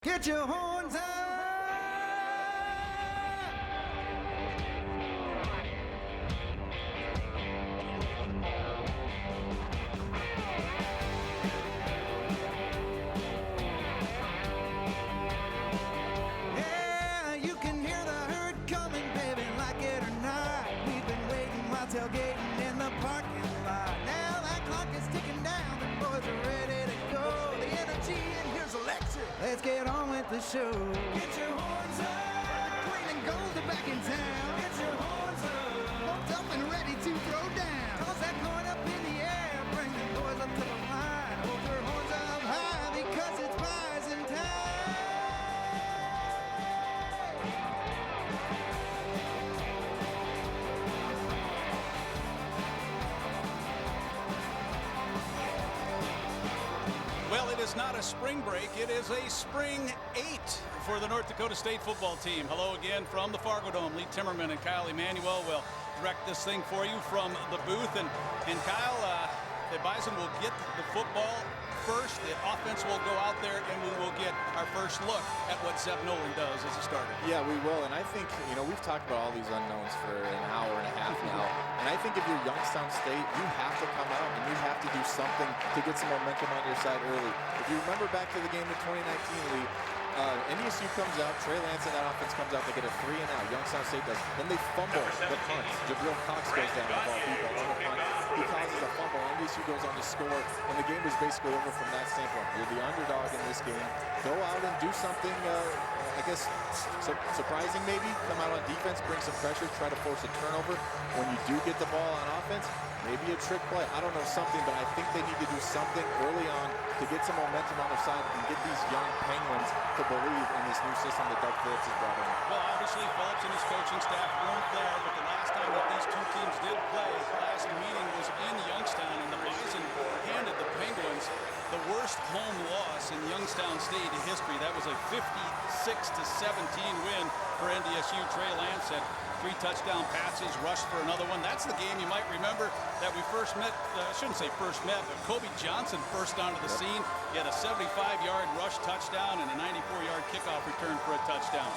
Get your horns up! Yeah, you can hear the herd coming, baby, like it or not. We've been waiting while tailgating in the parking lot. Now that clock is ticking down, the boys are ready to go. The energy and here's electric. Let's get on with the show. Get your horns up! Green and gold are back in town. Get your horns up! Pumped up and ready to throw down. Toss that horn up in the air. Bring the boys up to the line. Hold your horns up high because it's Bison time. Well, it is not a spring break. It is a spring 8 for the North Dakota State football team. Hello again from the Fargo Dome. Lee Timmerman and Kyle Emanuel will direct this thing for you from the booth. And Kyle, the Bison will get the football first. The offense will go out there, and we will get our first look at what Zeb Nolan does as a starter. Yeah, we will. And I think, we've talked about all these unknowns for an hour and a half now. And I think if you're Youngstown State, you have to come out and you have to do something to get some momentum on your side early. If you remember back to the game in 2019, Lee, NDSU comes out, Trey Lance and that offense comes out, they get a 3-and-out. Youngstown State does. Then they fumble the punt. Jabril Cox goes down of all people on the punt. He causes a fumble. NDSU goes on to score, and the game is basically over from that standpoint. You're the underdog in this game. Go out and do something, I guess, surprising maybe. Come out on defense, bring some pressure, try to force a turnover. When you do get the ball on offense, maybe a trick play. I don't know, something, but I think they need to do something early on to get some momentum on their side and get these young Penguins to believe in this new system that Doug Phillips has brought in. Well, obviously, Phillips and his coaching staff weren't there, but the last time that these two teams did play, the last meeting was in Youngstown, and the Bison handed the Penguins the worst home loss in Youngstown State history. That was a 56-17 win for NDSU. Trey Lance had 3 touchdown passes, rushed for another one. That's the game you might remember that we first met, I shouldn't say first met, but Kobe Johnson burst onto the scene. He had a 75-yard rush touchdown and a 94-yard kickoff return for a touchdown.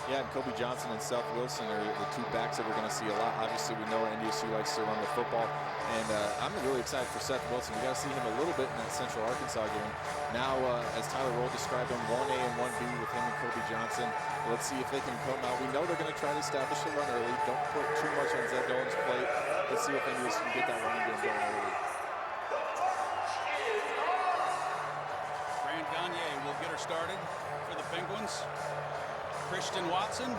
Yeah, and Kobe Johnson and Seth Wilson are the 2 backs that we're going to see a lot. Obviously, we know NDSU likes to run the football, and I'm really excited for Seth Wilson. We got to see him a little bit in that Central Arkansas game. Now, as Tyler Roll described him, 1A and 1B with him and Kobe Johnson. Let's see if they can come out. We know they're going to try to establish the run early. Don't put too much on Zeb Nolan's plate. Let's see if NDSU can get that running game going early. Fran Gagne will get her started for the Penguins. Christian Watson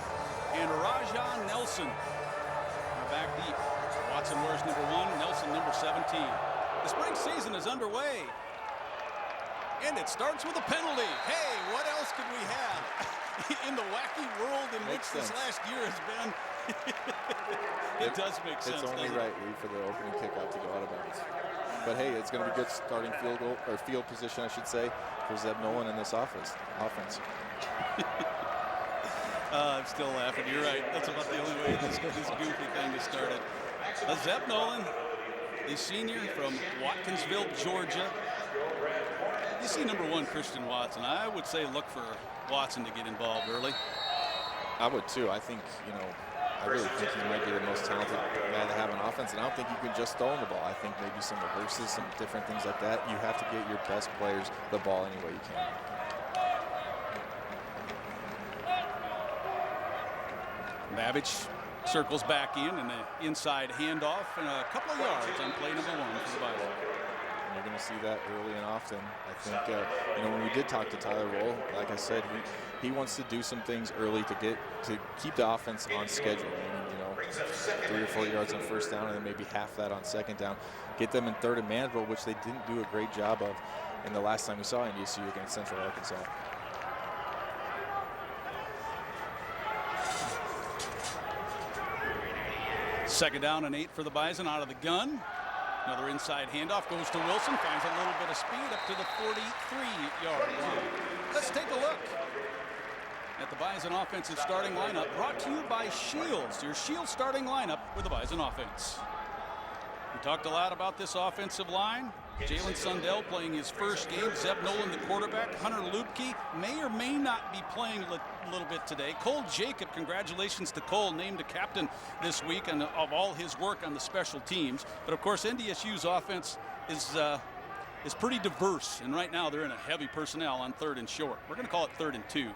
and Rajon Nelson are back deep. Watson wears number 1, Nelson number 17. The spring season is underway, and it starts with a penalty. Hey, what else could we have in the wacky world in which this last year has been? It does make sense. It's only right, Lee, for the opening kickoff to go out of bounds. But hey, it's going to be good starting field goal, or field position, I should say, for Zeb Nolan in this offense. I'm still laughing. You're right. That's about the only way this goofy thing has started. Zeb Nolan, the senior from Watkinsville, Georgia. You see number 1, Christian Watson. I would say look for Watson to get involved early. I would too. I think, I really think he might be the most talented guy to have on offense, and I don't think you can just throw him the ball. I think maybe some reverses, some different things like that. You have to get your best players the ball any way you can. Babbage circles back in, and an inside handoff and a couple of yards on play number 1 for the Bison. And you're going to see that early and often. I think, when we did talk to Tyler Roll, like I said, he wants to do some things early to keep the offense on schedule. Meaning, 3 or 4 yards on first down, and then maybe half that on second down. Get them in third and manageable, which they didn't do a great job of in the last time we saw NDSU against Central Arkansas. Second down and 8 for the Bison out of the gun. Another inside handoff goes to Wilson, finds a little bit of speed up to the 43-yard line. Let's take a look at the Bison offensive starting lineup, brought to you by Shields, your Shields starting lineup for the Bison offense. Talked a lot about this offensive line. Jalen Sundell playing his first game. Zeb Nolan, the quarterback. Hunter Lupke may or may not be playing a little bit today. Cole Jacob, congratulations to Cole, named a captain this week and of all his work on the special teams. But of course, NDSU's offense is pretty diverse, and right now they're in a heavy personnel on 3rd and short. We're going to call it 3rd and 2.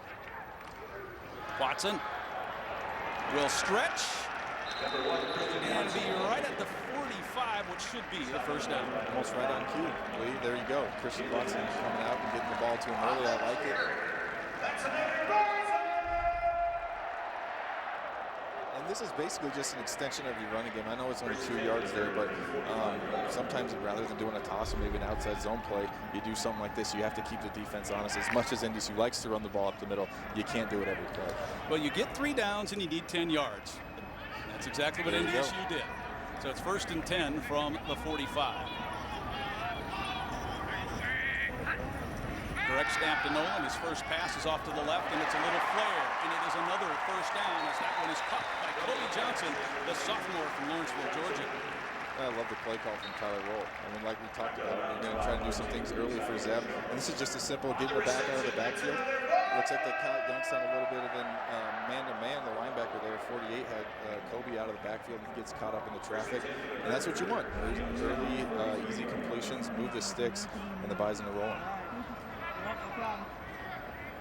Watson will stretch and be right at the 45, which should be the first down. Almost right on cue, Lee. There you go. Christian Watson coming out and getting the ball to him early. I like it. And this is basically just an extension of your running game. I know it's only 2 yards there, but sometimes rather than doing a toss or maybe an outside zone play, you do something like this. You have to keep the defense honest. As much as NDSU likes to run the ball up the middle, you can't do it every play. Well, you get 3 downs and you need 10 yards. That's exactly what NDSU did. So it's 1st and 10 from the 45. Direct snap to Nolan. His first pass is off to the left, and it's a little flare. And it is another first down as that one is caught by Cody Johnson, the sophomore from Lawrenceville, Georgia. I love the play call from Tyler Roll. I mean, like we talked about, they're going to try to do some things early for Zeb. And this is just a simple getting the back out of the backfield. Looks like they caught Youngstown a little bit of an man-to-man. The linebacker there, 48, had Kobe out of the backfield. He gets caught up in the traffic. And that's what you want. Early, easy completions, move the sticks, and the Bison are rolling.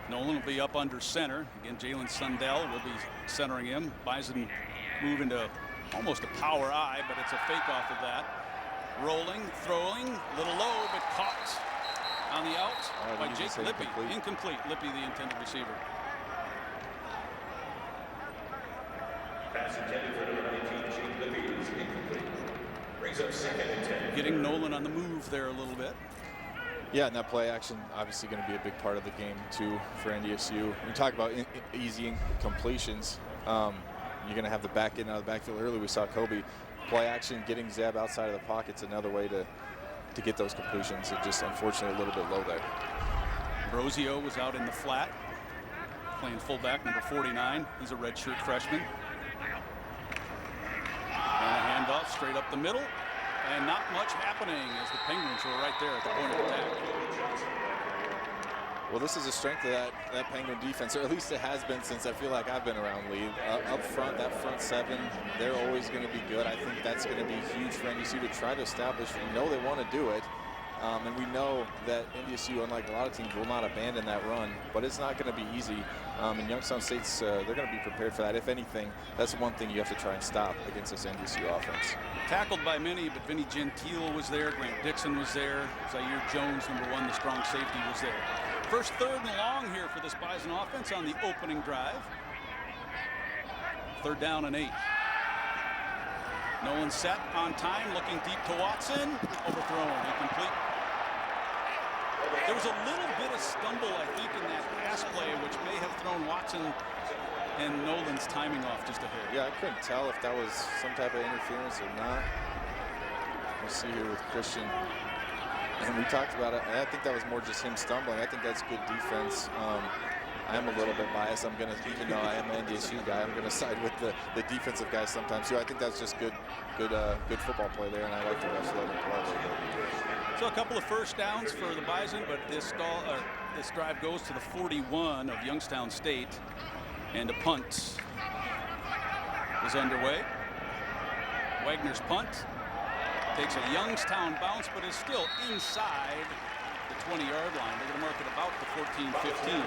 Nolan will be up under center. Again, Jalen Sundell will be centering him. Bison moving to almost a power eye, but it's a fake off of that. Rolling, throwing, a little low, but caught on the out by Jake Lippy. Incomplete. Lippy, the intended receiver. Pass intended for number 19, Jake Lippy is incomplete. Brings up 2nd and 10. Getting Nolan on the move there a little bit. Yeah, and that play action obviously going to be a big part of the game too for NDSU. We talk about easy completions. You're going to have the back getting out of the backfield early. We saw Kobe. Play action, getting Zeb outside of the pocket's another way to get those completions. It's just unfortunately a little bit low there. Brosio was out in the flat, playing fullback, number 49. He's a redshirt freshman. And a handoff straight up the middle. And not much happening as the Penguins were right there at the point of attack. Well, this is a strength of that Penguin defense, or at least it has been since I feel like I've been around, Lee. Up front, that front 7, they're always going to be good. I think that's going to be huge for NDSU to try to establish. We know they want to do it, and we know that NDSU, unlike a lot of teams, will not abandon that run, but it's not going to be easy. And Youngstown State's, they're going to be prepared for that. If anything, that's one thing you have to try and stop against this NDSU offense. Tackled by many, but Vinny Gentile was there, Grant Dixon was there, Zaire Jones, number 1, the strong safety, was there. First 3rd and long here for this Bison offense on the opening drive. 3rd down and 8. Nolan set on time, looking deep to Watson. Overthrown, incomplete. There was a little bit of stumble, I think, in that pass play, which may have thrown Watson and Nolan's timing off just a hair. Yeah, I couldn't tell if that was some type of interference or not. We'll see here with Christian. And we talked about it, and I think that was more just him stumbling. I think that's good defense. I am a little bit biased. I'm going to, even though I am an NDSU guy, I'm going to side with the defensive guys sometimes too. I think that's just good football play there, and I like the rest of the play. So a couple of first downs for the Bison, but this drive goes to the 41 of Youngstown State, and a punt is underway. Wagner's punt takes a Youngstown bounce, but is still inside the 20-yard line. They're going to mark it about the 14-15.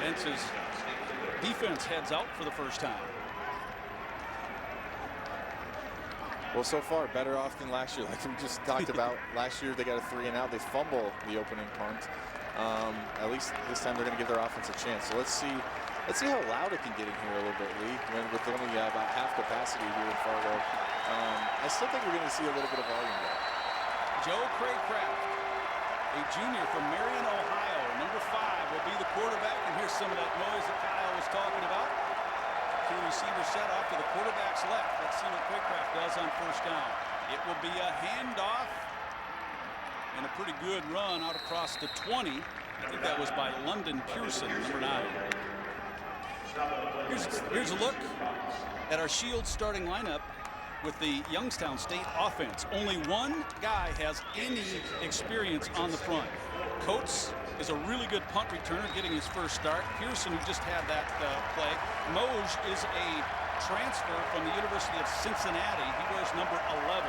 Ence's defense heads out for the first time. Well, so far, better off than last year. Like we just talked about, last year they got a 3-and-out. They fumble the opening punt. At least this time they're going to give their offense a chance. So let's see how loud it can get in here a little bit, Lee. With only about half capacity here in Fargo. I still think we're going to see a little bit of volume there. Joe Craycraft, a junior from Marion, Ohio, number 5, will be the quarterback. And here's some of that noise that Kyle was talking about. 2 receivers set off to the quarterback's left. Let's see what Craycraft does on first down. It will be a handoff and a pretty good run out across the 20. I think that was by London Pearson, number 9. Here's a look at our Shield starting lineup. with the Youngstown State offense. Only one guy has any experience on the front. Coates is a really good punt returner, getting his first start. Pearson, who just had that play. Moj is a transfer from the University of Cincinnati. He wears number 11.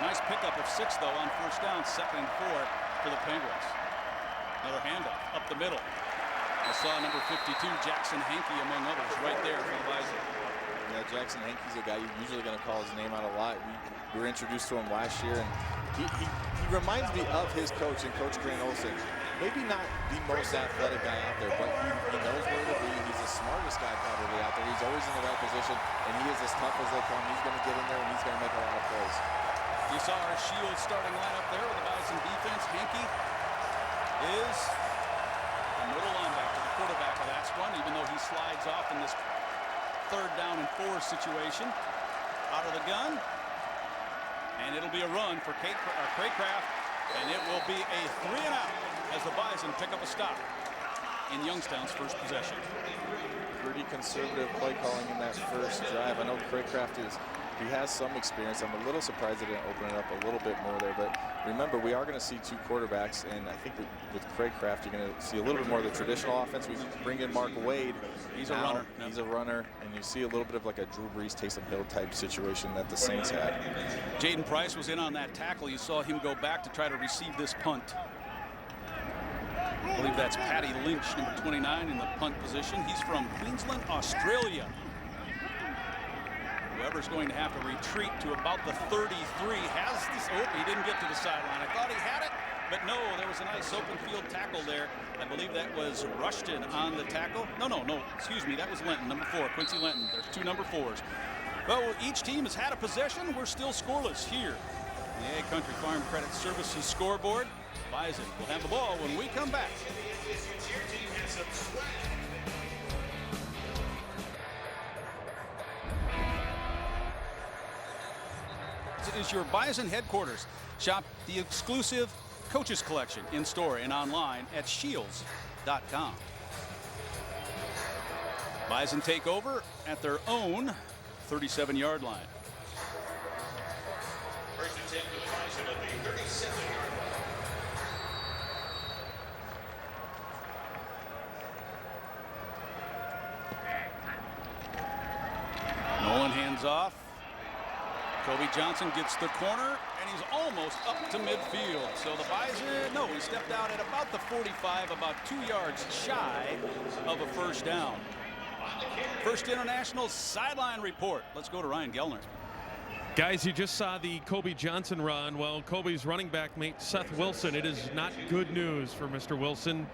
Nice pickup of 6, though, on first down, 2nd and 4 for the Penguins. Another handoff up the middle. I saw number 52, Jackson Hankey, among others, right there for the Bison. Yeah, Jackson Hankey's a guy you're usually going to call his name out a lot. We were introduced to him last year, and he reminds me of his coach, and Coach Grant Olson. Maybe not the most athletic guy out there, but he knows where to be. He's the smartest guy probably out there. He's always in the right position, and he is as tough as they come. He's going to get in there, and he's going to make a lot of plays. You saw our Shield starting lineup there with the Bison defense. Hankey is a middle linebacker, the quarterback of that one, even though he slides off in this 3rd down and 4 situation. Out of the gun, and it'll be a run for Craycraft, and it will be a 3 and out as the Bison pick up a stop in Youngstown's first possession. Pretty conservative play calling in that first drive. I know Craycraft he has some experience. I'm a little surprised they didn't open it up a little bit more there. But remember, we are going to see 2 quarterbacks, and I think with Craycraft, you're going to see a little bit more of the traditional offense. We bring in Mark Wade. He's a runner. He's a runner, and you see a little bit of like a Drew Brees, Taysom Hill type situation that the Saints had. Jaden Price was in on that tackle. You saw him go back to try to receive this punt. I believe that's Paddy Lynch, number 29, in the punt position. He's from Queensland, Australia. Whoever's going to have to retreat to about the 33 has this. Oh, he didn't get to the sideline. I thought he had it, but no, there was a nice open field tackle there. I believe that was Rushton on the tackle. No, excuse me, that was Lenton, number 4, Quincy Lenton. There's 2 number 4s. Well, each team has had a possession. We're still scoreless here. The A Country Farm Credit Services scoreboard. Bison will have the ball when we come back. Is your Bison headquarters. Shop the exclusive Coaches Collection in store and online at shields.com. Bison take over at their own 37-yard line. First attempt to Bison at the 37-yard line. Nolan hands off. Kobe Johnson gets the corner, and he's almost up to midfield. So the Bison, he stepped out at about the 45, about 2 yards shy of a first down. First International sideline report. Let's go to Ryan Gellner. Guys, you just saw the Kobe Johnson run. Well, Kobe's running back mate, Seth Wilson. It is not good news for Mr. Wilson.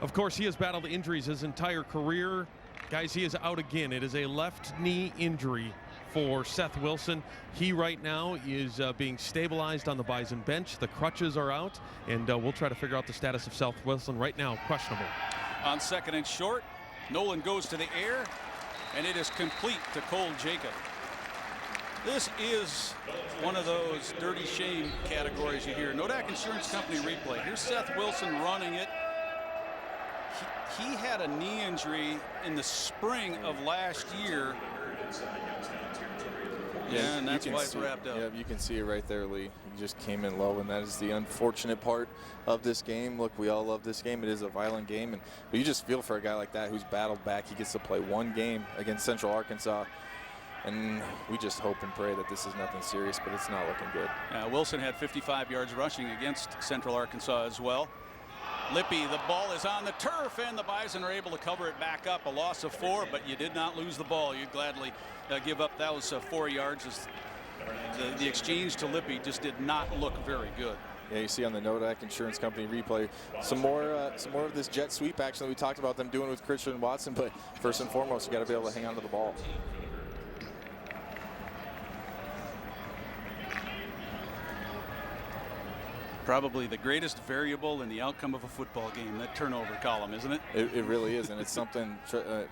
Of course, he has battled injuries his entire career. Guys, he is out again. It is a left knee injury for Seth Wilson. He right now is being stabilized on the Bison bench. The crutches are out, and we'll try to figure out the status of Seth Wilson. Right now, questionable. On 2nd and short, Nolan goes to the air, and it is complete to Cole Jacob. This is one of those dirty shame categories you hear. Nodak Insurance Company replay. Here's Seth Wilson running it. He had a knee injury in the spring of last year. Yeah, and that's why it's wrapped up. Yeah, you can see it right there, Lee. He just came in low, and that is the unfortunate part of this game. Look, we all love this game. It is a violent game, but you just feel for a guy like that who's battled back. He gets to play 1 game against Central Arkansas, and we just hope and pray that this is nothing serious, but it's not looking good. Wilson had 55 yards rushing against Central Arkansas as well. Lippy, the ball is on the turf, and the Bison are able to cover it back up. A loss of 4, but you did not lose the ball. You'd gladly give up. That was 4 yards. The exchange to Lippy just did not look very good. Yeah, you see on the Nodak Insurance Company replay some more of this jet sweep action that we talked about them doing with Christian Watson. But first and foremost, you got to be able to hang on to the ball. Probably the greatest variable in the outcome of a football game, that turnover column, isn't it? It really is, and it's something,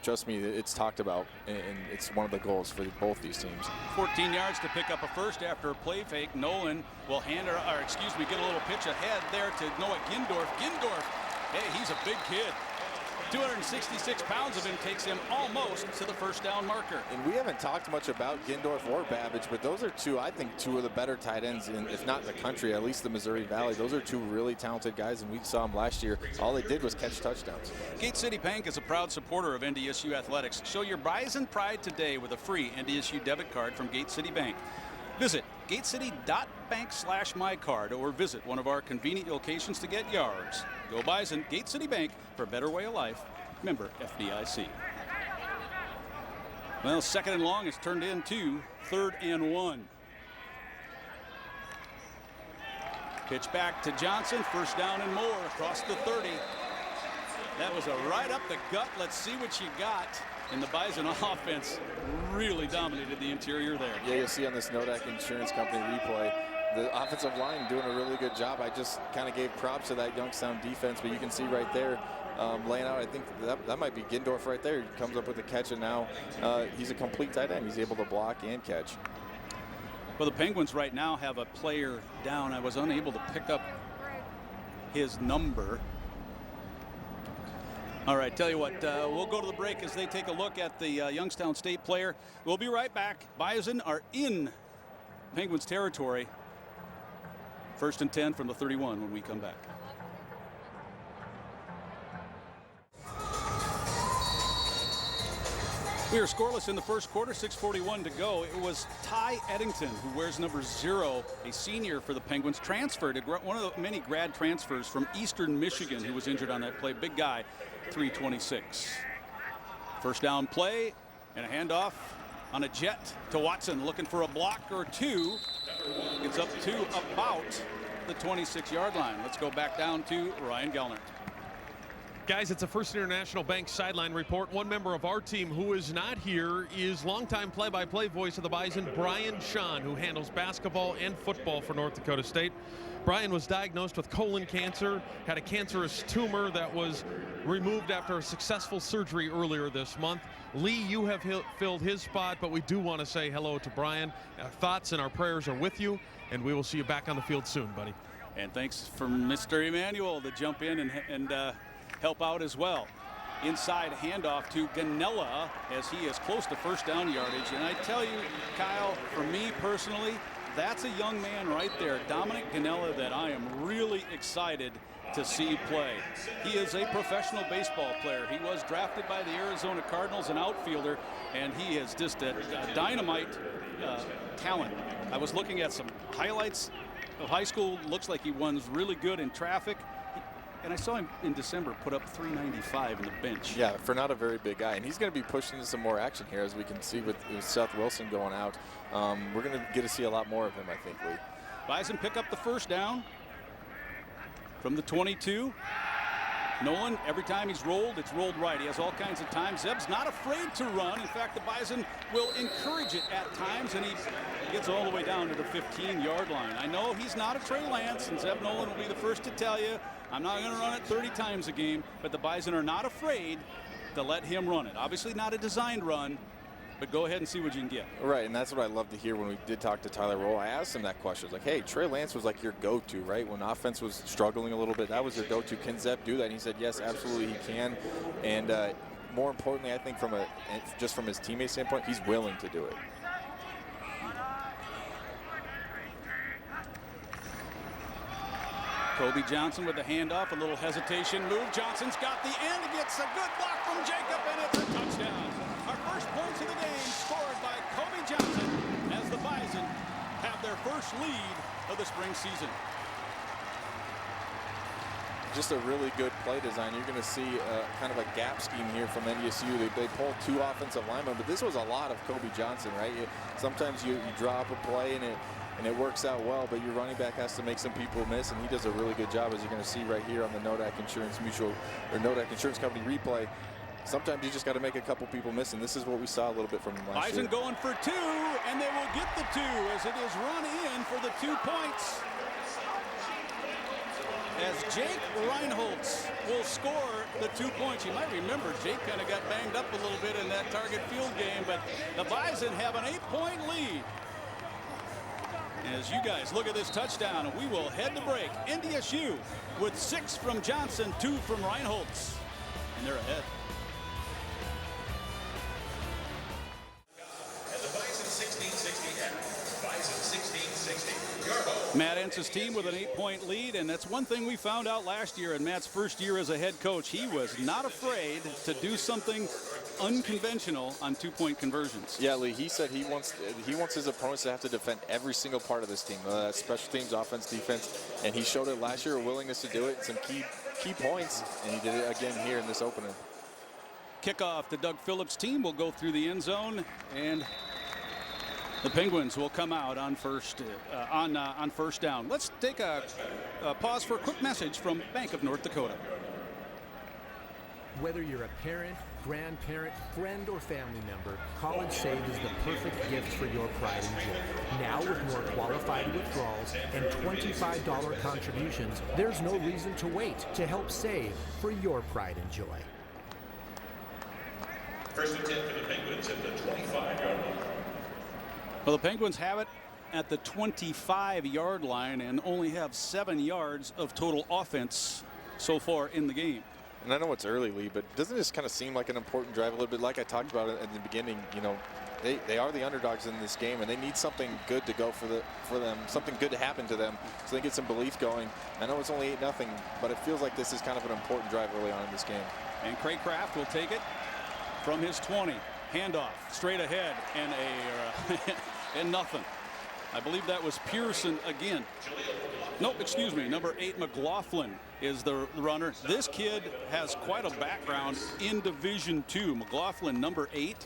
trust me, it's talked about, and it's one of the goals for both these teams. 14 yards to pick up a first after a play fake. Nolan will get a little pitch ahead there to Noah Gindorf. Gindorf, hey, he's a big kid. 266 pounds of him takes him almost to the first down marker. And we haven't talked much about Gindorf or Babbage, but those are two, I think, two of the better tight ends, if not the country, at least the Missouri Valley. Those are two really talented guys, and we saw them last year. All they did was catch touchdowns. Gate City Bank is a proud supporter of NDSU athletics. Show your Bison pride today with a free NDSU debit card from Gate City Bank. Visit gatecity.bank/mycard or visit one of our convenient locations to get yours. Go Bison, Gate City Bank, for a better way of life. Member FDIC. Well, 2nd and long is turned into 3rd and 1. Pitch back to Johnson, 1st down and more across the 30. That was a right up the gut. Let's see what you got. And the Bison offense really dominated the interior there. Yeah, you'll see on this Nodak Insurance Company replay, the offensive line doing a really good job. I just kind of gave props to that Youngstown defense, but you can see right there laying out, I think that might be Gindorf right there. He comes up with a catch, and now he's a complete tight end. He's able to block and catch. Well, the Penguins right now have a player down. I was unable to pick up his number. All right, tell you what, we'll go to the break as they take a look at the Youngstown State player. We'll be right back. Bison are in Penguins territory. 1st and 10 from the 31 when we come back. We are scoreless in the first quarter, 6:41 to go. It was Ty Eddington, who wears number 0, a senior for the Penguins, transferred, one of the many grad transfers from Eastern Michigan, who was injured on that play. Big guy, 326. 1st down play and a handoff on a jet to Watson, looking for a block or two. Gets up to about the 26-yard line. Let's go back down to Ryan Gellner. Guys, it's a First International Bank sideline report. One member of our team who is not here is longtime play-by-play voice of the Bison, Brian Sean, who handles basketball and football for North Dakota State. Brian was diagnosed with colon cancer, had a cancerous tumor that was removed after a successful surgery earlier this month. Lee, you have filled his spot, but we do want to say hello to Brian. Our thoughts and our prayers are with you, and we will see you back on the field soon, buddy. And thanks for Mr. Emmanuel to jump in and help out as well. Inside handoff to Ganella as he is close to 1st down yardage. And I tell you, Kyle, for me personally, that's a young man right there, Dominic Ganella, that I am really excited to see play. He is a professional baseball player. He was drafted by the Arizona Cardinals, an outfielder, and he is just a dynamite talent. I was looking at some highlights of high school. Looks like he runs really good in traffic. And I saw him in December put up 395 in the bench. Yeah, for not a very big guy. And he's going to be pushing into some more action here, as we can see with Seth Wilson going out. We're going to get to see a lot more of him, I think, Lee. Bison pick up the 1st down from the 22. Nolan, every time he's rolled, it's rolled right. He has all kinds of time. Zeb's not afraid to run. In fact, the Bison will encourage it at times, and he gets all the way down to the 15-yard line. I know he's not a Trey Lance, and Zeb Nolan will be the first to tell you, I'm not going to run it 30 times a game, but the Bison are not afraid to let him run it. Obviously not a designed run, but go ahead and see what you can get. Right, and that's what I love to hear when we did talk to Tyler Roll. I asked him that question. I was like, hey, Trey Lance was like your go-to, right? When offense was struggling a little bit, that was your go-to. Can Zeb do that? And he said, yes, absolutely he can. And more importantly, I think just from his teammate standpoint, he's willing to do it. Kobe Johnson with the handoff, a little hesitation move. Johnson's got the end, gets a good block from Jacob, and it's a touchdown. Our first points of the game scored by Kobe Johnson as the Bison have their first lead of the spring season. Just a really good play design. You're going to see kind of a gap scheme here from NDSU. They pulled 2 offensive linemen, but this was a lot of Kobe Johnson, right? Sometimes you draw up a play and it works out well, but your running back has to make some people miss, and he does a really good job, as you're going to see right here on the Nodak Insurance Company replay. Sometimes you just got to make a couple people miss, and this is what we saw a little bit from him last year. Bison going for 2, and they will get the 2 as it is run in for the 2 points. As Jake Reinholtz will score the 2 points. You might remember Jake kind of got banged up a little bit in that target field game, but the Bison have an 8-point lead. As you guys look at this touchdown, we will head to break. NDSU with 6 from Johnson, 2 from Reinholtz. and they're ahead. And the Bison 16-60 half. Bison 16-60. Your home. Matt Entz's team with an 8-point lead, and that's one thing we found out last year in Matt's first year as a head coach. He was not afraid to do something unconventional on 2-point conversions. Yeah, Lee, he said he wants his opponents to have to defend every single part of this team, special teams, offense, defense, and he showed it last year, a willingness to do it, some key points, and he did it again here in this opener. Kickoff, the Doug Phillips team will go through the end zone, and the Penguins will come out on first down. Let's take a pause for a quick message from Bank of North Dakota. Whether you're a parent, grandparent, friend, or family member, College Save is the perfect gift for your pride and joy. Now with more qualified withdrawals and $25 contributions, there's no reason to wait to help save for your pride and joy. First and 10 for the Penguins at the 25-yard line. Well, the Penguins have it at the 25-yard line and only have 7 yards of total offense so far in the game. And I know it's early, Lee, but doesn't this kind of seem like an important drive a little bit? Like I talked about it in the beginning, you know, they are the underdogs in this game, and they need something good to go for them, something good to happen to them, so they get some belief going. I know it's only 8-0, but it feels like this is kind of an important drive early on in this game. And Craycraft will take it from his 20. Handoff straight ahead, and and nothing. I believe that was Pearson again. Nope, excuse me. Number 8, McLaughlin is the runner. This kid has quite a background in Division II. McLaughlin, number 8.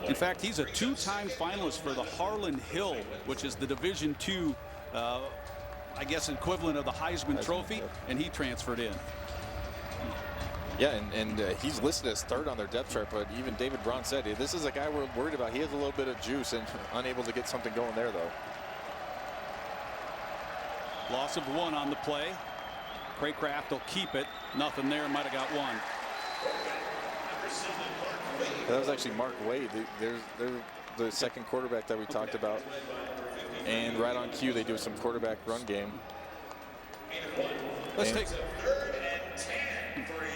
In fact, he's a 2-time finalist for the Harlan Hill, which is the Division II, I guess, equivalent of the Heisman Trophy, and he transferred in. Yeah, and he's listed as 3rd on their depth chart, but even David Braun said, this is a guy we're worried about. He has a little bit of juice and unable to get something going there, though. Loss of 1 on the play. Craycraft will keep it. Nothing there. Might have got 1. That was actually Mark Wade. They're the second quarterback that we talked about. And right on cue, they do some quarterback run game. Let's take.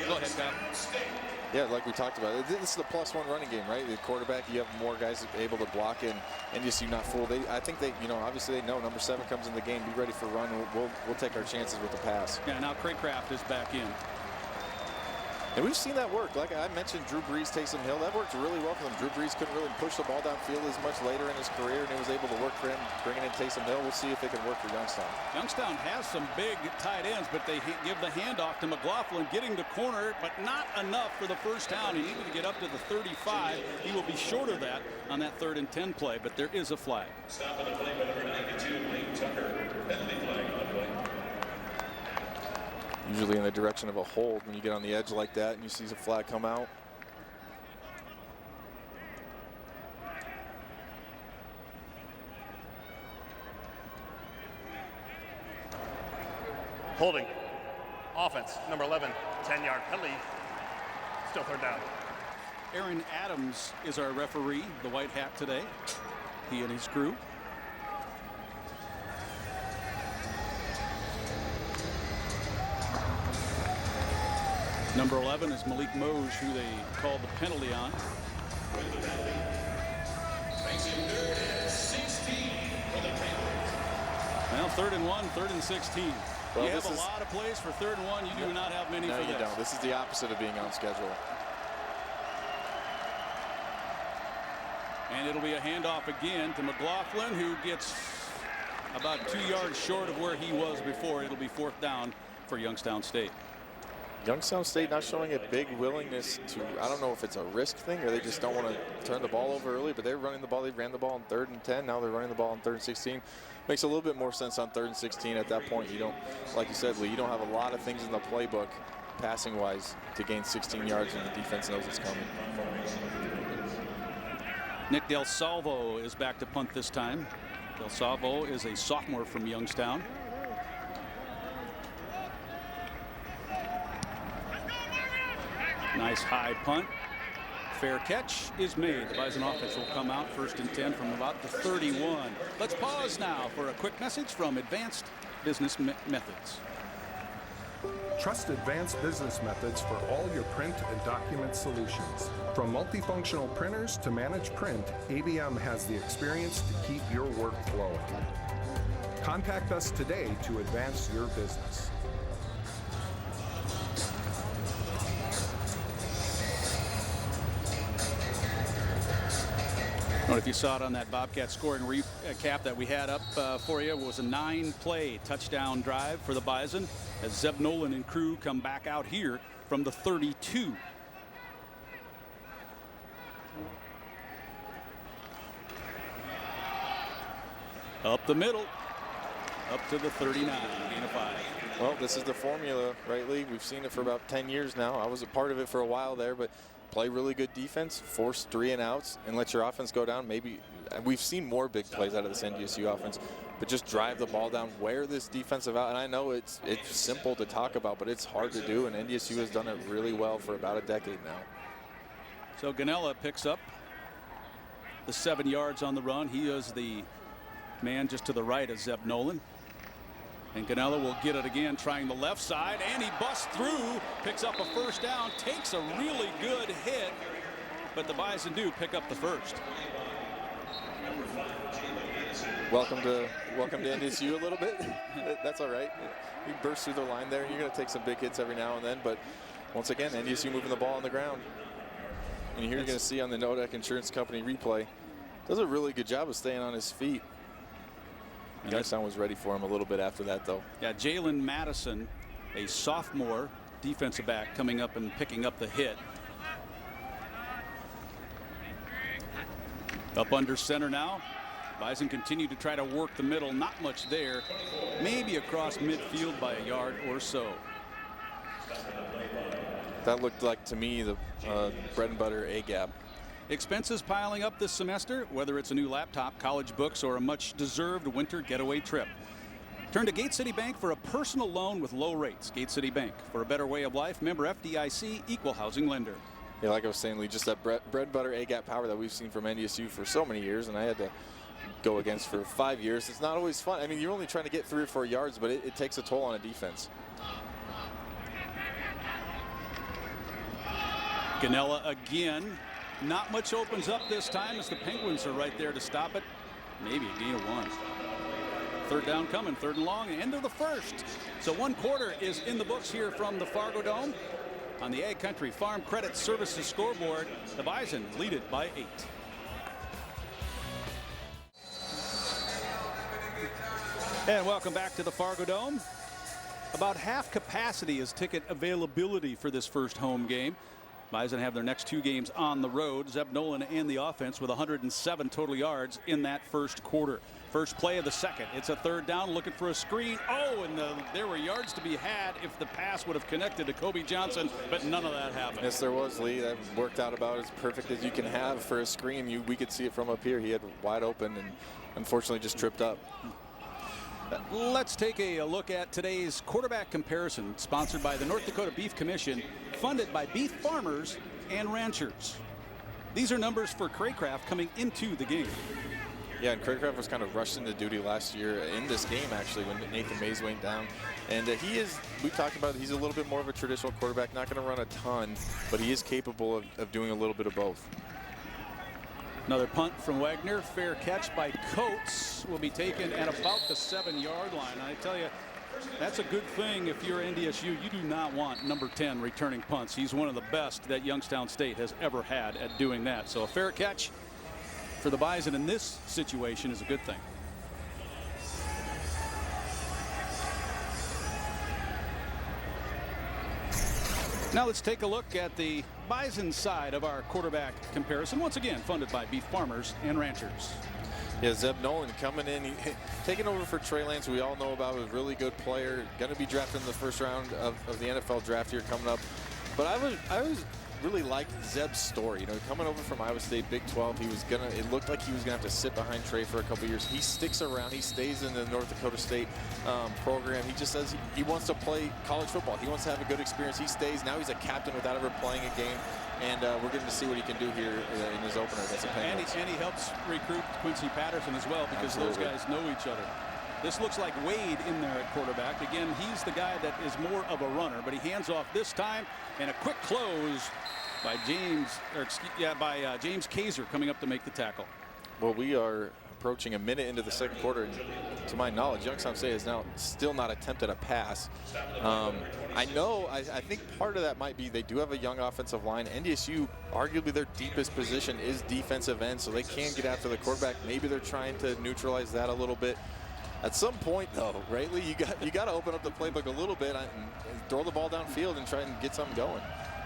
Go ahead, Kyle. Yeah, like we talked about, this is the +1 running game, right? The quarterback, you have more guys able to block and just you not fool. I think they, you know, obviously they know number 7 comes in the game. Be ready for run. We'll take our chances with the pass. Yeah, now Craycraft is back in. And we've seen that work. Like I mentioned, Drew Brees, Taysom Hill. That worked really well for them. Drew Brees couldn't really push the ball downfield as much later in his career, and it was able to work for him, bringing in Taysom Hill. We'll see if it can work for Youngstown. Youngstown has some big tight ends, but they give the handoff to McLaughlin, getting the corner, but not enough for the first down. He needed to get up to the 35. He will be short of that on that 3rd and 10 play, but there is a flag. Stop on the play by number 92, Lane Tucker. Penalty flag on the play. Usually in the direction of a hold when you get on the edge like that and you see the flag come out. Holding. Offense, number 11, 10-yard penalty. Still 3rd down. Aaron Adams is our referee, the white hat today. He and his crew. Number 11 is Malik Moj, who they called the penalty on. Well, 3rd and 1, 3rd and 16. Well, you have a lot of plays for 3rd and 1. You do not have many no, for this. No, you don't. This is the opposite of being on schedule. And it'll be a handoff again to McLaughlin, who gets about 2 yards short of where he was before. It'll be 4th down for Youngstown State. Youngstown State not showing a big willingness to, I don't know if it's a risk thing or they just don't want to turn the ball over early, but they're running the ball. They ran the ball on 3rd and 10. Now they're running the ball on 3rd and 16. Makes a little bit more sense on 3rd and 16. At that point, you don't, like you said, Lee, you don't have a lot of things in the playbook passing wise to gain 16 yards and the defense knows it's coming. Nick Del Salvo is back to punt this time. Del Salvo is a sophomore from Youngstown. Nice high punt. Fair catch is made. The Bison offense will come out 1st and 10 from about the 31. Let's pause now for a quick message from Advanced Business Methods. Trust advanced business methods for all your print and document solutions. From multifunctional printers to managed print, ABM has the experience to keep your work flowing. Contact us today to advance your business. Well, if you saw it on that Bobcat scoring recap that we had up for you, it was a 9-play touchdown drive for the Bison as Zeb Nolan and crew come back out here from the 32. Up the middle, up to the 39, gain of 5. Well, this is the formula, right, Lee? We've seen it for about 10 years now. I was a part of it for a while there, but play really good defense, force 3 and outs, and let your offense go down. Maybe we've seen more big plays out of this NDSU offense, but just drive the ball down, wear this defensive out. And I know it's simple to talk about, but it's hard to do, and NDSU has done it really well for about a decade now. So Ganella picks up the 7 yards on the run. He is the man just to the right of Zeb Nolan. And Ganella will get it again, trying the left side, and he busts through, picks up a first down, takes a really good hit, but the Bison do pick up the first. Welcome to NDSU a little bit. That's all right. You burst through the line there. You're going to take some big hits every now and then, but once again, NDSU moving the ball on the ground. And here you're going to see on the Nodeck Insurance Company replay, does a really good job of staying on his feet. Youngstown was ready for him a little bit after that, though. Yeah, Jalen Madison, a sophomore defensive back, coming up and picking up the hit. Up under center now. Bison continue to try to work the middle. Not much there. Maybe across midfield by a yard or so. That looked like, to me, the bread and butter A-gap. Expenses piling up this semester, whether it's a new laptop, college books, or a much-deserved winter getaway trip. Turn to Gate City Bank for a personal loan with low rates. Gate City Bank, for a better way of life, member FDIC, equal housing lender. Yeah, like I was saying, Lee, just that bread and butter A-gap power that we've seen from NDSU for so many years, and I had to go against for 5 years. It's not always fun. I mean, you're only trying to get 3 or 4 yards, but it takes a toll on a defense. Ganella again. Not much opens up this time as the Penguins are right there to stop it. Maybe a gain of 1. Third down coming, 3rd and long, end of the first. So 1 quarter is in the books here from the Fargo Dome. On the Ag Country Farm Credit Services scoreboard, the Bison lead it by 8. And welcome back to the Fargo Dome. About half capacity is ticket availability for this first home game. Bison have their next 2 games on the road. Zeb Nolan and the offense with 107 total yards in that first quarter. First play of the second. It's a 3rd down, looking for a screen. Oh, and there were yards to be had if the pass would have connected to Kobe Johnson, but none of that happened. Yes, there was, Lee. That worked out about as perfect as you can have for a screen. We could see it from up here. He had wide open and unfortunately just tripped up. Let's take a look at today's quarterback comparison, sponsored by the North Dakota Beef Commission, funded by beef farmers and ranchers. These are numbers for Craycraft coming into the game. Yeah, and Craycraft was kind of rushed into duty last year in this game, actually, when Nathan Mays went down. And we talked about it, he's a little bit more of a traditional quarterback, not going to run a ton, but he is capable of doing a little bit of both. Another punt from Wagner. Fair catch by Coates will be taken at about the 7-yard line. And I tell you, that's a good thing if you're NDSU. You do not want number 10 returning punts. He's one of the best that Youngstown State has ever had at doing that. So a fair catch for the Bison in this situation is a good thing. Now let's take a look at the Bison side of our quarterback comparison. Once again, funded by beef farmers and ranchers. Yeah, Zeb Nolan coming in, taking over for Trey Lance, who we all know about, a really good player, going to be drafted in the first round of the NFL draft here coming up. But I was really liked Zeb's story. You know, coming over from Iowa State, Big 12, it looked like he was gonna have to sit behind Trey for a couple years. He sticks around. He stays in the North Dakota State program. He just says he wants to play college football. He wants to have a good experience. He stays. Now he's a captain without ever playing a game. And we're getting to see what he can do here in his opener against the Penguins. And he helps recruit Quincy Patterson as well, because Absolutely. Those guys know each other. This looks like Wade in there at quarterback. Again, he's the guy that is more of a runner, but he hands off this time, and a quick close by James Kaiser coming up to make the tackle. Well, we are approaching a minute into the second quarter, and to my knowledge, Youngstown State has now still not attempted a pass. I think part of that might be they do have a young offensive line. NDSU, arguably their deepest position is defensive end, so they can get after the quarterback. Maybe they're trying to neutralize that a little bit. At some point, though, right, Lee, you got to open up the playbook a little bit and throw the ball downfield and try and get something going.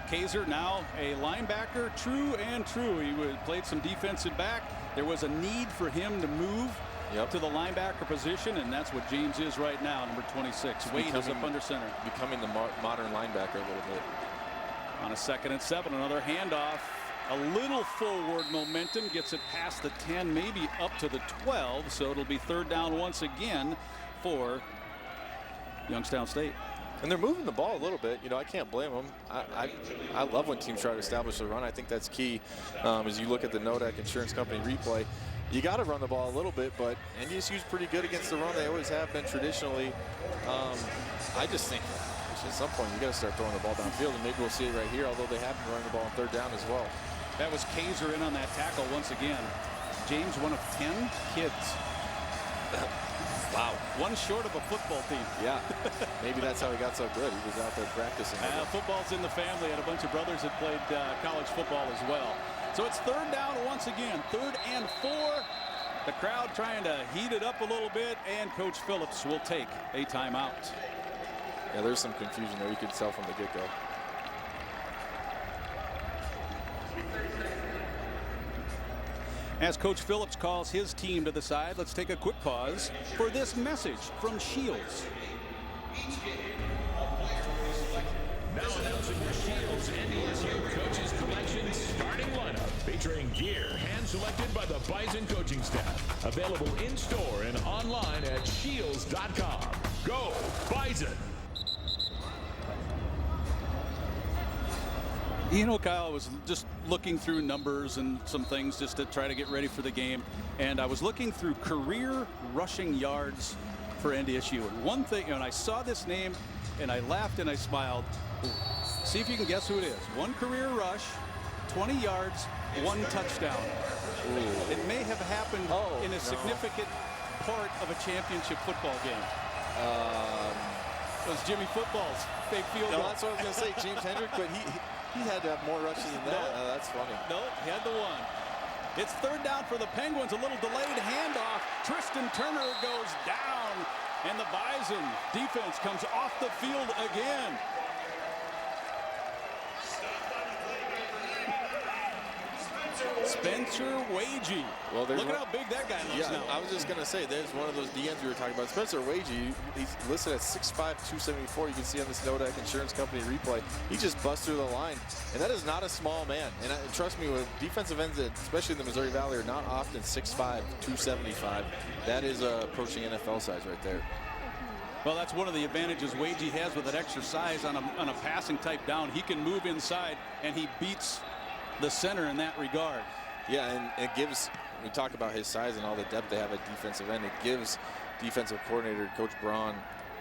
Kaiser now a linebacker, true and true. He played some defensive back. There was a need for him to move to the linebacker position, and that's what James is right now, number 26. Wade is up under center. Becoming the modern linebacker a little bit. On a 2nd and 7, another handoff. A little forward momentum, gets it past the 10, maybe up to the 12, so it'll be 3rd down once again for Youngstown State. And they're moving the ball a little bit. You know, I can't blame them. I love when teams try to establish a run. I think that's key. As you look at the Nodak Insurance Company replay, you got to run the ball a little bit, but NDSU's pretty good against the run. They always have been traditionally. I just think at some point you got to start throwing the ball downfield, and maybe we'll see it right here, although they have been running the ball on 3rd down as well. That was Kaiser in on that tackle once again. James, one of 10 kids. Wow. One short of a football team. Yeah. Maybe that's how he got so good. He was out there practicing. Football's in the family, and a bunch of brothers that played college football as well. So it's 3rd down once again. 3rd and 4. The crowd trying to heat it up a little bit, and Coach Phillips will take a timeout. Yeah, there's some confusion there. You could tell from the get-go. As Coach Phillips calls his team to the side, let's take a quick pause for this message from Shields. Now announcing the Shields NDSU Coaches Collection starting lineup, featuring gear hand-selected by the Bison coaching staff. Available in-store and online at shields.com. Go Bison! You know, Kyle, I was just looking through numbers and some things just to try to get ready for the game, and I was looking through career rushing yards for NDSU. And one thing, and I saw this name, and I laughed and I smiled. See if you can guess who it is. 1 career rush, 20 yards, 1 touchdown. Ooh. It may have happened in a significant part of a championship football game. It was Jimmy Football's fake field goal. That's what I was going to say, James Hendrick, but he had to have more rushes than that. That's funny. No, he had the 1. It's 3rd down for the Penguins. A little delayed handoff. Tristan Turner goes down, and the Bison defense comes off the field again. Spencer Wagee. Well, look at how big that guy looks now. I was just going to say, there's one of those DNs we were talking about. Spencer Wagee, he's listed at 6'5", 274. You can see on this Nodak Insurance Company replay. He just busts through the line, and that is not a small man. And trust me, with defensive ends, especially in the Missouri Valley, are not often 6'5", 275. That is approaching NFL size right there. Well, that's one of the advantages Wagee has with that extra size on a passing type down. He can move inside, and he beats the center in that regard. Yeah, and it gives, we talk about his size and all the depth they have at defensive end, it gives defensive coordinator Coach Braun,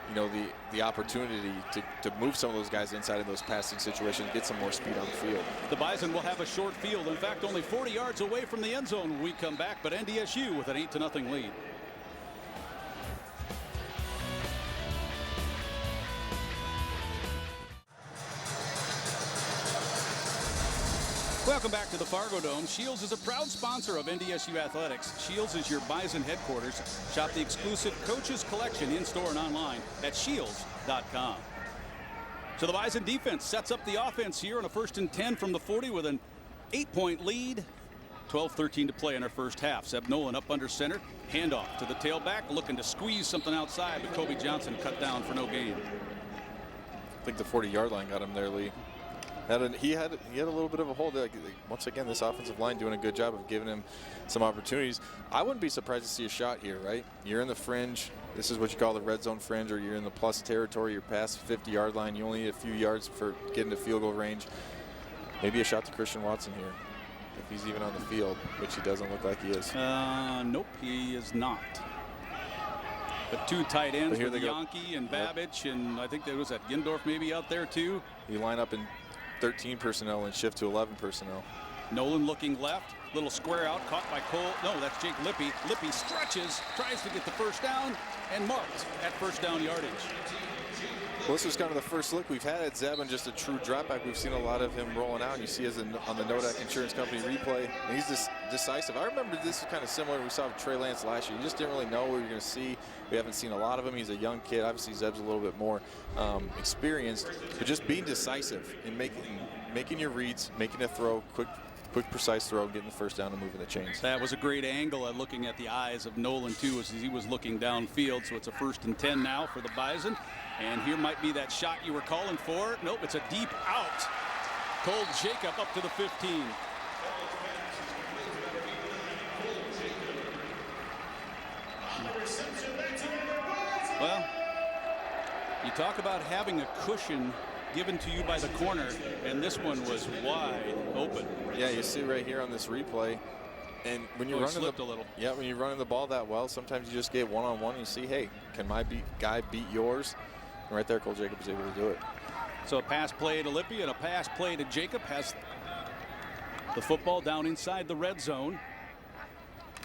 you know, the opportunity to move some of those guys inside in those passing situations, get some more speed on the field. The Bison will have a short field. In fact, only 40 yards away from the end zone when we come back, but NDSU with an 8-0 lead. Welcome back to the Fargo Dome. Shields is a proud sponsor of NDSU Athletics. Shields is your Bison headquarters. Shop the exclusive Coaches Collection in-store and online at shields.com. So the Bison defense sets up the offense here on a 1st and 10 from the 40 with an 8-point lead. 12-13 to play in our first half. Zeb Nolan up under center. Handoff to the tailback, looking to squeeze something outside, but Kobe Johnson cut down for no gain. I think the 40-yard line got him there, Lee. He had a little bit of a hold. Once again, this offensive line doing a good job of giving him some opportunities. I wouldn't be surprised to see a shot here, right? You're in the fringe. This is what you call the red zone fringe, or you're in the plus territory. You're past the 50-yard line. You only need a few yards for getting to field goal range. Maybe a shot to Christian Watson here, if he's even on the field, which he doesn't look like he is. Nope, he is not. But two tight ends here with they go. Yankee and Babbage, and I think there was that Gindorf maybe out there too. You line up in 13 personnel and shift to 11 personnel. Nolan looking left, little square out, caught by Cole. No, that's Jake Lippy. Lippy stretches, tries to get the first down, and marked at first down yardage. Well, this was kind of the first look we've had at Zeb on just a true drop back. We've seen a lot of him rolling out, and you see as on the Nodak Insurance Company replay, and he's just decisive. I remember this is kind of similar we saw with Trey Lance last year. You just didn't really know what you're going to see. We haven't seen a lot of him. He's a young kid. Obviously, Zeb's a little bit more experienced, but just being decisive and making your reads, making a throw, quick, precise throw, getting the first down and moving the chains. That was a great angle at looking at the eyes of Nolan, too, as he was looking downfield. So it's a 1st and 10 now for the Bison. And here might be that shot you were calling for. Nope, it's a deep out. Cole Jacob up to the 15. Well, you talk about having a cushion given to you by the corner, and this one was wide open. Yeah, you see right here on this replay. And when you're running slipped a little. Yeah, when you're running the ball that well, sometimes you just get one-on-one and you see, hey, can my guy beat yours? And right there, Cole Jacob was able to do it. So a pass play to Lippy and a pass play to Jacob. Has the football down inside the red zone.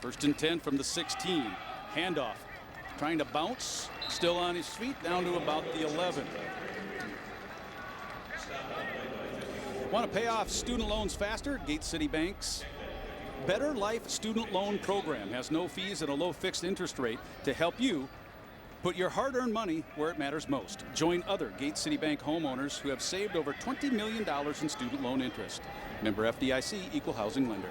1st and 10 from the 16. Handoff. Trying to bounce. Still on his feet. Down to about the 11. Want to pay off student loans faster? Gate City Bank's Better Life Student Loan Program has no fees and a low fixed interest rate to help you put your hard-earned money where it matters most. Join other Gate City Bank homeowners who have saved over $20 million in student loan interest. Member FDIC, Equal Housing Lender.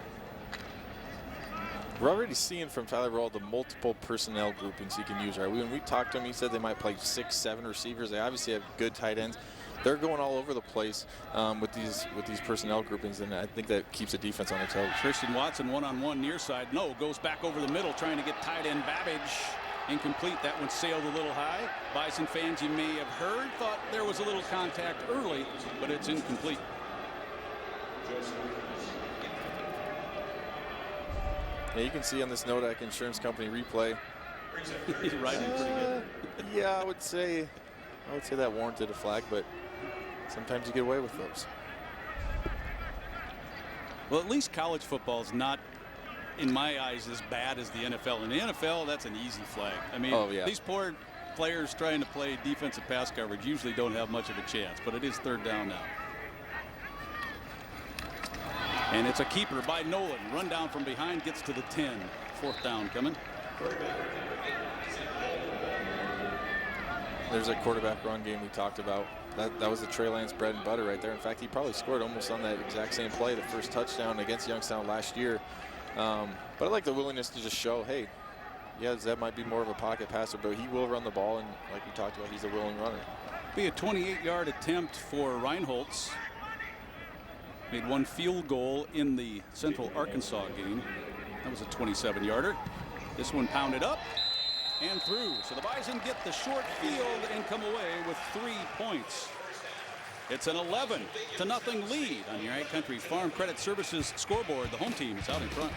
We're already seeing from Tyler Roll the multiple personnel groupings he can use. Right? When we talked to him, he said they might play 6, 7 receivers. They obviously have good tight ends. They're going all over the place with these personnel groupings, and I think that keeps the defense on their toes. Christian Watson one-on-one near side. No, goes back over the middle trying to get tight end Babbage. Incomplete. That one sailed a little high. Bison fans, you may have heard, thought there was a little contact early, but it's incomplete. Yeah, you can see on this Nodak Insurance Company replay. He's riding pretty good. Yeah, I would say that warranted a flag, but sometimes you get away with those. Well, at least college football is not, in my eyes, as bad as the NFL. In the NFL, that's an easy flag. I mean, these poor players trying to play defensive pass coverage usually don't have much of a chance, but it is 3rd down now. And it's a keeper by Nolan. Run down from behind, gets to the 10. 4th down coming. There's a quarterback run game we talked about. That was the Trey Lance bread and butter right there. In fact, he probably scored almost on that exact same play, the first touchdown against Youngstown last year. But I like the willingness to just show, hey, yeah, Zeb might be more of a pocket passer, but he will run the ball, and like we talked about, he's a willing runner. Be a 28-yard attempt for Reinholtz. Made one field goal in the Central Arkansas game. That was a 27-yarder. This one pounded up and through. So the Bison get the short field and come away with 3 points. It's an 11-0 lead on your Ag Country Farm Credit Services scoreboard. The home team is out in front.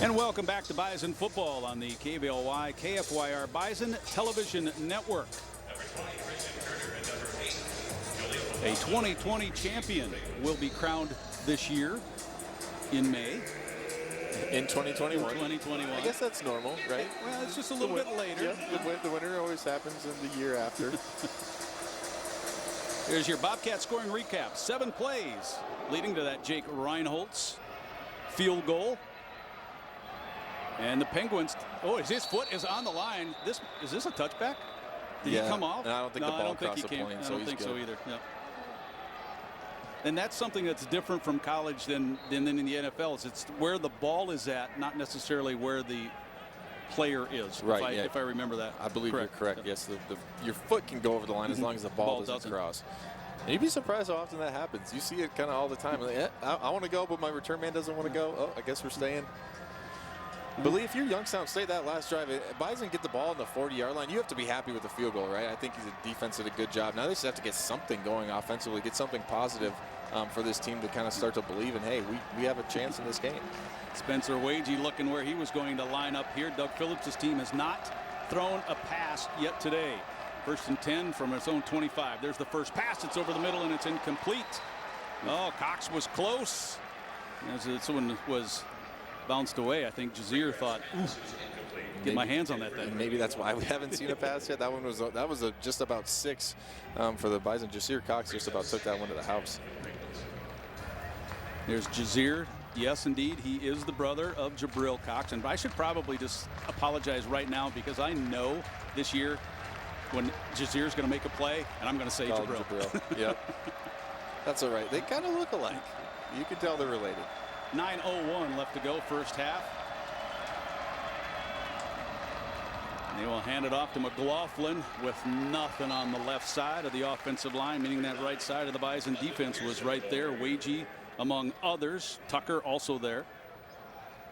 And welcome back to Bison football on the KBLY KFYR Bison Television Network. A 2020 champion will be crowned this year in May. In 2021. 2021. I guess that's normal, right? Well, it's just a little bit later. Yeah, the winter always happens in the year after. Here's your Bobcat scoring recap. 7 plays leading to that Jake Reinholtz field goal. And the Penguins, his foot is on the line. Is this a touchback? Did he come off? And I don't think the ball crossed the plane, I don't think so either. Yeah. And that's something that's different from college than in the NFL. It's where the ball is at, not necessarily where the player is. Right. If I remember that. I believe you're correct. Yeah. Yes, your foot can go over the line as long as the ball doesn't cross. And you'd be surprised how often that happens. You see it kind of all the time. Like, I want to go, but my return man doesn't want to go. Oh, I guess we're staying. But Lee, if you're Youngstown State that last drive, Bison get the ball on the 40-yard line, you have to be happy with the field goal, right? I think the defense did a good job. Now they just have to get something going offensively, get something positive for this team to kind of start to believe in, hey, we have a chance in this game. Spencer Wagey looking where he was going to line up here. Doug Phillips' team has not thrown a pass yet today. 1st and 10 from its own 25. There's the first pass. It's over the middle and it's incomplete. Oh, Cox was close. As this one was bounced away, I think Jazeer thought, ooh, get my hands on that thing. Maybe that's why we haven't seen a pass yet. That was just about 6 for the Bison. Jazeer Cox just about took that one to the house. There's Jazeer. Yes, indeed, he is the brother of Jabril Cox. And I should probably just apologize right now because I know this year when Jazier's going to make a play, and I'm going to say Jabril. Yep. That's all right. They kind of look alike. You can tell they're related. 9:01 left to go, first half. They will hand it off to McLaughlin with nothing on the left side of the offensive line, meaning that right side of the Bison defense was right there. Wagey among others. Tucker also there.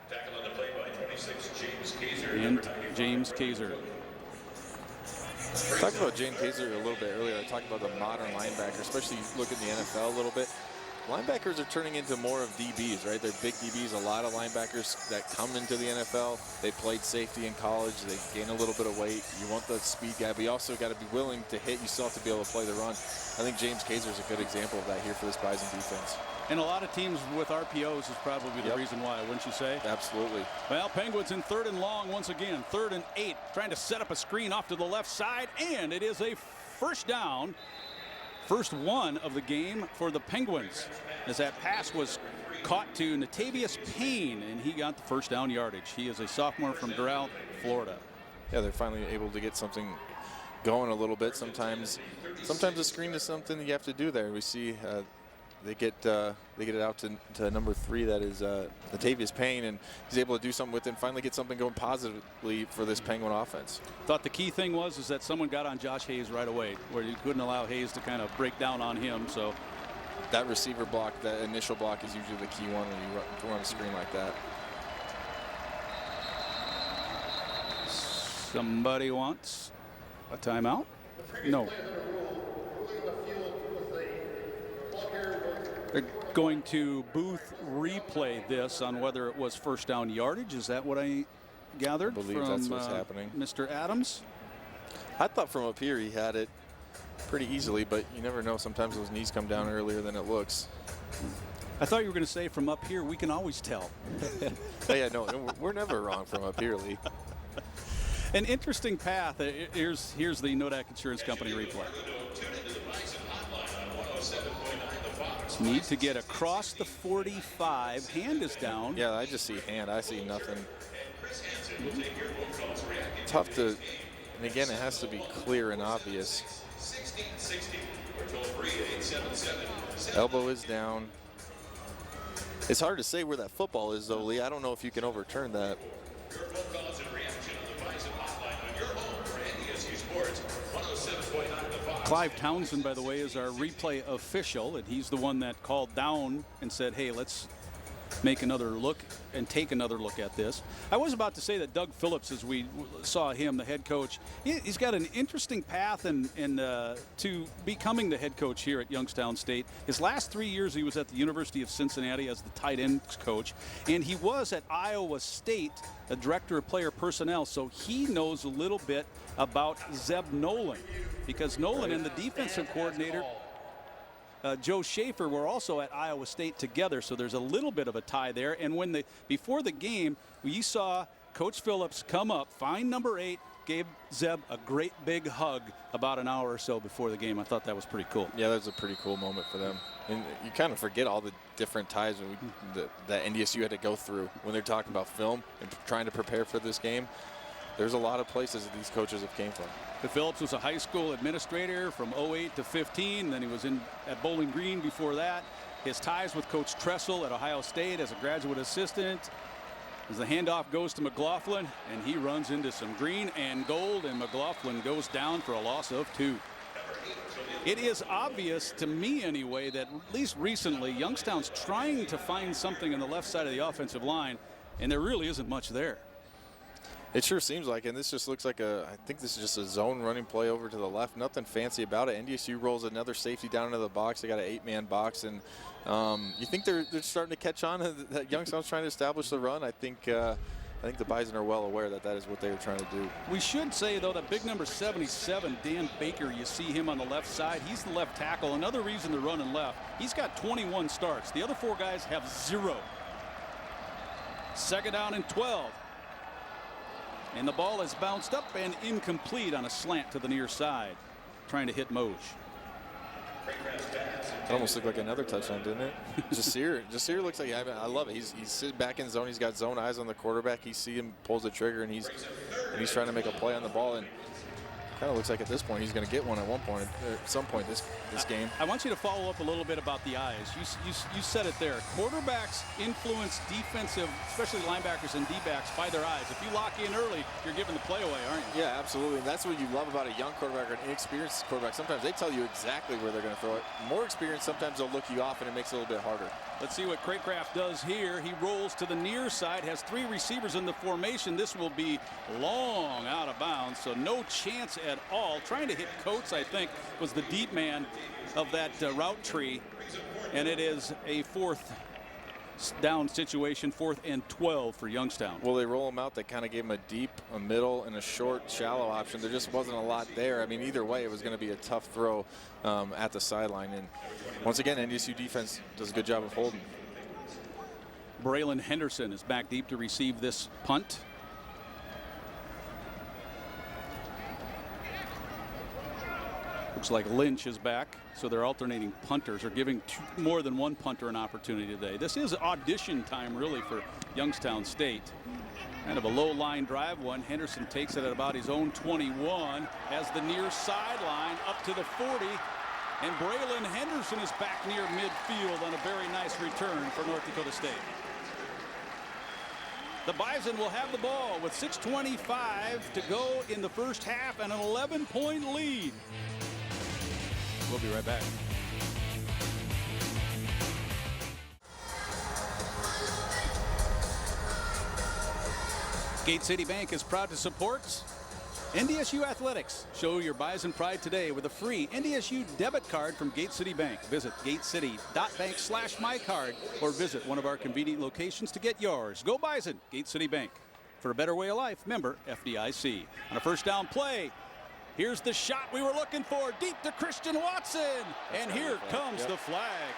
Tackle on the play by 26, James Kaiser. And James Kaiser. I talked about James Kaiser a little bit earlier. I talked about the modern linebacker, especially look at the NFL a little bit. Linebackers are turning into more of DBs, right? They're big DBs. A lot of linebackers that come into the NFL, they played safety in college. They gain a little bit of weight. You want the speed guy, but you also got to be willing to hit. You still have to be able to play the run. I think James Kaiser is a good example of that here for this Bison defense. And a lot of teams with RPOs is probably the reason why, wouldn't you say? Absolutely. Well, Penguins in 3rd and long once again. 3rd and 8, trying to set up a screen off to the left side, and it is a first down. First one of the game for the Penguins, as that pass was caught to Natavius Payne, and he got the first down yardage. He is a sophomore from Doral, Florida. Yeah, they're finally able to get something going a little bit. Sometimes a screen is something that you have to do there. We see they get it out to number 3, that is Natavius Payne, and he's able to do something with it and finally get something going positively for this Penguin offense. Thought the key thing was that someone got on Josh Hayes right away, where you couldn't allow Hayes to kind of break down on him. So that receiver block, that initial block, is usually the key one when you run a screen like that. Somebody wants a timeout? No. They're going to booth replay this on whether it was first down yardage. Is that what I gathered? I believe that's what's happening. Mr. Adams? I thought from up here he had it pretty easily, but you never know. Sometimes those knees come down earlier than it looks. I thought you were going to say from up here we can always tell. Oh, yeah, no, we're never wrong from up here, Lee. An interesting path. Here's the Nodak Insurance Company replay. Need to get across the 45. Hand is down. Yeah, I just see hand. I see nothing. Tough to, and again, it has to be clear and obvious. Elbow is down. It's hard to say where that football is, though, Lee. I don't know if you can overturn that. Clive Townsend, by the way, is our replay official, and he's the one that called down and said, hey, let's make another look and take another look at this. I was about to say that Doug Phillips, as we saw him, the head coach, he's got an interesting path to becoming the head coach here at Youngstown State. His last 3 years, he was at the University of Cincinnati as the tight end coach, and he was at Iowa State, the director of player personnel, so he knows a little bit about Zeb Nolan, because Nolan and the defensive coordinator, Joe Schaefer, were also at Iowa State together, so there's a little bit of a tie there. And before the game, we saw Coach Phillips come up, find number 8, gave Zeb a great big hug about an hour or so before the game. I thought that was pretty cool. Yeah, that was a pretty cool moment for them. And you kind of forget all the different ties that NDSU had to go through when they're talking about film and trying to prepare for this game. There's a lot of places that these coaches have came from. But Phillips was a high school administrator from 08 to 15. Then he was at Bowling Green before that. His ties with Coach Tressel at Ohio State as a graduate assistant. As the handoff goes to McLaughlin, and he runs into some green and gold, and McLaughlin goes down for a loss of 2. It is obvious to me anyway that at least recently Youngstown's trying to find something on the left side of the offensive line, and there really isn't much there. It sure seems like, and this just looks like I think this is just a zone running play over to the left. Nothing fancy about it. NDSU rolls another safety down into the box. They got an 8-man box, and you think they're starting to catch on that Youngstown's trying to establish the run. I think the Bison are well aware that that is what they were trying to do. We should say, though, that big number 77, Dan Baker, you see him on the left side. He's the left tackle. Another reason they're running left. He's got 21 starts. The other 4 guys have 0. Second down and 12. And the ball is bounced up and incomplete on a slant to the near side. Trying to hit Moj. It almost looked like another touchdown, didn't it? Jasir looks like, I love it. He's sitting back in zone. He's got zone eyes on the quarterback. You see him pulls the trigger, and he's trying to make a play on the ball. And kind of looks like at this point he's going to get one at some point this game. I want you to follow up a little bit about the eyes. You said it there. Quarterbacks influence defensive, especially linebackers and D-backs, by their eyes. If you lock in early, you're giving the play away, aren't you? Yeah, absolutely. And that's what you love about a young quarterback or an inexperienced quarterback. Sometimes they tell you exactly where they're going to throw it. More experience, sometimes they'll look you off, and it makes it a little bit harder. Let's see what Craycraft does here. He rolls to the near side, has 3 receivers in the formation. This will be long out of bounds, so no chance at all. Trying to hit Coates, I think, was the deep man of that route tree, and it is a 4th down situation, 4th and 12 for Youngstown. Well, they roll him out. They kind of gave him a deep, a middle, and a short, shallow option. There just wasn't a lot there. I mean, either way, it was going to be a tough throw at the sideline. And once again, NDSU defense does a good job of holding. Braylon Henderson is back deep to receive this punt. Looks like Lynch is back, so they're alternating punters, or giving more than one punter an opportunity today. This is audition time, really, for Youngstown State. Kind of a low line drive one. Henderson takes it at about his own 21, has the near sideline up to the 40, and Braylon Henderson is back near midfield on a very nice return for North Dakota State. The Bison will have the ball with 6:25 to go in the first half and an 11-point lead. We'll be right back. Gate City Bank is proud to support NDSU Athletics. Show your Bison pride today with a free NDSU debit card from Gate City Bank. Visit gatecity.bank/mycard or visit one of our convenient locations to get yours. Go Bison, Gate City Bank. For a better way of life, member FDIC. On a first down play, here's the shot we were looking for, deep to Christian Watson. And here comes the flag.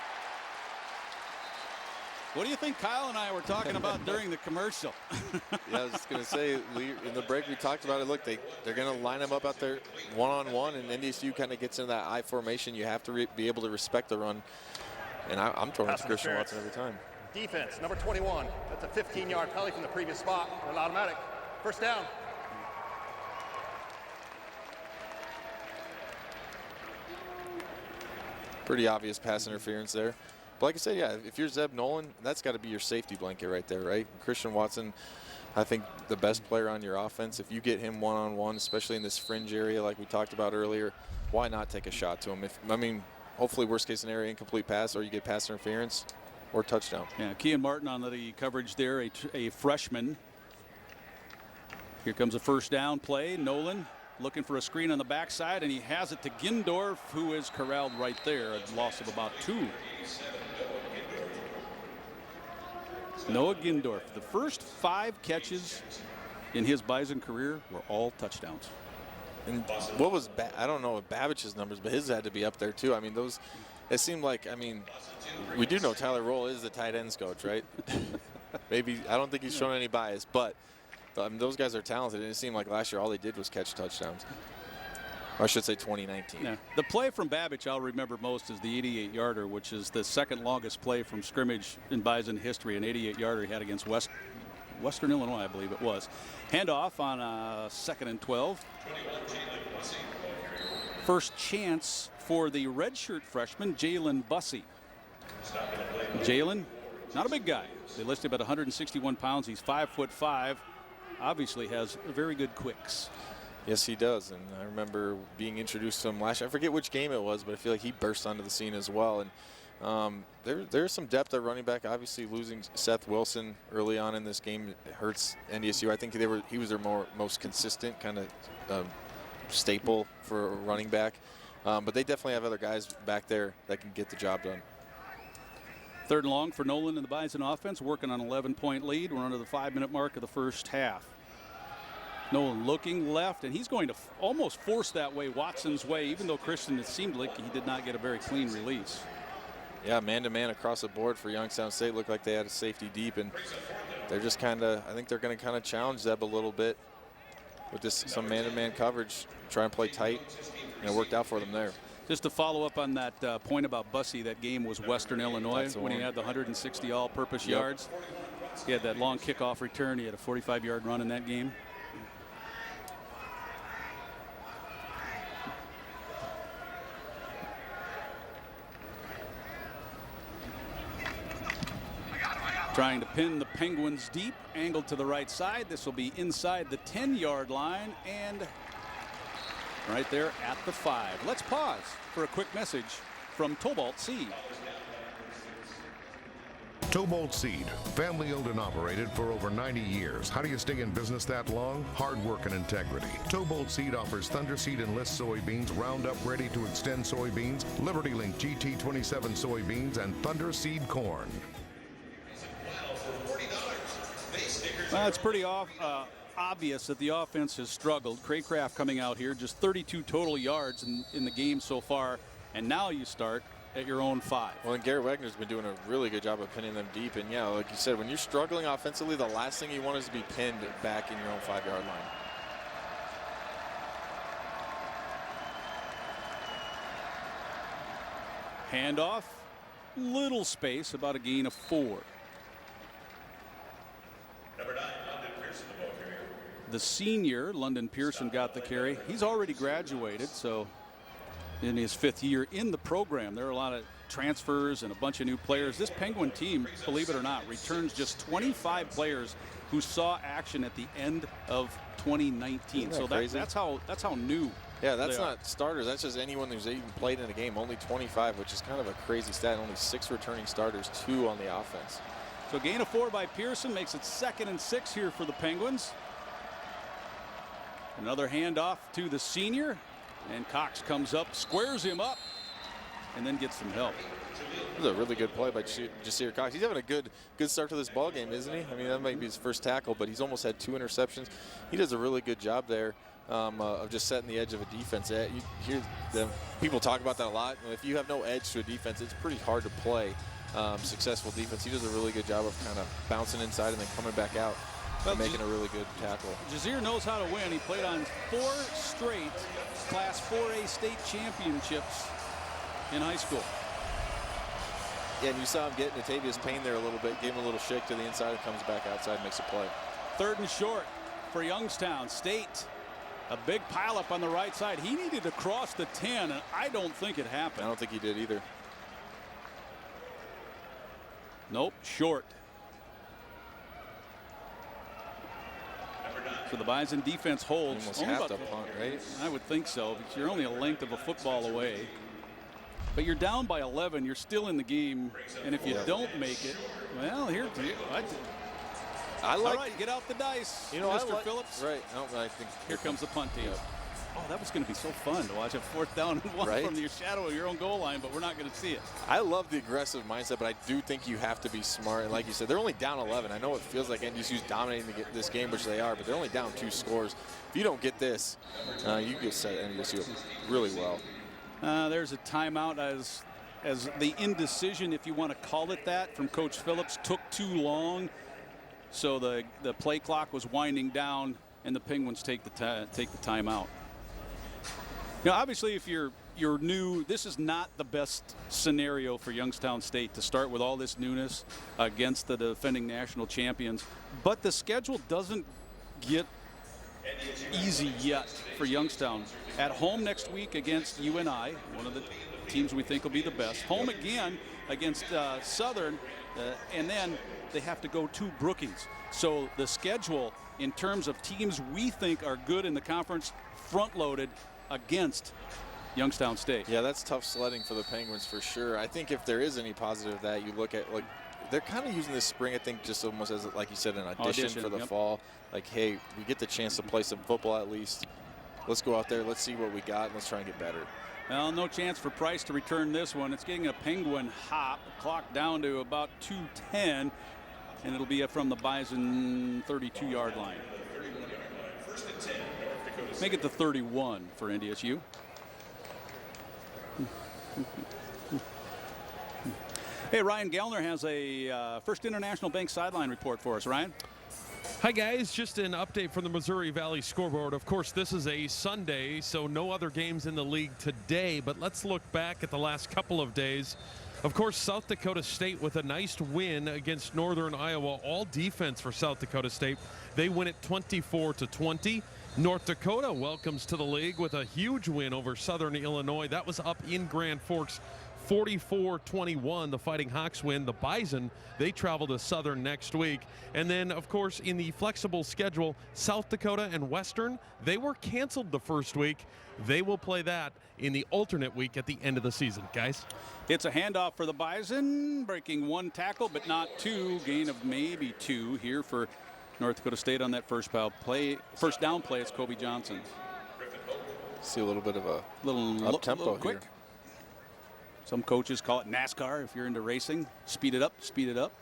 What do you think Kyle and I were talking about during the commercial? Yeah, I was just going to say, in the break we talked about it. Look, they're going to line them up out there one-on-one, and NDSU kind of gets into that I formation. You have to be able to respect the run. And I'm throwing it to Christian Watson every time. Defense, number 21. That's a 15-yard penalty from the previous spot. An automatic. First down. Pretty obvious pass interference there. But like I said, yeah, if you're Zeb Nolan, that's got to be your safety blanket right there, right? Christian Watson, I think the best player on your offense. If you get him one-on-one, especially in this fringe area like we talked about earlier, why not take a shot to him? Hopefully worst-case scenario, incomplete pass, or you get pass interference or touchdown. Yeah, Kean Martin on the coverage there, a freshman. Here comes a first down play. Nolan looking for a screen on the backside, and he has it to Gindorf, who is corralled right there, a loss of about 2. Noah Gindorf, the first 5 catches in his Bison career were all touchdowns. And what was, I don't know Babbich's numbers, but his had to be up there too. I mean, it seemed like, we do know Tyler Roll is the tight ends coach, right? Maybe, I don't think he's shown any bias, but those guys are talented, and it seemed like last year all they did was catch touchdowns. Or I should say 2019. Yeah. The play from Babbich I'll remember most is the 88-yarder, which is the second longest play from scrimmage in Bison history. An 88-yarder he had against Western Illinois, I believe it was. Handoff on 2nd and 12. First chance for the redshirt freshman, Jalen Bussey. Jalen, not a big guy. They list him at 161 pounds. He's 5'5". Obviously has very good quicks. Yes, he does, and I remember being introduced to him last year. I forget which game it was, but I feel like he burst onto the scene as well. And There's some depth at running back. Obviously, losing Seth Wilson early on in this game hurts NDSU. I think he was their most consistent kind of staple for a running back. But they definitely have other guys back there that can get the job done. 3rd and long for Nolan and the Bison offense, working on an 11-point lead. We're under the 5-minute mark of the first half. Nolan looking left, and he's going to almost force that way Watson's way, even though Christian, it seemed like he did not get a very clean release. Yeah, man-to-man across the board for Youngstown State. Looked like they had a safety deep, and they're just kind of, I think they're going to kind of challenge Zeb a little bit with some man-to-man coverage, try and play tight, and it worked out for them there. Just to follow up on that point about Bussey, that game was Western Illinois when he had the 160 all-purpose yards. He had that long kickoff return. He had a 45-yard run in that game. Trying to pin the Penguins deep, angled to the right side. This will be inside the 10-yard line and right there at the 5. Let's pause for a quick message from Tobolt Seed. Tobolt Seed, family owned and operated for over 90 years. How do you stay in business that long? Hard work and integrity. Tobolt Seed offers Thunder Seed Enlist soybeans, Roundup Ready to Extend soybeans, Liberty Link GT27 soybeans, and Thunder Seed corn. Well, it's pretty obvious that the offense has struggled. Craycraft coming out here, just 32 total yards in the game so far, and now you start at your own 5. Well, and Garrett Wagner's been doing a really good job of pinning them deep, and yeah, like you said, when you're struggling offensively, the last thing you want is to be pinned back in your own 5-yard line. Handoff, little space, about a gain of 4. The senior, London Pearson, got the carry. He's already graduated, so in his 5th year in the program. There are a lot of transfers and a bunch of new players. This Penguin team, believe it or not, returns just 25 players who saw action at the end of 2019. So that's how new. Yeah, that's not starters. That's just anyone who's even played in a game. Only 25, which is kind of a crazy stat. Only 6 returning starters, 2 on the offense. So gain of 4 by Pearson makes it 2nd and 6 here for the Penguins. Another handoff to the senior, and Cox comes up, squares him up, and then gets some help. This is a really good play by Jasir Cox. He's having a good start to this ball game, isn't he? I mean, that might be his first tackle, but he's almost had 2 interceptions. He does a really good job there of just setting the edge of a defense. You hear people talk about that a lot. If you have no edge to a defense, it's pretty hard to play successful defense. He does a really good job of kind of bouncing inside and then coming back out. Making a really good tackle. Jasir knows how to win. He played on 4 straight Class 4A state championships in high school. Yeah, and you saw him get Natavius Payne there a little bit, gave him a little shake to the inside, and comes back outside and makes a play. 3rd and short for Youngstown State. A big pileup on the right side. He needed to cross the 10, and I don't think it happened. I don't think he did either. Nope, short. So the Bison defense holds. Almost half the punt, right? I would think so, because you're only a length of a football away. But you're down by 11. You're still in the game. And if you don't make it, well, here, all right, get out the dice, Mr. Phillips. Right. I think here comes the punt team. Oh, that was going to be so fun to watch a 4th down and 1 from your shadow of your own goal line, but we're not going to see it. I love the aggressive mindset, but I do think you have to be smart. And like you said, they're only down 11. I know it feels like NDSU's dominating this game, which they are, but they're only down 2 scores. If you don't get this, you can set NDSU up really well. There's a timeout as the indecision, if you want to call it that, from Coach Phillips took too long. So the play clock was winding down, and the Penguins take the timeout. Now, obviously, if you're new, this is not the best scenario for Youngstown State to start with all this newness against the defending national champions. But the schedule doesn't get easy yet for Youngstown. At home next week against UNI, one of the teams we think will be the best. Home again against Southern, and then they have to go to Brookings. So the schedule, in terms of teams we think are good in the conference, front-loaded against Youngstown State. Yeah, that's tough sledding for the Penguins for sure. I think if there is any positive that you look at, like, they're kind of using this spring, I think, just almost as, like you said, an audition for the fall. Like, hey, we get the chance to play some football at least. Let's go out there, let's see what we got, and let's try and get better. Well, no chance for Price to return this one. It's getting a Penguin hop, clock down to about 2:10, and it'll be from the Bison 32-yard line. Make it the 31 for NDSU. Hey, Ryan Gellner has a First International Bank sideline report for us. Ryan? Hi, guys. Just an update from the Missouri Valley scoreboard. Of course, this is a Sunday, so no other games in the league today. But let's look back at the last couple of days. Of course, South Dakota State with a nice win against Northern Iowa. All defense for South Dakota State. They win it 24-20. North Dakota welcomes to the league with a huge win over Southern Illinois. That was up in Grand Forks, 44-21. The Fighting Hawks win. The Bison, they travel to Southern next week. And then, of course, in the flexible schedule, South Dakota and Western, they were canceled the first week. They will play that in the alternate week at the end of the season, guys. It's a handoff for the Bison, breaking one tackle, but not two. Gain of maybe two here for North Dakota State on that first down play. It's Kobe Johnson. See a little bit of a little up-tempo quick. here. Some coaches call it NASCAR if you're into racing. Speed it up, speed it up.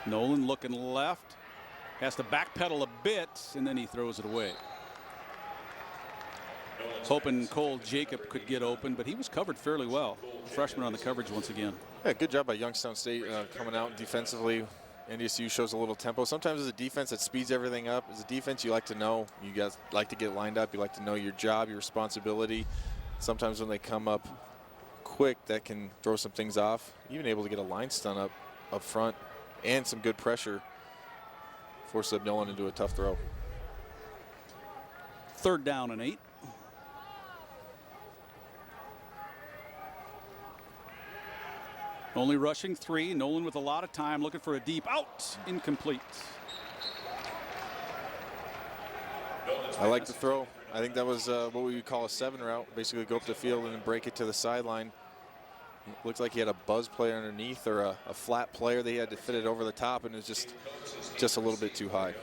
Nolan looking left. Has to backpedal a bit, and then he throws it away. Hoping Cole Jacob could get open, but he was covered fairly well. Freshman on the coverage once again. Yeah, good job by Youngstown State coming out defensively. NDSU shows a little tempo. Sometimes as a defense that speeds everything up. As a defense, you like to know. You guys like to get lined up. You like to know your job, your responsibility. Sometimes when they come up quick, that can throw some things off. Even able to get a line stun up front and some good pressure. Force Nolan into a tough throw. 3rd down and 8. Only rushing 3. Nolan with a lot of time, looking for a deep out. Incomplete. I like the throw. I think that was what we would call a 7 route. Basically go up the field and then break it to the sideline. Looks like he had a buzz player underneath or a flat player. They had to fit it over the top, and it was just a little bit too high.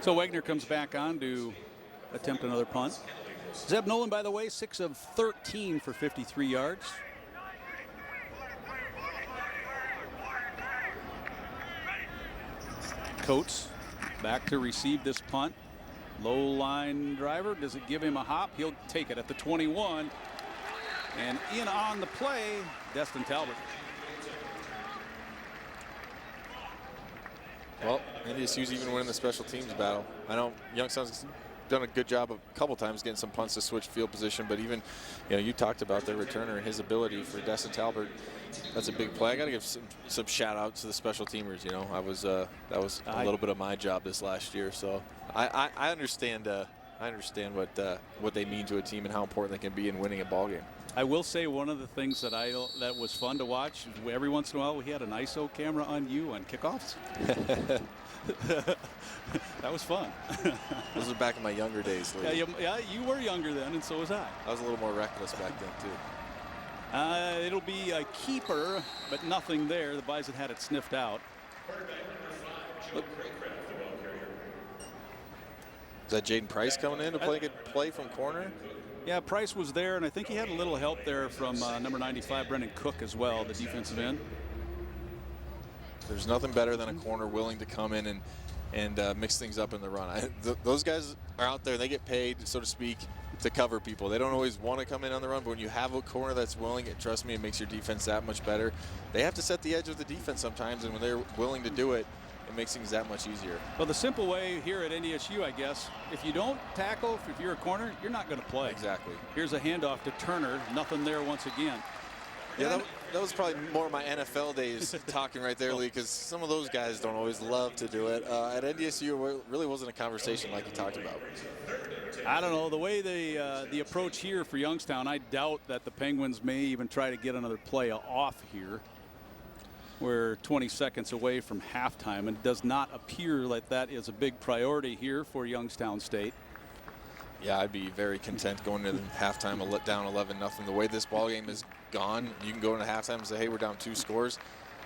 So Wagner comes back on to attempt another punt. Zeb Nolan, by the way, 6 of 13 for 53 yards. Coates back to receive this punt. Low line driver. Does it give him a hop? He'll take it at the 21. And in on the play, Destin Talbot. Well, NDSU's even winning the special teams battle. I know Youngstown's done a good job a couple times getting some punts to switch field position, but even, you talked about their returner and his ability for Destin Talbot. That's a big play. I got to give some shout outs to the special teamers. That was a little bit of my job this last year, so I understand. I understand what they mean to a team and how important they can be in winning a ball game. I will say one of the things that was fun to watch, every once in a while we had an ISO camera on you on kickoffs. That was fun. Those are back in my younger days. Yeah, you were younger then, and so was I. I was a little more reckless back then, too. It'll be a keeper, but nothing there. The Bison had it sniffed out. Look. Is that Jaden Price coming in to play a good play from corner? Yeah, Price was there, and I think he had a little help there from number 95, Brendan Cook, as well, the defensive end. There's nothing better than a corner willing to come in and mix things up in the run. Those guys are out there. They get paid, so to speak, to cover people. They don't always want to come in on the run, but when you have a corner that's willing, trust me, it makes your defense that much better. They have to set the edge of the defense sometimes, and when they're willing to do it, it makes things that much easier. Well, the simple way here at NDSU, I guess, if you don't tackle, if you're a corner, you're not going to play. Exactly. Here's a handoff to Turner. Nothing there once again. Yeah, that was probably more my NFL days talking right there, Lee, because some of those guys don't always love to do it. At NDSU, it really wasn't a conversation like you talked about. I don't know. The way the approach here for Youngstown, I doubt that the Penguins may even try to get another play off here. We're 20 seconds away from halftime, and it does not appear like that is a big priority here for Youngstown State. Yeah, I'd be very content going into halftime down 11-0. The way this ball game is gone, you can go into halftime and say, hey, we're down 2 scores.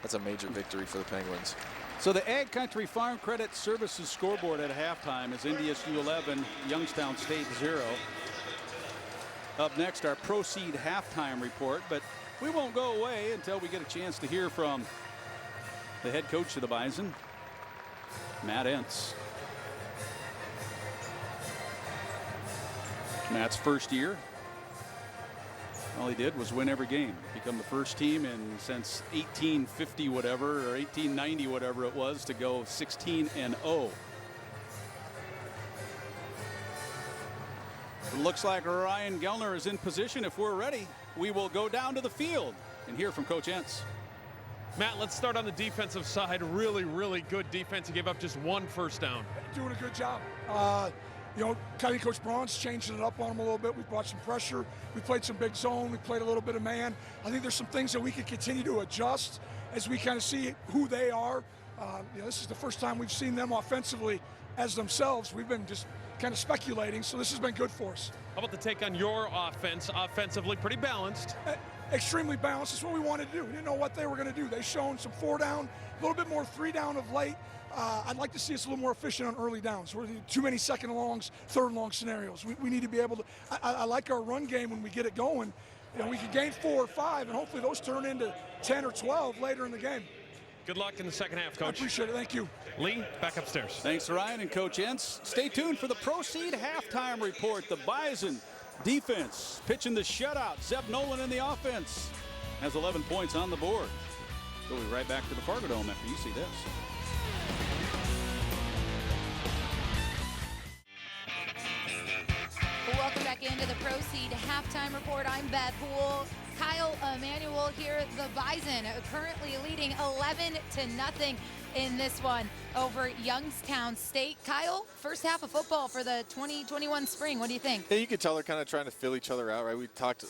That's a major victory for the Penguins. So the Ag Country Farm Credit Services scoreboard at halftime is NDSU 11, Youngstown State 0. Up next, our Proceed halftime report, but we won't go away until we get a chance to hear from the head coach of the Bison, Matt Entz. Matt's first year, all he did was win every game. Become the first team since 1850 whatever, or 1890 whatever it was, to go 16-0. It looks like Ryan Gellner is in position. If we're ready, we will go down to the field and hear from Coach Entz. Matt, let's start on the defensive side. Really, really good defense. He gave up just 1 first down. Doing a good job. You know, Coach Braun's changing it up on them a little bit. We brought some pressure. We played some big zone. We played a little bit of man. I think there's some things that we can continue to adjust as we kind of see who they are. You know, this is the first time we've seen them offensively as themselves. We've been just kind of speculating, so this has been good for us. How about the take on your offense? Offensively, pretty balanced. Extremely balanced. It's what we wanted to do. We didn't know what they were going to do. They've shown some 4 down, a little bit more 3 down of late. I'd like to see us a little more efficient on early downs. We're too many second longs, third long scenarios. We need to be able to. I like our run game when we get it going. You know, we can gain 4 or 5, and hopefully those turn into 10 or 12 later in the game. Good luck in the second half, Coach. I appreciate it. Thank you. Lee, back upstairs. Thanks, Ryan and Coach Entz. Stay tuned for the Proceed halftime report. The Bison defense pitching the shutout. Zeb Nolan in the offense has 11 points on the board. We'll be right back to the Fargo Dome after you see this. Welcome back into the Proceed halftime report. I'm Beth Poole. Kyle Emanuel here. The Bison currently leading 11-0 in this one over Youngstown State. Kyle, first half of football for the 2021 spring. What do you think? Yeah, you could tell they're kind of trying to fill each other out, right? We've talked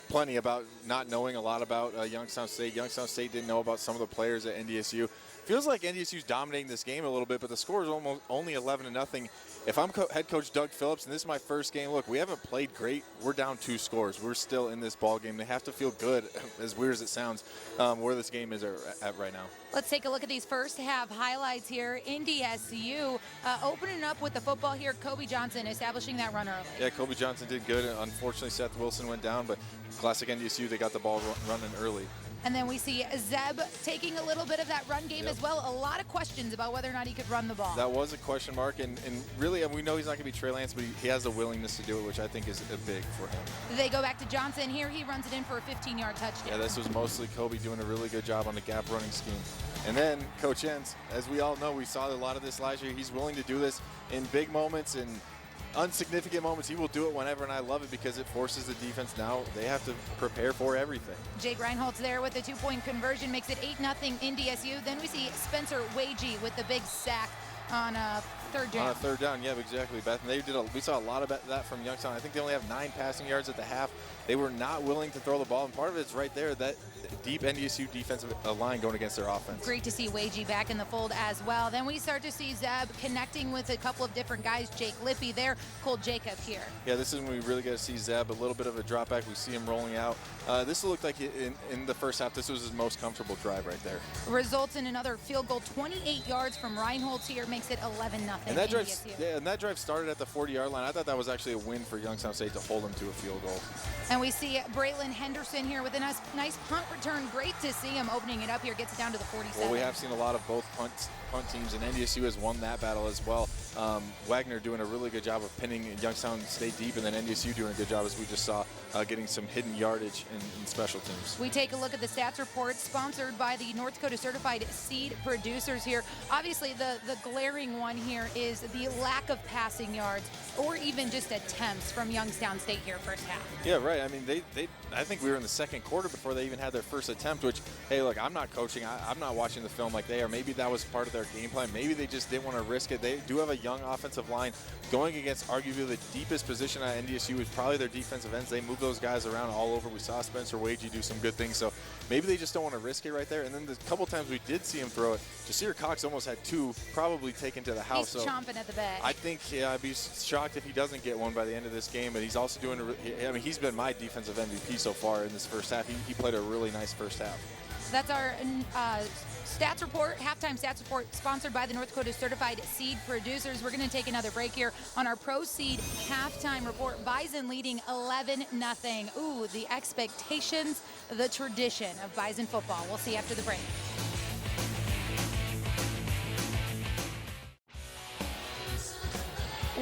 plenty about not knowing a lot about Youngstown State. Youngstown State didn't know about some of the players at NDSU. Feels like NDSU's dominating this game a little bit, but the score is almost only 11-0. If I'm head coach Doug Phillips and this is my first game, look, we haven't played great. We're down 2 scores. We're still in this ball game. They have to feel good, as weird as it sounds, where this game is at right now. Let's take a look at these first half highlights here. NDSU opening up with the football here. Kobe Johnson establishing that run early. Yeah, Kobe Johnson did good. Unfortunately, Seth Wilson went down, but classic NDSU, they got the ball running early. And then we see Zeb taking a little bit of that run game as well. A lot of questions about whether or not he could run the ball. That was a question mark, and really, we know he's not going to be Trey Lance, but he has the willingness to do it, which I think is big for him. They go back to Johnson. Here he runs it in for a 15-yard touchdown. Yeah, this was mostly Kobe doing a really good job on the gap running scheme. And then Coach Entz, as we all know, we saw a lot of this last year. He's willing to do this in big moments and unsignificant moments. He will do it whenever, and I love it because it forces the defense now. They have to prepare for everything. Jake Reinhold's there with the 2-point conversion, makes it 8-0 NDSU. Then we see Spencer Wagee with the big sack on a third down. On a third down, yeah, exactly, Beth. And we saw a lot of that from Youngstown. I think they only have 9 passing yards at the half. They were not willing to throw the ball, and part of it's right there, that deep NDSU defensive line going against their offense. Great to see Wagee back in the fold as well. Then we start to see Zeb connecting with a couple of different guys. Jake Lippy there, Cole Jacob here. Yeah, this is when we really get to see Zeb, a little bit of a drop back. We see him rolling out. This looked like in the first half, this was his most comfortable drive right there. Results in another field goal, 28 yards from Reinholds here, makes it 11-0 and that drive started at the 40-yard line. I thought that was actually a win for Youngstown State to hold them to a field goal. And we see Braylon Henderson here with a nice punt return. Great to see him opening it up here. Gets it down to the 47. Well, we have seen a lot of both punt teams, and NDSU has won that battle as well. Wagner doing a really good job of pinning Youngstown State deep, and then NDSU doing a good job, as we just saw, getting some hidden yardage in special teams. We take a look at the stats report sponsored by the North Dakota Certified Seed Producers here. Obviously, the glaring one here is the lack of passing yards or even just attempts from Youngstown State here first half. Yeah, right. I mean, I think we were in the second quarter before they even had their first attempt, which, hey, look, I'm not coaching. I'm not watching the film like they are. Maybe that was part of their game plan. Maybe they just didn't want to risk it. They do have a young offensive line going against arguably the deepest position at NDSU is probably their defensive ends. They move those guys around all over. We saw Spencer Wagey do some good things, so maybe they just don't want to risk it right there. And then the couple times we did see him throw it, Jasir Cox almost had 2 probably taken to the house. He's so chomping at the bit. I think, yeah, I'd be shocked if he doesn't get one by the end of this game. But he's also doing, I mean, he's been my defensive MVP so far in this first half. He played a really nice first half. That's our stats report, halftime stats report, sponsored by the North Dakota Certified Seed Producers. We're going to take another break here on our Pro Seed halftime report. Bison leading 11-0. Ooh, the expectations, the tradition of Bison football. We'll see you after the break.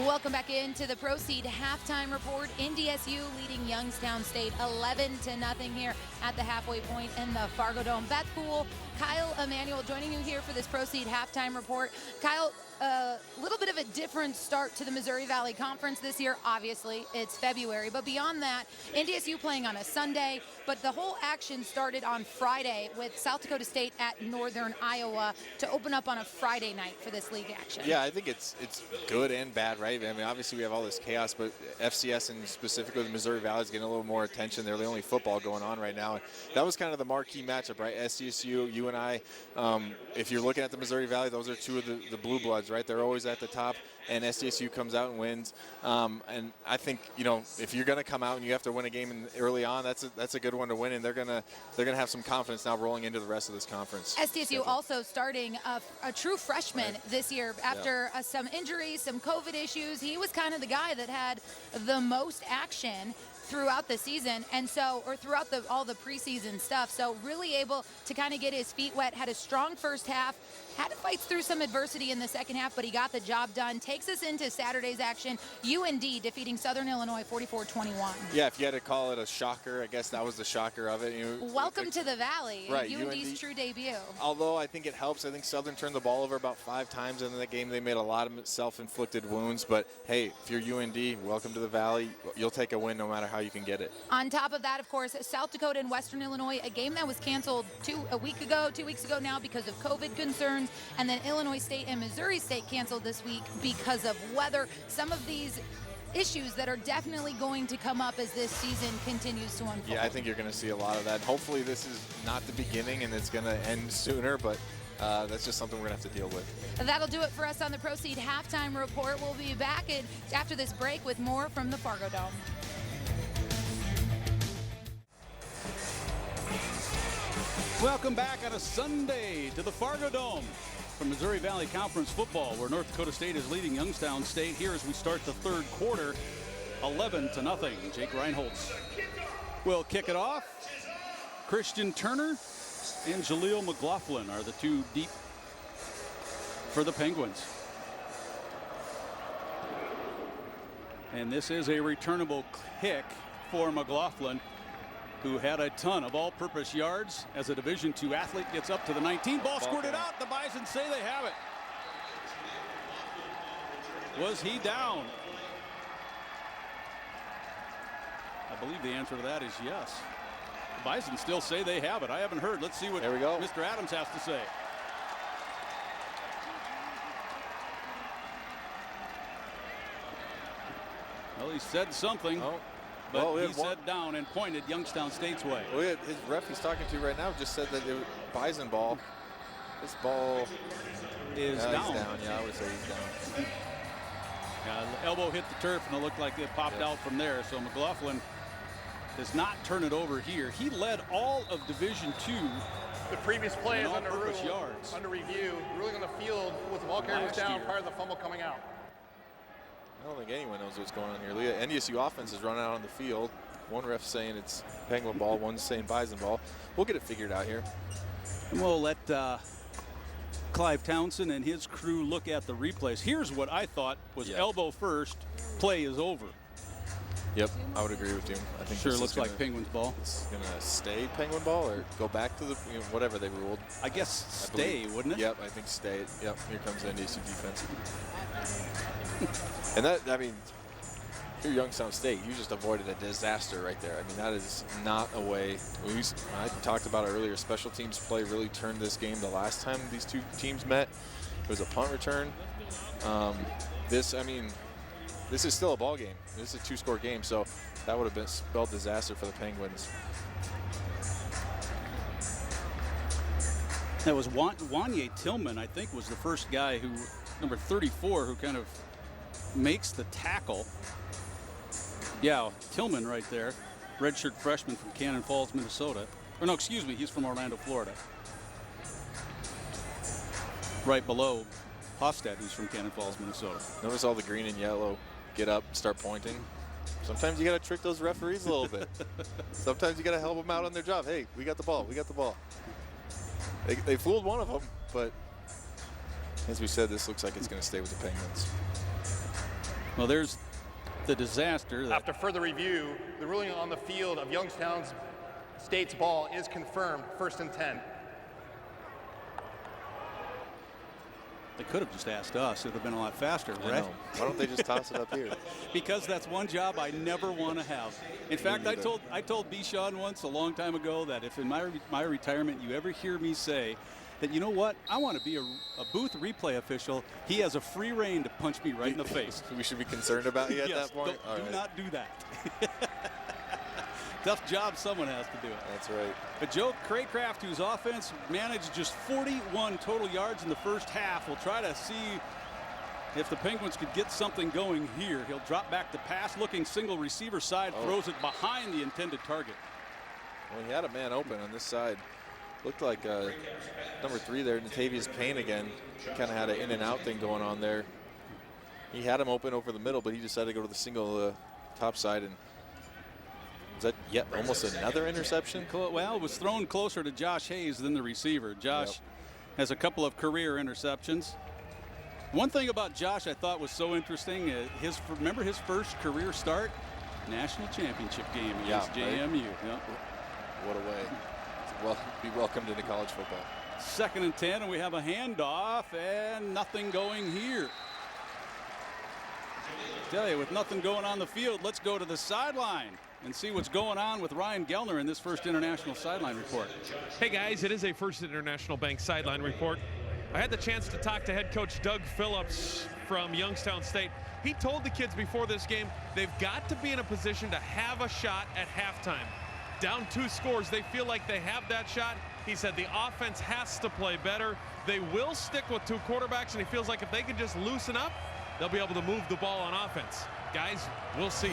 Welcome back into the Pro Seed halftime report. NDSU leading Youngstown State 11-0 here at the halfway point in the Fargo Dome. Beth Poole, Kyle Emanuel joining you here for this Pro Seed halftime report. Kyle, a little bit of a different start to the Missouri Valley Conference this year. Obviously, it's February, but beyond that, NDSU playing on a Sunday, but the whole action started on Friday with South Dakota State at Northern Iowa to open up on a Friday night for this league action. Yeah, I think it's good and bad, right? I mean, obviously we have all this chaos, but FCS and specifically the Missouri Valley is getting a little more attention. They're the only football going on right now. That was kind of the marquee matchup, right? SDSU, UNI. If you're looking at the Missouri Valley, those are 2 of the blue bloods, right? They're always at the top, and SDSU comes out and wins. And I think, you know, if you're going to come out and you have to win a game early on, that's a good one to win, and they're gonna have some confidence now rolling into the rest of this conference. SDSU also starting a true freshman this year after some injuries, some COVID issues. He was kind of the guy that had the most action throughout the season, and so, or throughout all the preseason stuff. So really able to kind of get his feet wet, had a strong first half, had to fight through some adversity in the second half, but he got the job done. Takes us into Saturday's action. UND defeating Southern Illinois 44-21. Yeah, if you had to call it a shocker, I guess that was the shocker of it. Welcome to the Valley. Right, UND's true debut. Although I think it helps. I think Southern turned the ball over about 5 times in the game. They made a lot of self-inflicted wounds, but hey, if you're UND, welcome to the Valley. You'll take a win no matter how you can get it. On top of that, of course, South Dakota and Western Illinois, a game that was canceled 2 weeks ago now because of COVID concerns, and then Illinois State and Missouri State canceled this week because of weather. Some of these issues that are definitely going to come up as this season continues to unfold. Yeah, I think you're going to see a lot of that. Hopefully this is not the beginning and it's going to end sooner, but that's just something we're going to have to deal with. That'll do it for us on the Pro Seed halftime report. We'll be back after this break with more from the Fargo Dome. Welcome back on a Sunday to the Fargo Dome from Missouri Valley Conference football, where North Dakota State is leading Youngstown State here as we start the third quarter, 11-0. Jake Reinholtz will kick it off. Christian Turner and Jaleel McLaughlin are the 2 deep for the Penguins. And this is a returnable kick for McLaughlin, who had a ton of all-purpose yards as a Division II athlete. Gets up to the 19. Ball squirted out. The Bison say they have it. Was he down? I believe the answer to that is yes. The Bison still say they have it. I haven't heard. Let's see what Mr. Adams has to say. Well, he said something. Oh. But he said down and pointed Youngstown State's way. Well, his ref he's talking to right now just said that it was Bison ball. This ball is down. He's down. Yeah, I would say he's down. The elbow hit the turf and it looked like it popped out from there. So McLaughlin does not turn it over here. He led all of Division II. The previous play is under review. Ruling on the field with the ball carrier was down prior to the fumble coming out. I don't think anyone knows what's going on here. Leah, NDSU offense is running out on the field. One ref saying it's Penguin ball, one's saying Bison ball. We'll get it figured out here. And we'll let Clive Townsend and his crew look at the replays. Here's what I thought was elbow first, play is over. Yep, I would agree with you. I think sure looks like Penguins ball. It's going to stay Penguin ball or go back to the whatever they ruled. I guess stay, wouldn't it? Yep, I think stay. Yep, here comes the NDSU defense. And that, I mean, if you're Youngstown State, you just avoided a disaster right there. I mean, that is not a way. I talked about it earlier. Special teams play really turned this game the last time these 2 teams met. It was a punt return. This is still a ball game. This is a 2-score game, so that would have been spelled disaster for the Penguins. That was Wanye Tillman, I think, was the first guy who, number 34, who kind of makes the tackle. Yeah, Tillman right there. Redshirt freshman from Cannon Falls, Minnesota. Or no, excuse me, he's from Orlando, Florida. Right below Hofstad, who's from Cannon Falls, Minnesota. Notice all the green and yellow get up, start pointing. Sometimes you got to trick those referees a little bit. Sometimes you got to help them out on their job. Hey, we got the ball. We got the ball. They fooled one of them, but as we said, this looks like it's going to stay with the Penguins. Well, there's the disaster. After further review, the ruling on the field of Youngstown's State's ball is confirmed. 1st and 10. They could have just asked us. It would have been a lot faster, right? Why don't they just toss it up here? Because that's one job I never want to have. In fact, I told Bison once a long time ago that if in my retirement you ever hear me say that, you know what, I want to be a booth replay official, he has a free rein to punch me right in the face. We should be concerned about you at Yes, that point? Do not do that. Tough job, someone has to do it. That's right. But Joe Craycraft, whose offense managed just 41 total yards in the first half, will try to see if the Penguins could get something going here. He'll drop back to pass, looking single receiver side, throws it behind the intended target. Well, he had a man open on this side. Looked like number 3 there, Natavius Payne again. Kind of had an in and out thing going on there. He had him open over the middle, but he decided to go to the single top side. And is that yet almost another interception? Well, it was thrown closer to Josh Hayes than the receiver. Josh has a couple of career interceptions. One thing about Josh I thought was so interesting, remember his first career start? National championship game against JMU. Right? Yep. What a way. Well, be welcomed into college football. 2nd and 10, and we have a handoff, and nothing going here. I tell you, with nothing going on the field, let's go to the sideline and see what's going on with Ryan Gellner in this First International Sideline Report. Hey guys, it is a First International Bank Sideline Report. I had the chance to talk to head coach Doug Phillips from Youngstown State. He told the kids before this game they've got to be in a position to have a shot at halftime. Down 2 scores, they feel like they have that shot. He said the offense has to play better. They will stick with 2 quarterbacks, and he feels like if they can just loosen up, they'll be able to move the ball on offense. Guys, we'll see.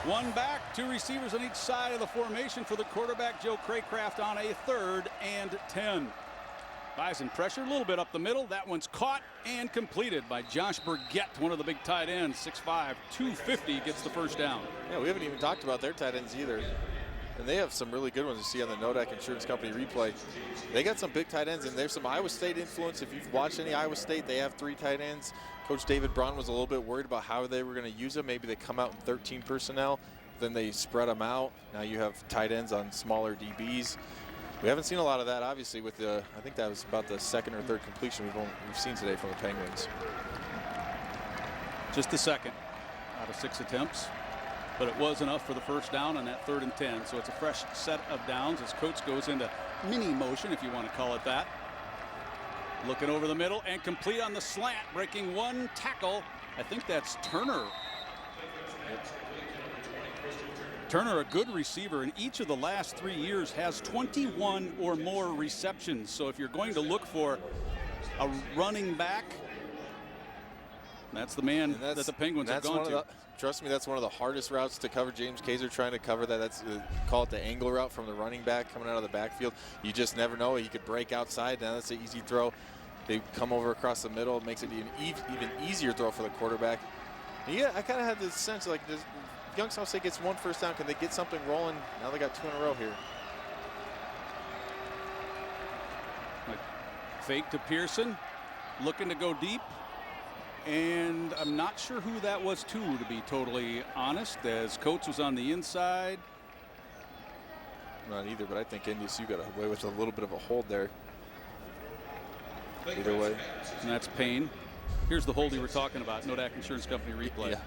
1 back, 2 receivers on each side of the formation for the quarterback, Joe Craycraft, on a 3rd and 10. Bison pressure a little bit up the middle. That one's caught and completed by Josh Burgett, one of the big tight ends, 6'5", 250, gets the first down. Yeah, we haven't even talked about their tight ends either. And they have some really good ones you see on the Nodak Insurance Company replay. They got some big tight ends, and there's some Iowa State influence. If you've watched any Iowa State, they have 3 tight ends. Coach David Braun was a little bit worried about how they were going to use them. Maybe they come out in 13 personnel, then they spread them out. Now you have tight ends on smaller DBs. We haven't seen a lot of that, obviously, with the, I think that was about the 2nd or 3rd completion we've seen today from the Penguins. Just the 2nd out of 6 attempts, but it was enough for the first down on that 3rd and 10. So it's a fresh set of downs as coach goes into mini motion, if you want to call it that. Looking over the middle and complete on the slant, breaking 1 tackle. I think that's Turner. Turner, a good receiver, in each of the last 3 years has 21 or more receptions. So if you're going to look for a running back, that's the man that the Penguins have gone to. Trust me, that's one of the hardest routes to cover. James Kaiser trying to cover that. That's call it the angle route from the running back coming out of the backfield. You just never know. He could break outside. Now that's an easy throw. They come over across the middle. It makes it an even easier throw for the quarterback. And yeah, I kind of had this sense like this. Youngstown State gets 1 first down. Can they get something rolling? Now they got 2 in a row here. Fake to Pearson, looking to go deep. And I'm not sure who that was to be totally honest, as Coates was on the inside. Not either, but I think NDSU got away with a little bit of a hold there. Either way. And that's Payne. Here's the hold you were talking about, Nodak Insurance Company replay. Yeah.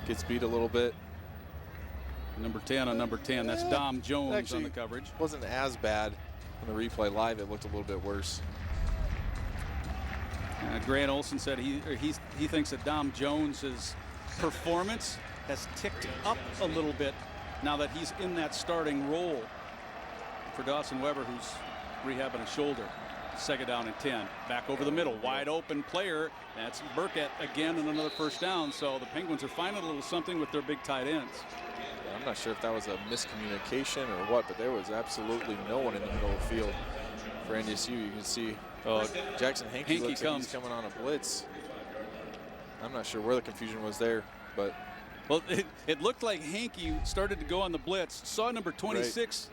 Gets beat a little bit. Number 10 on number 10. That's Dom Jones actually on the coverage. Wasn't as bad on the replay live. It looked a little bit worse. Grant Olson said he thinks that Dom Jones's performance has ticked up a little bit now that he's in that starting role for Dawson Weber, who's rehabbing a shoulder. Second down and 10. Back over the middle. Wide open player. That's Burkett again and another first down. So the Penguins are finding a little something with their big tight ends. Yeah, I'm not sure if that was a miscommunication or what, but there was absolutely no one in the middle of the field for NDSU. You can see Jackson Hankey looks like he's coming on a blitz. I'm not sure where the confusion was there, but. Well, it looked like Hankey started to go on the blitz. Saw number 26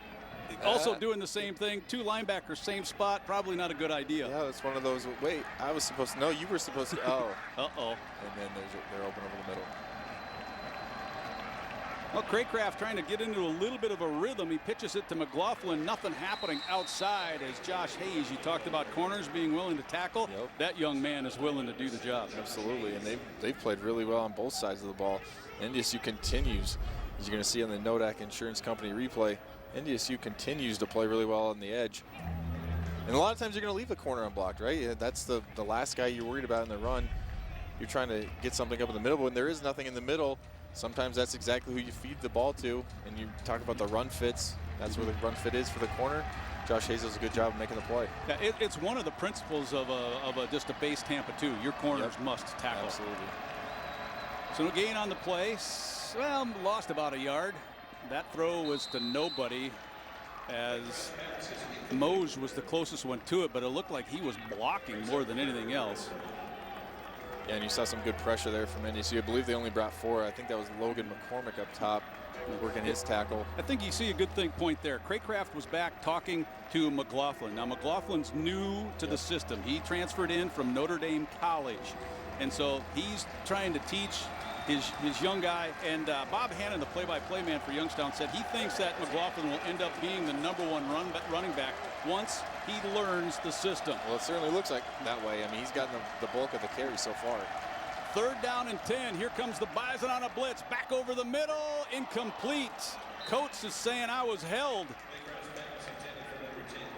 also doing the same thing. Two linebackers, same spot. Probably not a good idea. Yeah, it's one of those. Wait, I was supposed to. No, you were supposed to. Oh. Uh-oh. And then they're open over the middle. Well, Craycraft trying to get into a little bit of a rhythm. He pitches it to McLaughlin. Nothing happening outside as Josh Hayes, you talked about corners being willing to tackle. Yep. That young man is willing to do the job. Absolutely, and they've played really well on both sides of the ball. NDSU continues, as you're going to see on the Nodak Insurance Company replay, NDSU continues to play really well on the edge. And a lot of times you're going to leave the corner unblocked, right? That's the last guy you're worried about in the run. You're trying to get something up in the middle. When there is nothing in the middle, sometimes that's exactly who you feed the ball to. And you talk about the run fits. That's where the run fit is for the corner. Josh Hayes does a good job of making the play. Yeah, it's one of the principles of just a base Tampa 2. Your corners must tackle. Absolutely. So no gain on the play. Well, lost about a yard. That throw was to nobody, as Mose was the closest one to it, but it looked like he was blocking more than anything else. Yeah, and you saw some good pressure there from NDSU. I believe they only brought 4. I think that was Logan McCormick up top working his tackle. I think you see a good point there. Craycraft was back talking to McLaughlin. Now, McLaughlin's new to the system. He transferred in from Notre Dame College, and so he's trying to teach his young guy. And Bob Hannon, the play-by-play man for Youngstown, said he thinks that McLaughlin will end up being the #1 running back once he learns the system. Well, it certainly looks like that way. I mean, he's gotten the bulk of the carry so far. Third down and 10. Here comes the Bison on a blitz. Back over the middle. Incomplete. Coates is saying I was held.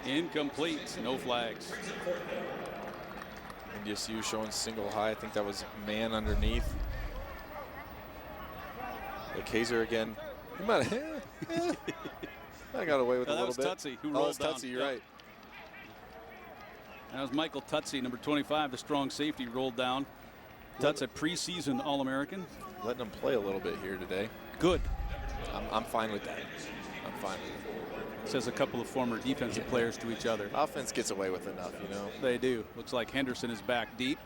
Incomplete. No flags. NDSU showing single high. I think that was man underneath. The Kaiser again. He might have I got away with a little bit. That was Tutsi who rolled down. Tutsi, you're right. And that was Michael Tutsi, number 25, the strong safety, rolled down. Tuts a preseason All-American. Letting him play a little bit here today. Good. I'm fine with that. I'm fine with it. Says a couple of former defensive players to each other. Offense gets away with enough, you know. They do. Looks like Henderson is back deep.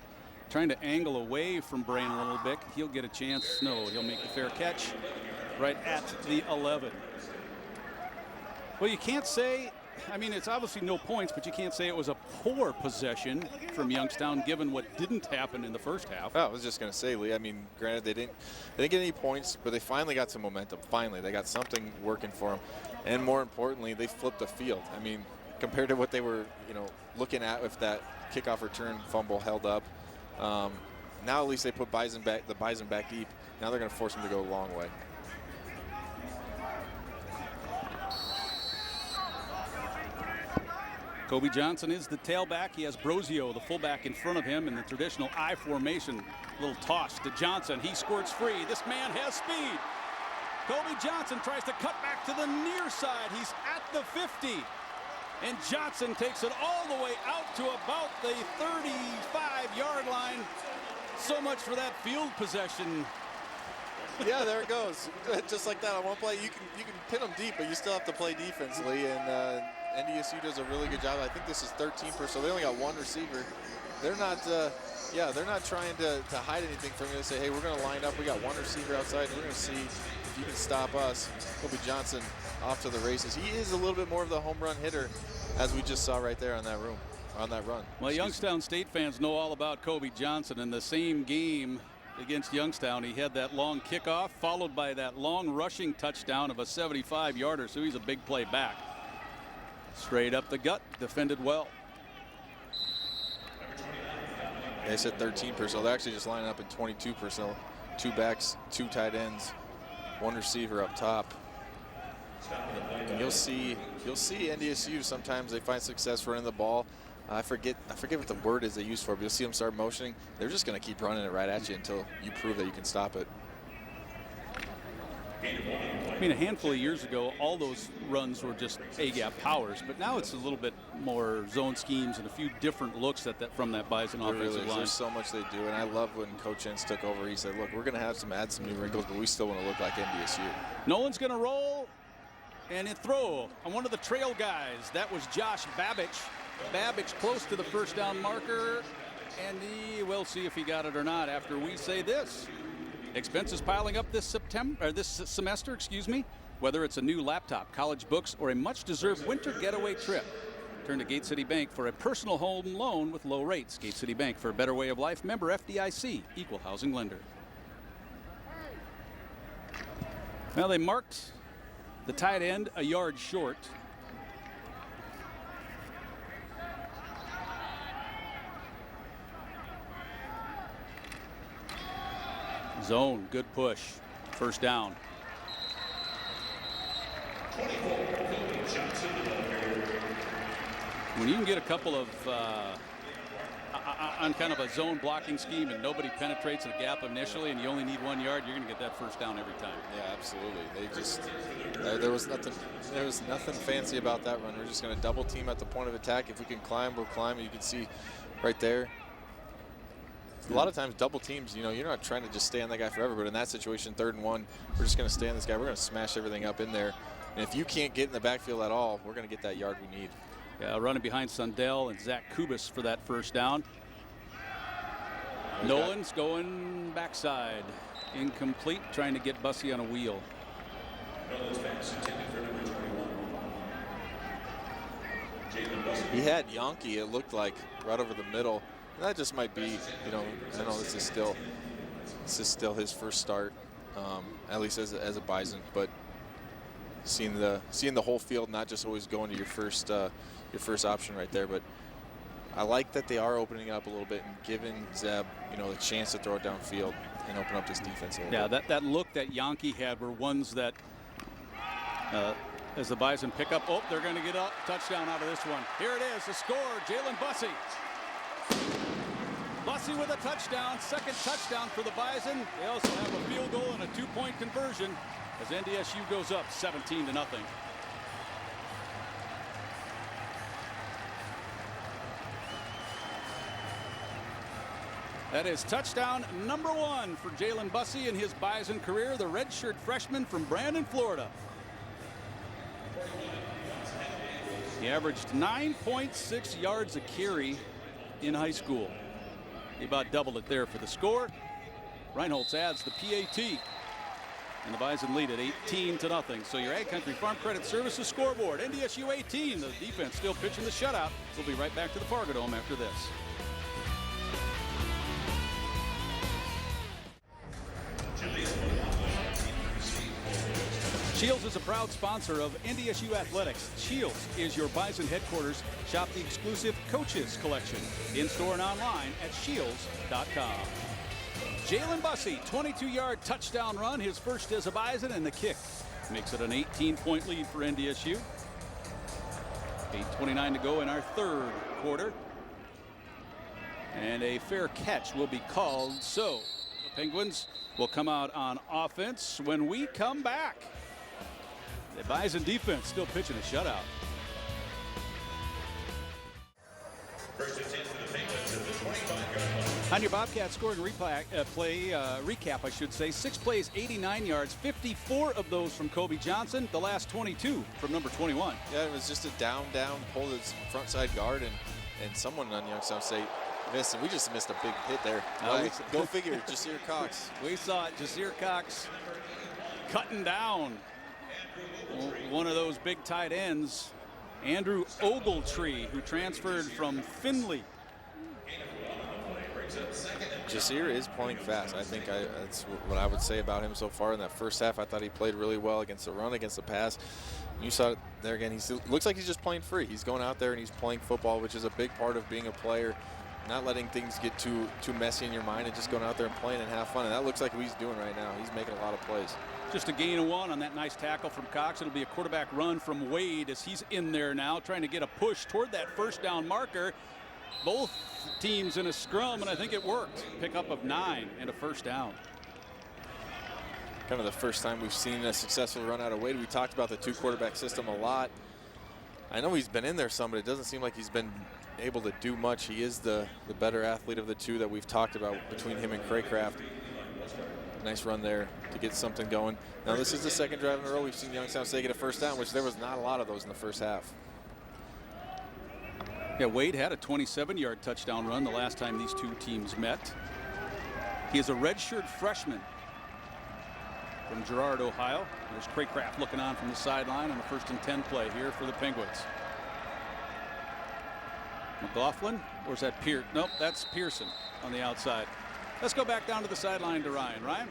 Trying to angle away from Brain a little bit. He'll get a chance. No, he'll make the fair catch right at the 11. Well, you can't say, I mean, it's obviously no points, but you can't say it was a poor possession from Youngstown given what didn't happen in the first half. Oh, I was just going to say, Lee, I mean, granted, they didn't get any points, but they finally got some momentum. Finally, they got something working for them. And more importantly, they flipped the field. I mean, compared to what they were, looking at if that kickoff return fumble held up. Now at least they put the Bison back deep. Now they're going to force them to go a long way. Kobe Johnson is the tailback. He has Brosio, the fullback, in front of him in the traditional I formation. Little toss to Johnson. He squirts free. This man has speed. Kobe Johnson tries to cut back to the near side. He's at the 50. And Johnson takes it all the way out to about the 35-yard line. So much for that field possession. Yeah, there it goes. Just like that on one play, you can pin them deep, but you still have to play defensively. And NDSU does a really good job. I think this is 13 so they only got one receiver. They're not trying to hide anything from you. They say, hey, we're going to line up. We got one receiver outside. We're going to see if you can stop us. Kobe Johnson off to the races. He is a little bit more of the home run hitter, as we just saw right there on that run. Well, Youngstown State fans know all about Kobe Johnson. In the same game against Youngstown, he had that long kickoff followed by that long rushing touchdown of a 75-yarder. So he's a big play back. Straight up the gut, defended well. They said 13 so they're actually just lining up in 22 so 2 backs, 2 tight ends, 1 receiver up top. And you'll see NDSU sometimes they find success running the ball. I forget what the word is they use for it, but you'll see them start motioning. They're just going to keep running it right at you until you prove that you can stop it. I mean, a handful of years ago, all those runs were just A-gap powers, but now it's a little bit more zone schemes and a few different looks from that Bison offensive line. There's so much they do, and I love when Coach Ince took over. He said, look, we're going to add some new wrinkles, but we still want to look like NDSU. Nolan's going to roll and throw on one of the trail guys. That was Josh Babbage. Babbage close to the first down marker, and we'll see if he got it or not after we say this. Expenses piling up this semester, whether it's a new laptop, college books, or a much-deserved winter getaway trip. Turn to Gate City Bank for a personal home loan with low rates. Gate City Bank for a better way of life. Member FDIC, equal housing lender. Well, they marked the tight end a yard short. Zone, good push. First down. When you can get a couple of on kind of a zone blocking scheme and nobody penetrates the gap initially and you only need 1 yard, you're going to get that first down every time. Yeah, absolutely. They just there was nothing fancy about that run. We're just going to double team at the point of attack. If we can climb, we'll climb. You can see right there. A lot of times double teams, you're not trying to just stay on that guy forever, but in that situation, 3rd and 1, we're just going to stay on this guy. We're going to smash everything up in there. And if you can't get in the backfield at all, we're going to get that yard we need. Yeah, running behind Sundell and Zach Kubis for that first down. Nolan's going backside. Incomplete, trying to get Bussey on a wheel. He had Yankee, it looked like, right over the middle. And that just might be, I know this is still his first start, at least as a Bison, but seeing the whole field, not just always going to your first option right there. But I like that they are opening up a little bit and giving Zeb, the chance to throw it downfield and open up this defense a little bit. That look that Yankee had were ones that, as the Bison pick up, they're going to get a touchdown out of this one. Here it is, the score, Jalen Bussey. Bussey with a touchdown, second touchdown for the Bison. They also have a field goal and a 2-point conversion as NDSU goes up 17-0. That is touchdown number 1 for Jalen Bussey in his Bison career, the redshirt freshman from Brandon, Florida. He averaged 9.6 yards a carry in high school. He about doubled it there for the score. Reinholtz adds the PAT. And the Bison lead at 18-0. So your Ag Country Farm Credit Services scoreboard. NDSU 18. The defense still pitching the shutout. We'll be right back to the Fargo Dome after this. Shields is a proud sponsor of NDSU Athletics. Shields is your Bison headquarters. Shop the exclusive Coaches Collection in-store and online at shields.com. Jalen Bussey, 22-yard touchdown run, his first as a Bison, and the kick makes it an 18-point lead for NDSU. 8:29 to go in our third quarter. And a fair catch will be called. So the Penguins will come out on offense when we come back. The Bison defense still pitching a shutout. On your Bobcat scoring recap, I should say, 6 plays, 89 yards, 54 of those from Kobe Johnson, the last 22 from number 21. Yeah, it was just a down, pull his front side guard, and someone on Youngstown State missed, and we just missed a big hit there. Go figure, Jasir Cox. We saw it, Jasir Cox cutting down one of those big tight ends, Andrew Ogletree, who transferred from Findlay. Jasir is playing fast. I think that's what I would say about him so far in that first half. I thought he played really well against the run, against the pass. You saw it there again. He looks like he's just playing free. He's going out there and he's playing football, which is a big part of being a player. Not letting things get too messy in your mind and just going out there and playing and have fun. And that looks like what he's doing right now. He's making a lot of plays. Just a gain of 1 on that nice tackle from Cox. It'll be a quarterback run from Wade as he's in there now trying to get a push toward that first down marker. Both teams in a scrum, and I think it worked. Pickup of 9 and a first down. Kind of the first time we've seen a successful run out of Wade. We talked about the 2 quarterback system a lot. I know he's been in there some, but it doesn't seem like he's been able to do much. He is the better athlete of the 2 that we've talked about between him and Craycraft. Nice run there to get something going. Now this is the second drive in a row we've seen Youngstown State get a first down, which there was not a lot of those in the first half. Yeah, Wade had a 27-yard touchdown run the last time these 2 teams met. He is a redshirt freshman from Girard, Ohio. There's Craycraft looking on from the sideline on the 1st and 10 play here for the Penguins. McLaughlin, or is that Pierce? Nope, that's Pearson on the outside. Let's go back down to the sideline to Ryan. Ryan?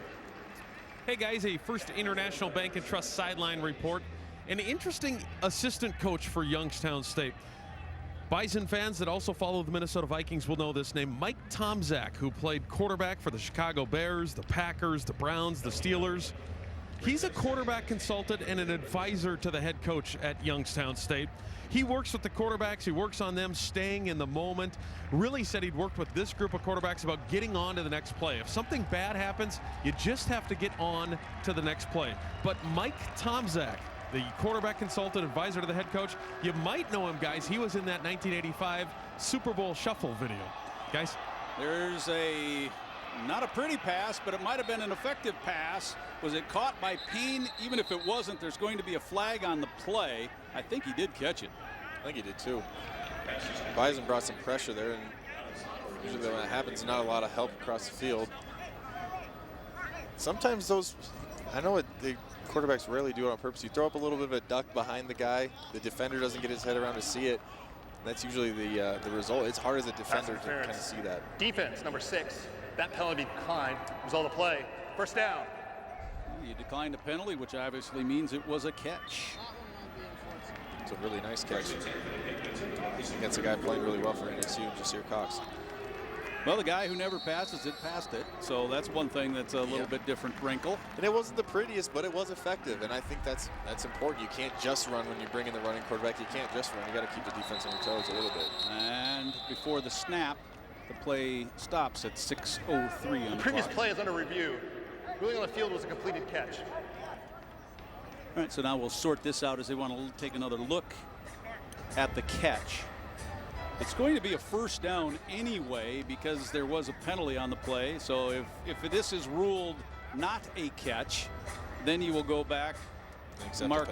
Hey guys, a First International Bank and Trust sideline report. An interesting assistant coach for Youngstown State. Bison fans that also follow the Minnesota Vikings will know this name, Mike Tomczak, who played quarterback for the Chicago Bears, the Packers, the Browns, the Steelers. He's a quarterback consultant and an advisor to the head coach at Youngstown State. He works with the quarterbacks. He works on them staying in the moment. Really said he'd worked with this group of quarterbacks about getting on to the next play. If something bad happens, you just have to get on to the next play. But Mike Tomczak, the quarterback consultant advisor to the head coach, you might know him, guys. He was in that 1985 Super Bowl Shuffle video. Guys? There's not a pretty pass, but it might have been an effective pass. Was it caught by Payne? Even if it wasn't, there's going to be a flag on the play. I think he did catch it. I think he did too. Bison brought some pressure there, and usually when that happens, not a lot of help across the field. Sometimes those, I know the quarterbacks rarely do it on purpose. You throw up a little bit of a duck behind the guy. The defender doesn't get his head around to see it. That's usually the result. It's hard as a defender to kind of see that. Defense, number 6. That penalty declined. Result of play. First down. You declined a penalty, which obviously means it was a catch. It's a really nice catch against a guy playing really well for NDSU, Jasir Cox. Well, the guy who never passes it passed it, so that's one thing that's a little bit different wrinkle. And it wasn't the prettiest, but it was effective, and I think that's important. You can't just run when you bring in the running quarterback. You can't just run. You got to keep the defense on your toes a little bit. And before the snap, the play stops at 6:03 on the previous clock. play is under review. Ruling on the field was a completed catch. All right, so now we'll sort this out as they want to take another look at the catch. It's going to be a first down anyway because there was a penalty on the play. So if this is ruled not a catch, then you will go back, mark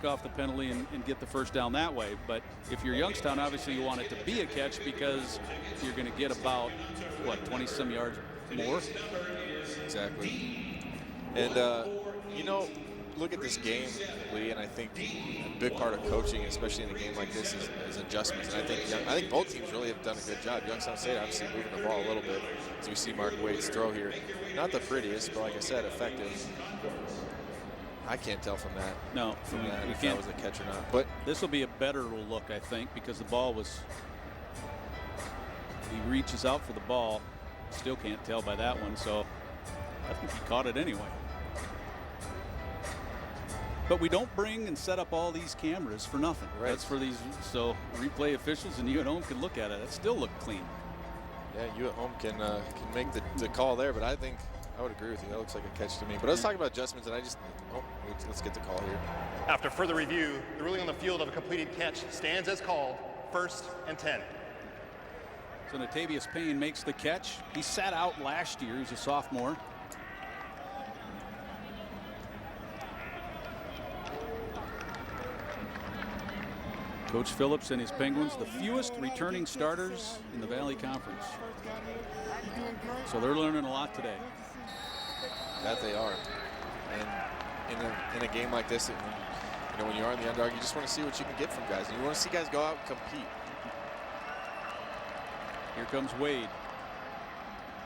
off the penalty and get the first down that way. But if you're Youngstown, obviously you want it to be a catch because you're going to get about, what, 20-some yards more? Exactly. And, you know, look at this game, Lee, and I think a big part of coaching, especially in a game like this, is adjustments. And I think both teams really have done a good job. Youngstown State obviously moving the ball a little bit, as we see Mark Wade's throw here. Not the prettiest, but like I said, effective. I can't tell from that. No, if that was a catch or not. But this will be a better look, I think, because the ball was. He reaches out for the ball. Still can't tell by that one, so I think he caught it anyway. But we don't bring and set up all these cameras for nothing. Right. That's for these, so replay officials and you at home can look at it. It still looked clean. Yeah, you at home can make the call there, but I think I would agree with you. That looks like a catch to me. But let's talk about adjustments, and let's get the call here. After further review, the ruling on the field of a completed catch stands as called. 1st and 10. So Natavius Payne makes the catch. He sat out last year. He's a sophomore. Coach Phillips and his Penguins, the fewest returning starters in the Valley Conference. So they're learning a lot today. That they are. And in a game like this, when you are in the underdog, you just want to see what you can get from guys. And you want to see guys go out and compete. Here comes Wade.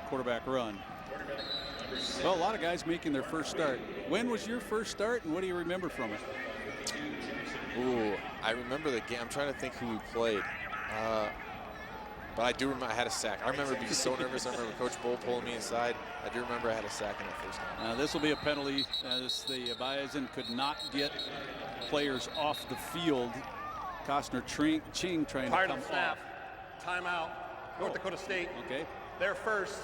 Quarterback run. Well, a lot of guys making their first start. When was your first start, and what do you remember from it? Ooh, I remember the game. I'm trying to think who we played. But I do remember I had a sack. I remember being so nervous. I remember Coach Bull pulling me aside. I do remember I had a sack in that first game. This will be a penalty as the Bison could not get players off the field. Costner Ching trying Prior to to come snap, off. timeout, North Dakota State. Okay. They're first.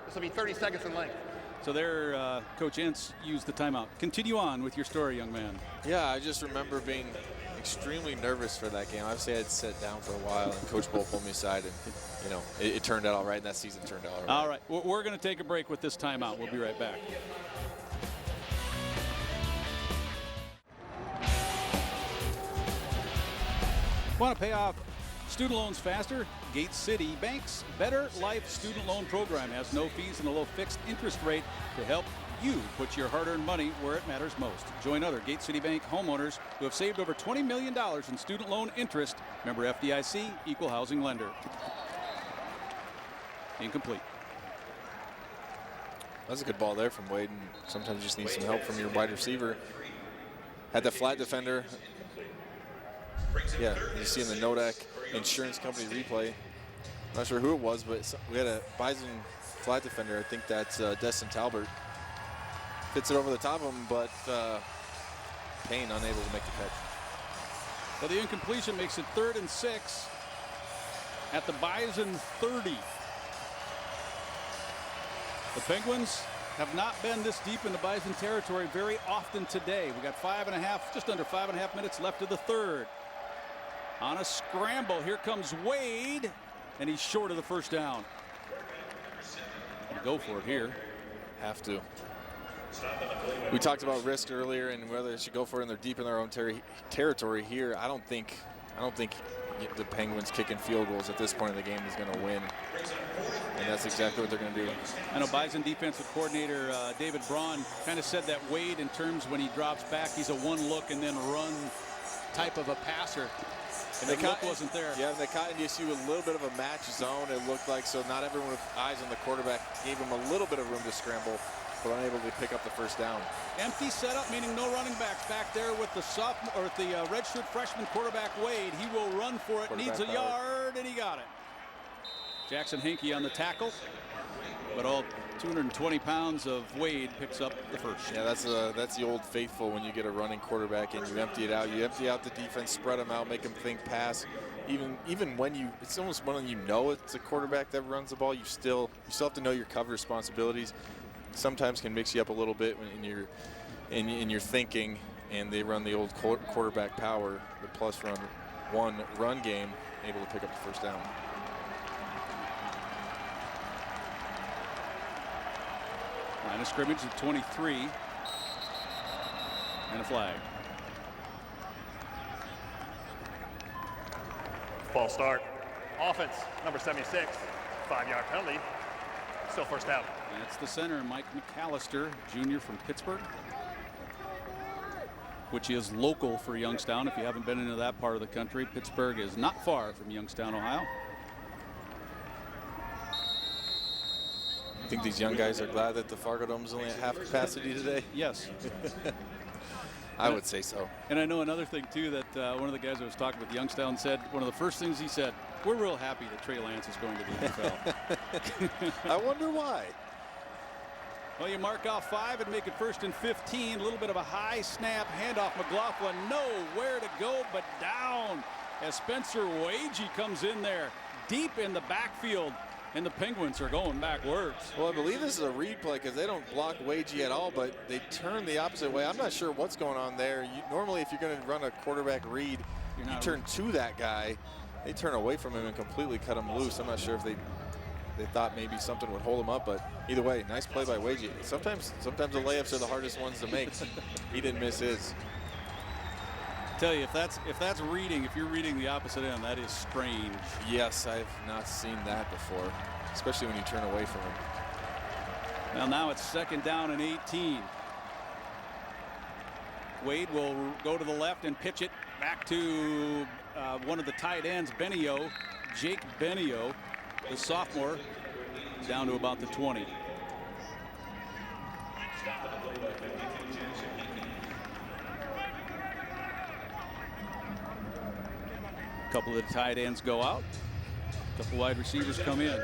This will be 30 seconds in length. So there, Coach Ince used the timeout. Continue on with your story, young man. Yeah, I just remember being extremely nervous for that game. Obviously, I had sat down for a while, and Coach Bull pulled me aside, and you know, it turned out all right, and that season turned out all right. All right, we're going to take a break with this timeout. We'll be right back. Want to pay off student loans faster? Gate City Bank's Better Life Student Loan Program has no fees and a low fixed interest rate to help you put your hard-earned money where it matters most. Join other Gate City Bank homeowners who have saved over $20 million in student loan interest. Member FDIC, equal housing lender. Incomplete. That's a good ball there from Wade, and sometimes you just need some help from your wide receiver. Had the flat defender. Yeah, you see in the Nodak Insurance Company replay. Not sure who it was, but we had a Bison flat defender. I think that's Destin Talbert. Fits it over the top of him, but Payne unable to make the catch. Well, the incompletion makes it 3rd and 6 at the Bison 30. The Penguins have not been this deep into Bison territory very often today. We got just under 5.5 minutes left of the third. On a scramble, here comes Wade, and he's short of the first down. Go for it here. Have to. We talked about risk earlier and whether they should go for it, and they're deep in their own territory here. I don't think the Penguins kicking field goals at this point in the game is going to win. And that's exactly what they're going to do. I know Bison defensive coordinator David Braun kind of said that Wade, in terms when he drops back, he's a one look and then run type of a passer. And the look wasn't there. Yeah, and they caught NDSU a little bit of a match zone, it looked like, so not everyone with eyes on the quarterback gave him a little bit of room to scramble, but unable to pick up the first down. Empty setup, meaning no running backs back there with the sophomore or the redshirt freshman quarterback Wade. He will run for it, needs a yard, and he got it. Jackson Hinkie on the tackle, but all 220 pounds of Wade picks up the first. Yeah, that's the old faithful when you get a running quarterback and you empty it out. You empty out the defense, spread them out, make them think pass. Even when it's almost when you know it's a quarterback that runs the ball, you still have to know your cover responsibilities. Sometimes can mix you up a little bit in your thinking, and they run the old quarterback power, the plus run game, able to pick up the first down. Line of scrimmage at 23 and a flag. False start. Offense, number 76, 5-yard penalty. Still first down. That's the center, Mike McAllister, junior from Pittsburgh, which is local for Youngstown. If you haven't been into that part of the country, Pittsburgh is not far from Youngstown, Ohio. I think these young guys are glad that the Fargo Dome's only at half capacity today. Yes. I would say so. And I know another thing, too, that one of the guys I was talking with Youngstown said, one of the first things he said, we're real happy that Trey Lance is going to the NFL. I wonder why. Well, you mark off 5 and make it 1st and 15. A little bit of a high snap handoff. McLaughlin nowhere to go but down as Spencer Wagee comes in there deep in the backfield. And the Penguins are going backwards. Well, I believe this is a read play because they don't block Wagee at all, but they turn the opposite way. I'm not sure what's going on there. Normally, if you're going to run a quarterback read, you turn to that guy. They turn away from him and completely cut him loose. I'm not sure if they thought maybe something would hold him up, but either way, nice play by Wagee. Sometimes the layups are the hardest ones to make. He didn't miss his. Tell you, if that's reading, if you're reading the opposite end, that is strange. Yes, I've not seen that before, especially when you turn away from him. Well, now it's 2nd down and 18. Wade will go to the left and pitch it back to one of the tight ends, Benio, Jake Benio, the sophomore, down to about the 20. A couple of the tight ends go out. Couple wide receivers come in. And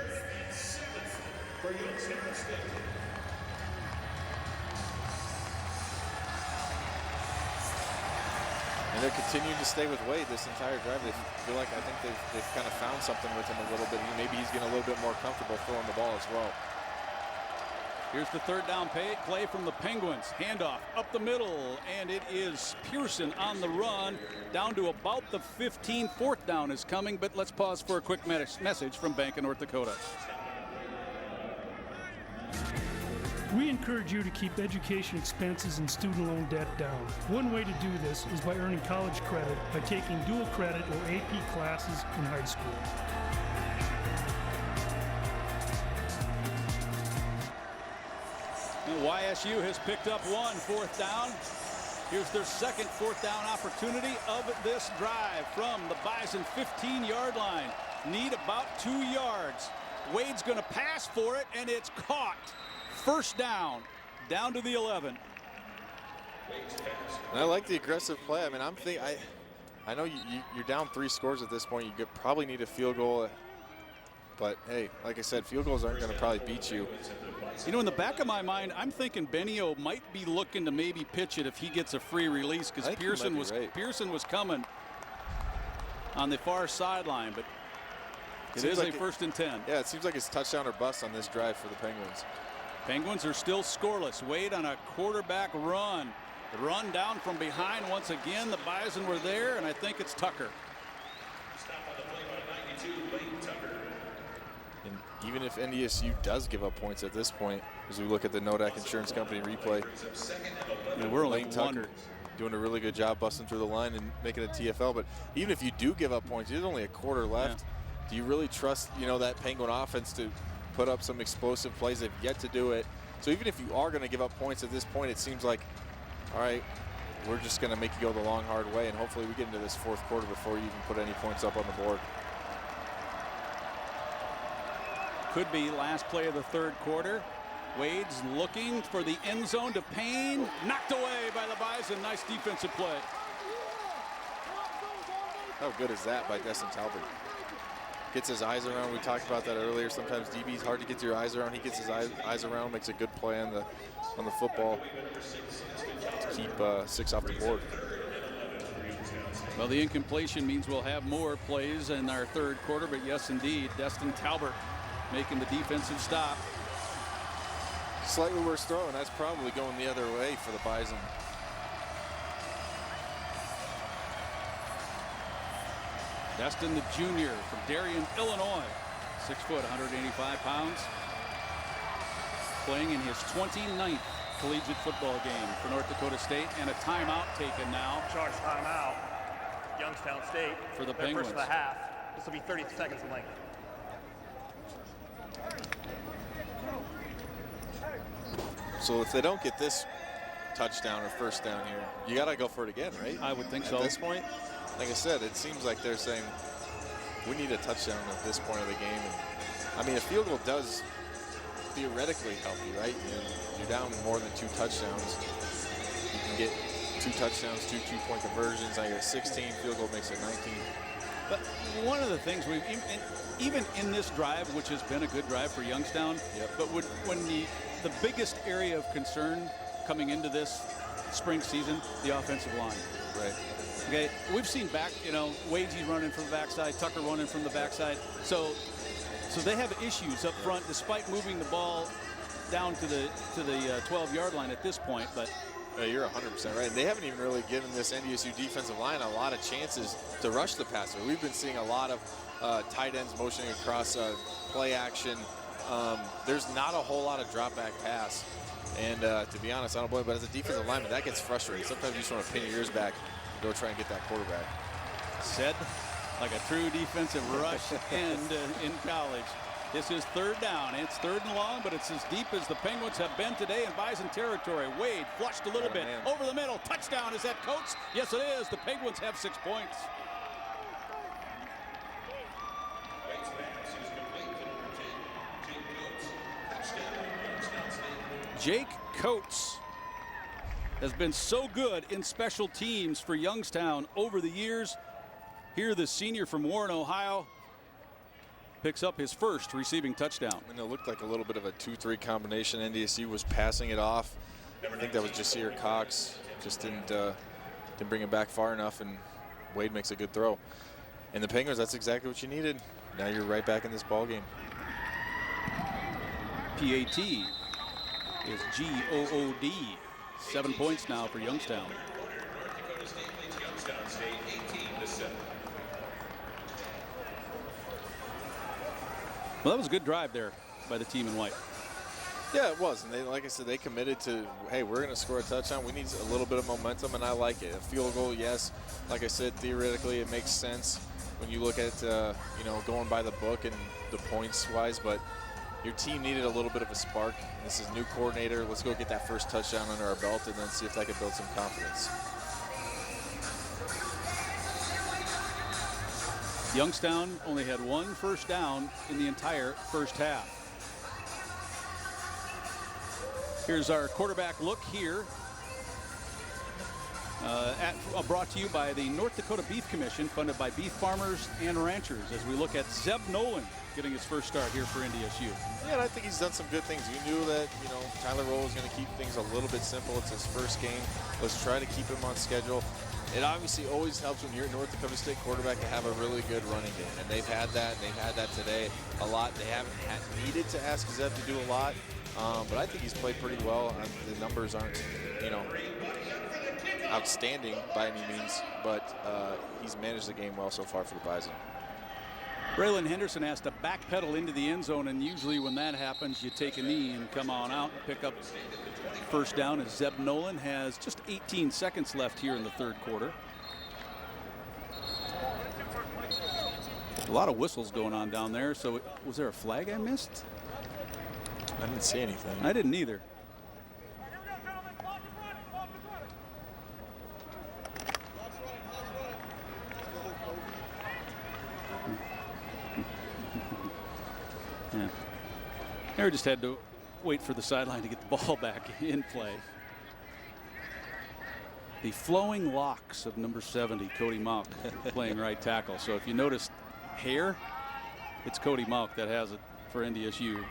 they're continuing to stay with Wade this entire drive. They feel like, I think they've kind of found something with him a little bit. Maybe he's getting a little bit more comfortable throwing the ball as well. Here's the third down play from the Penguins. Handoff up the middle, and it is Pearson on the run down to about the 15. Fourth down is coming, but let's pause for a quick message from Bank of North Dakota. We encourage you to keep education expenses and student loan debt down. One way to do this is by earning college credit by taking dual credit or AP classes in high school. YSU has picked up one fourth down. Here's their second fourth down opportunity of this drive from the Bison 15-yard line. Need about 2 yards. Wade's going to pass for it, and it's caught. First down to the 11. And I like the aggressive play. I mean, I know you're down 3 scores at this point. You probably need a field goal. But, hey, like I said, field goals aren't going to probably beat you. You know, in the back of my mind, I'm thinking Benio might be looking to maybe pitch it if he gets a free release, because Pearson was coming on the far sideline, but it is a first and 10. Yeah, it seems like it's touchdown or bust on this drive for the Penguins. Penguins are still scoreless. Wade on a quarterback run. The run down from behind once again. The Bison were there, and I think it's Tucker. And even if NDSU does give up points at this point, as we look at the Nodak Insurance Company replay, we're only Tucker doing a really good job busting through the line and making a TFL. But even if you do give up points, there's only a quarter left. Yeah. Do you really trust, that Penguin offense to put up some explosive plays? They've yet to do it. So even if you are going to give up points at this point, it seems like, all right, we're just going to make you go the long, hard way, and hopefully we get into this fourth quarter before you even put any points up on the board. Could be last play of the third quarter. Wade's looking for the end zone to Payne. Knocked away by the Bison. Nice defensive play. How good is that by Destin Talbert? Gets his eyes around. We talked about that earlier. Sometimes DB's hard to get your eyes around. He gets his eyes around, makes a good play on the football to keep 6 off the board. Well, the incompletion means we'll have more plays in our third quarter, but yes, indeed, Destin Talbert making the defensive stop. Slightly worse throw, and that's probably going the other way for the Bison. Destin, the junior from Darien, Illinois. 6 foot, 185 pounds. Playing in his 29th collegiate football game for North Dakota State, and a timeout taken now. Charge timeout. Youngstown State. For the Penguins. First of the half. This will be 30 seconds in length. So if they don't get this touchdown or first down here, you got to go for it again, right? I would think so. At this point, like I said, it seems like they're saying we need a touchdown at this point of the game. And, I mean, a field goal does theoretically help you, right? You're down more than 2 touchdowns. You can get 2 touchdowns, 2 two-point conversions. Now you're at 16. Field goal makes it 19. But one of the things even in this drive, which has been a good drive for Youngstown, but when the biggest area of concern coming into this spring season, the offensive line. Right. Okay, we've seen Wadey running from the backside, Tucker running from the backside. So they have issues up front despite moving the ball down to the 12-yard line at this point. But you're 100% right. And they haven't even really given this NDSU defensive line a lot of chances to rush the passer. We've been seeing a lot of tight ends motioning across play action. There's not a whole lot of drop back pass. And to be honest, I don't blame it, but as a defensive lineman, that gets frustrating. Sometimes you just want to pin your ears back and go try and get that quarterback. Said like a true defensive rush end in college. This is third down. It's 3rd and long, but it's as deep as the Penguins have been today in Bison territory. Wade flushed a little bit over the middle. Touchdown. Is that Coates? Yes, it is. The Penguins have 6 points. Jake Coates has been so good in special teams for Youngstown over the years. Here, the senior from Warren, Ohio, picks up his first receiving touchdown. And it looked like a little bit of a 2-3 combination. NDSU was passing it off. I think that was Jasir Cox. Just didn't bring it back far enough, and Wade makes a good throw. And the Penguins, that's exactly what you needed. Now you're right back in this ball game. PAT is GOOD. 7 points now for Youngstown. Well, that was a good drive there by the team in white. Yeah, it was. And they, like I said, they committed to, hey, we're going to score a touchdown. We need a little bit of momentum, and I like it. A field goal, yes. Like I said, theoretically, it makes sense when you look at, you know, going by the book and the points-wise, but your team needed a little bit of a spark. This is new coordinator. Let's go get that first touchdown under our belt and then see if that can build some confidence. Youngstown only had 1 first down in the entire first half. Here's our quarterback look here. Brought to you by the North Dakota Beef Commission, funded by beef farmers and ranchers, as we look at Zeb Nolan getting his first start here for NDSU. Yeah, and I think he's done some good things. You knew that, you know, Tyler Roll was going to keep things a little bit simple. It's his first game. Let's try to keep him on schedule. It obviously always helps when you're a North Dakota State quarterback to have a really good running game, and they've had that. And they've had that today a lot. They haven't needed to ask Zeb to do a lot, but I think he's played pretty well. The numbers aren't, you know, outstanding by any means, but he's managed the game well so far for the Bison. Braylon Henderson has to backpedal into the end zone, and usually when that happens, you take a knee and come on out and pick up first down, as Zeb Nolan has just 18 seconds left here in the third quarter. A lot of whistles going on down there. So was there a flag I missed? I didn't see anything. I didn't either. Yeah. They just had to wait for the sideline to get the ball back in play. The flowing locks of number 70, Cody Mauck, playing right tackle. So if you notice hair, it's Cody Mauck that has it for NDSU.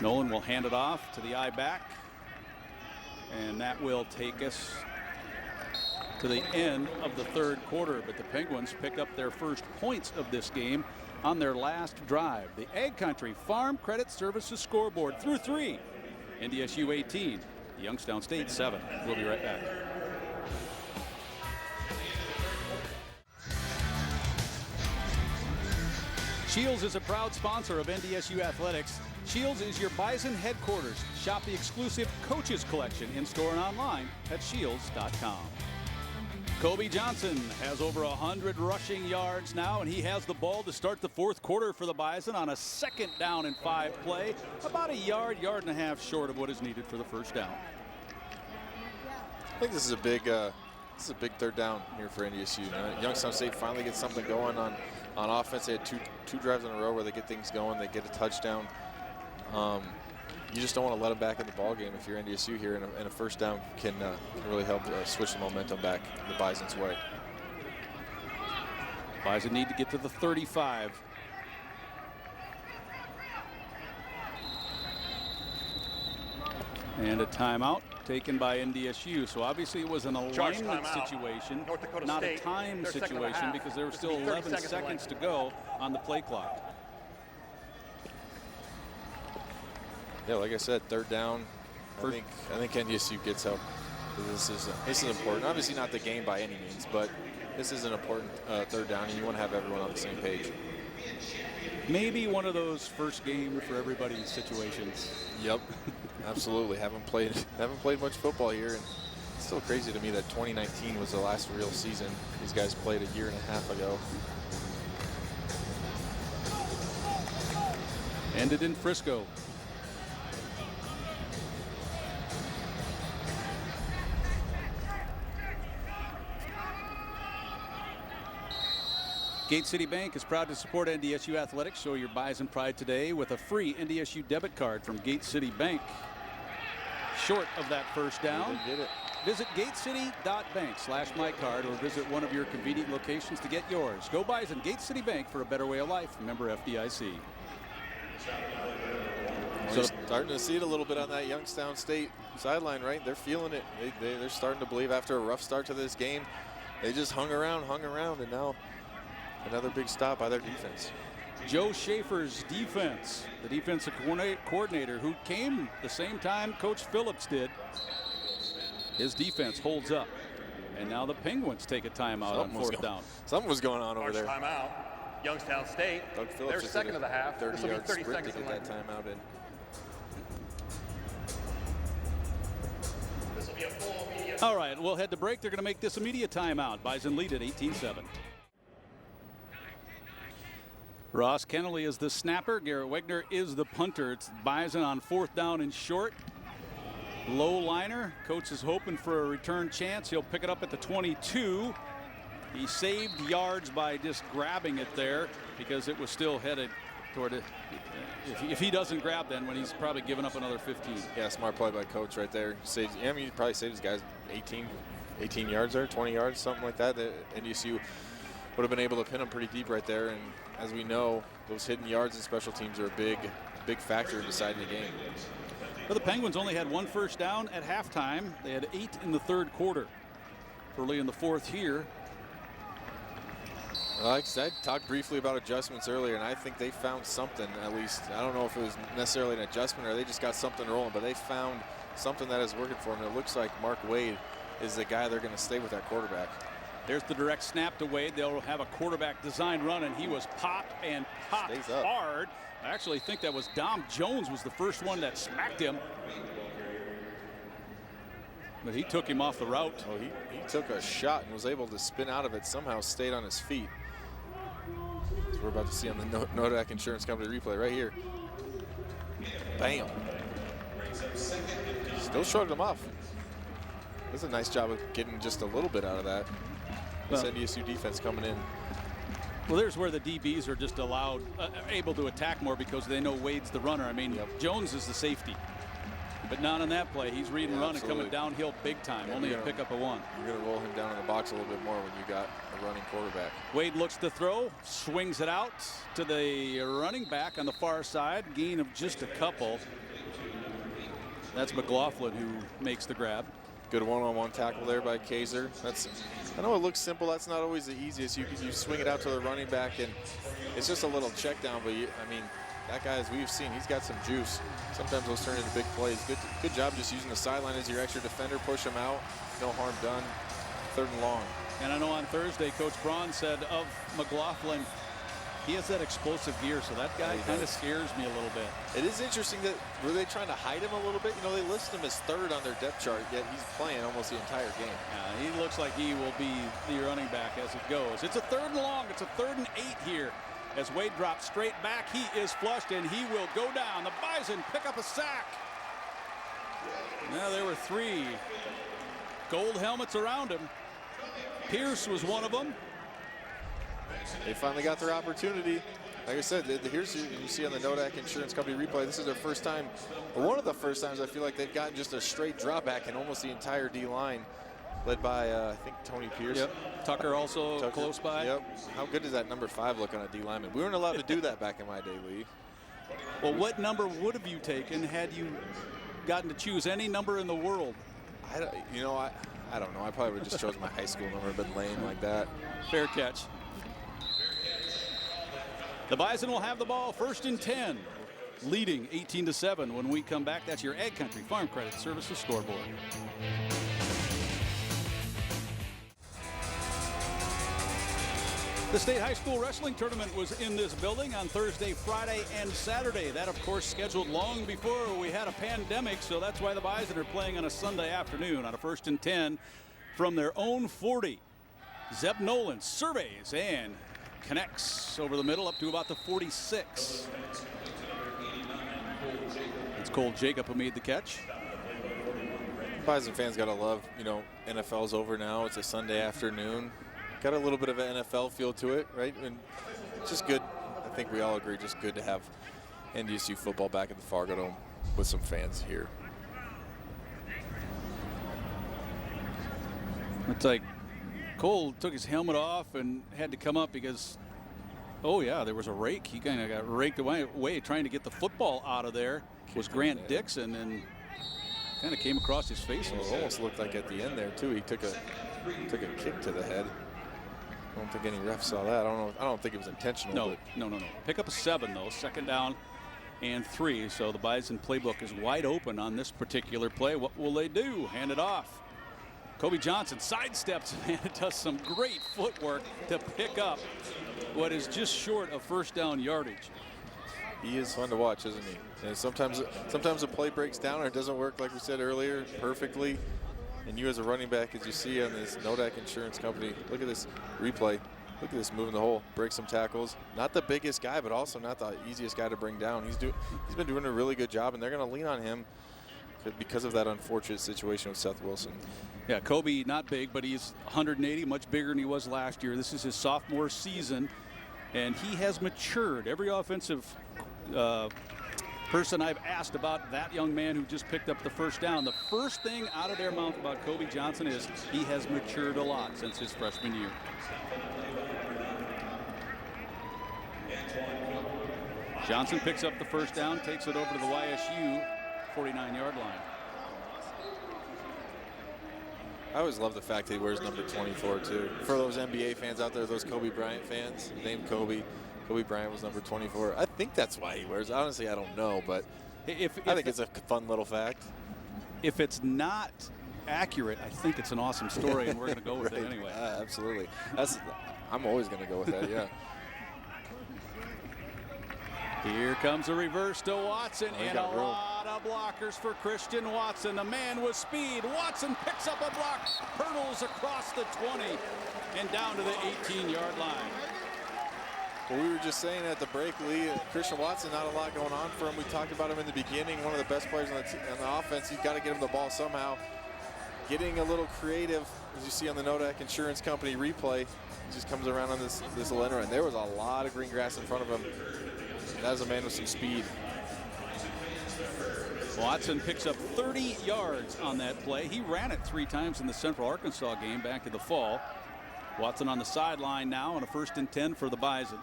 Nolan will hand it off to the eye back, and that will take us to the end of the third quarter. But the Penguins pick up their first points of this game on their last drive. The Ag Country Farm Credit Services scoreboard through 3. NDSU 18, Youngstown State 7. We'll be right back. Shields is a proud sponsor of NDSU Athletics. Shields is your Bison headquarters. Shop the exclusive Coaches Collection in-store and online at shields.com. Kobe Johnson has over 100 rushing yards now, and he has the ball to start the fourth quarter for the Bison on a 2nd down and 5 play. About a yard and a half short of what is needed for the first down. I think this is a big third down here for NDSU. Youngstown State finally gets something going on offense. They had two drives in a row where they get things going. They get a touchdown. You just don't want to let them back in the ball game if you're NDSU here, and a first down can really help switch the momentum back the Bison's way. Bison need to get to the 35. And a timeout taken by NDSU. So obviously it was an alignment situation, not a time situation, because there were still 11 seconds to go on the play clock. Yeah, like I said, third down. I think NDSU gets help. This is important. Obviously not the game by any means, but this is an important third down, and you want to have everyone on the same page. Maybe one of those first game for everybody situations. Yep, absolutely. Haven't played much football here, and it's still crazy to me that 2019 was the last real season. These guys played a year and a half ago. Ended in Frisco. Gate City Bank is proud to support NDSU Athletics. Show your Bison pride today with a free NDSU debit card from Gate City Bank. Short of that first down. They did it. Visit gatecity.bank/mycard or visit one of your convenient locations to get yours. Go Bison, Gate City Bank, for a better way of life. Member FDIC. So starting to see it a little bit on that Youngstown State sideline, right? They're feeling it. They're starting to believe after a rough start to this game. They just hung around, and now another big stop by their defense. Joe Schaefer's defense, the defensive coordinator who came the same time Coach Phillips did. His defense holds up. And now the Penguins take a timeout on fourth down. Something was going on over there. Timeout. Youngstown State. They're second of the half. This will be 30 seconds to get that timeout in. All right, we'll head to break. They're going to make this a media timeout. Bison lead at 18-7. Ross Kennelly is the snapper. Garrett Wegner is the punter. It's Bison on fourth down and short. Low liner. Coach is hoping for a return chance. He'll pick it up at the 22. He saved yards by just grabbing it there because it was still headed toward it. If he doesn't grab, then when he's probably given up another 15. Yeah, smart play by Coach right there. Saved, I mean, he probably saved his guys 18 yards there, 20 yards, something like that. The NDSU would have been able to pin him pretty deep right there. And as we know, those hidden yards in special teams are a big factor in deciding the game. Well, the Penguins only had one first down at halftime. They had 8 in the third quarter. Early in the fourth here. Like I said, talked briefly about adjustments earlier, and I think they found something, at least. I don't know if it was necessarily an adjustment or they just got something rolling, but they found something that is working for them. It looks like Mark Wade is the guy they're going to stay with that quarterback. There's the direct snap to Wade. They'll have a quarterback design run, and he was popped hard. I actually think that was Dom Jones was the first one that smacked him. But he took him off the route. Oh, he took a shot and was able to spin out of it, somehow stayed on his feet. As we're about to see on the Nodak Insurance Company replay right here. Bam. Still shrugged him off. That's a nice job of getting just a little bit out of that. This NDSU defense coming in. Well, there's where the DBs are just allowed, able to attack more because they know Wade's the runner. I mean, Jones is the safety. But not on that play. He's reading run and coming downhill big time. Only a pickup of 1. You're going to roll him down in the box a little bit more when you got a running quarterback. Wade looks to throw, swings it out to the running back on the far side. Gain of just a couple. That's McLaughlin who makes the grab. Good one-on-one tackle there by Kaiser. I know it looks simple. That's not always the easiest. You swing it out to the running back, and it's just a little check down. But I mean, that guy, as we've seen, he's got some juice. Sometimes those turn into big plays. Good job just using the sideline as your extra defender. Push him out. No harm done. 3rd and long. And I know on Thursday, Coach Braun said of McLaughlin, he has that explosive gear, so that guy kind of scares me a little bit. It is interesting that were they trying to hide him a little bit? You know, they list him as 3rd on their depth chart, yet he's playing almost the entire game. Yeah, he looks like he will be the running back as it goes. It's a 3rd and long. It's a 3rd and 8 here. As Wade drops straight back, he is flushed and he will go down. The Bison pick up a sack. Now there were 3 gold helmets around him. Pierce was one of them. They finally got their opportunity. Like I said, here's you see on the Nodak Insurance Company replay. This is their first time, or one of the first times I feel like they've gotten just a straight drop back in almost the entire D line, led by I think Tony Pierce. Yep. Tucker also close by. Yep. How good does that number 5 look on a D lineman? We weren't allowed to do that back in my day, Lee. Well, what number would have you taken had you gotten to choose any number in the world? I don't know. I probably would have just chose my high school number, been lame like that. Fair catch. The Bison will have the ball 1st and 10, leading 18-7. When we come back, that's your Ag Country Farm Credit Services scoreboard. The State High School Wrestling Tournament was in this building on Thursday, Friday, and Saturday. That, of course, scheduled long before we had a pandemic, so that's why the Bison are playing on a Sunday afternoon on a 1st and 10 from their own 40. Zeb Nolan surveys and connects over the middle up to about the 46. It's Cole Jacob who made the catch. Bison fans gotta love, NFL's over now. It's a Sunday afternoon. Got a little bit of an NFL feel to it, right? And just good. I think we all agree, just good to have NDSU football back at the Fargo Dome with some fans here. It's like Cole took his helmet off and had to come up because, oh yeah, there was a rake. He kind of got raked away trying to get the football out of there. Was Grant Dixon, and kind of came across his face. Well, it almost looked like at the end there too. He took a kick to the head. I don't think any refs saw that. I don't think it was intentional. No. Pick up a 7 though. 2nd down and 3. So the Bison playbook is wide open on this particular play. What will they do? Hand it off. Kobe Johnson sidesteps and does some great footwork to pick up what is just short of 1st down yardage. He is fun to watch, isn't he? And sometimes a play breaks down or it doesn't work, like we said earlier, perfectly. And you as a running back, as you see on this Nodak Insurance Company, look at this replay. Look at this, moving the hole, break some tackles. Not the biggest guy, but also not the easiest guy to bring down. He's been doing a really good job, and they're going to lean on him because of that unfortunate situation with Seth Wilson. Yeah, Kobe not big, but he's 180, much bigger than he was last year. This is his sophomore season, and he has matured. Every offensive person I've asked about that young man who just picked up the 1st down, the first thing out of their mouth about Kobe Johnson is he has matured a lot since his freshman year. Johnson picks up the 1st down, takes it over to the YSU 49-yard line. I always love the fact that he wears number 24 too. For those NBA fans out there, those Kobe Bryant fans, named Kobe Bryant was number 24. I think that's why he wears it. Honestly, I don't know, but I think it's a fun little fact. If it's not accurate, I think it's an awesome story, and we're going to go with right. it anyway. Absolutely. I'm always going to go with that, yeah. Here comes a reverse to Watson, and a lot of blockers for Christian Watson. The man with speed. Watson picks up a block, hurdles across the 20, and down to the 18-yard line. Well, we were just saying at the break, Lee, Christian Watson, not a lot going on for him. We talked about him in the beginning, one of the best players on the offense. You've got to get him the ball somehow. Getting a little creative, as you see on the Nodak Insurance Company replay. He just comes around on this little end run. There was a lot of green grass in front of him. That is a man with some speed. Watson picks up 30 yards on that play. He ran it 3 times in the Central Arkansas game back in the fall. Watson on the sideline now on a 1st and 10 for the Bison.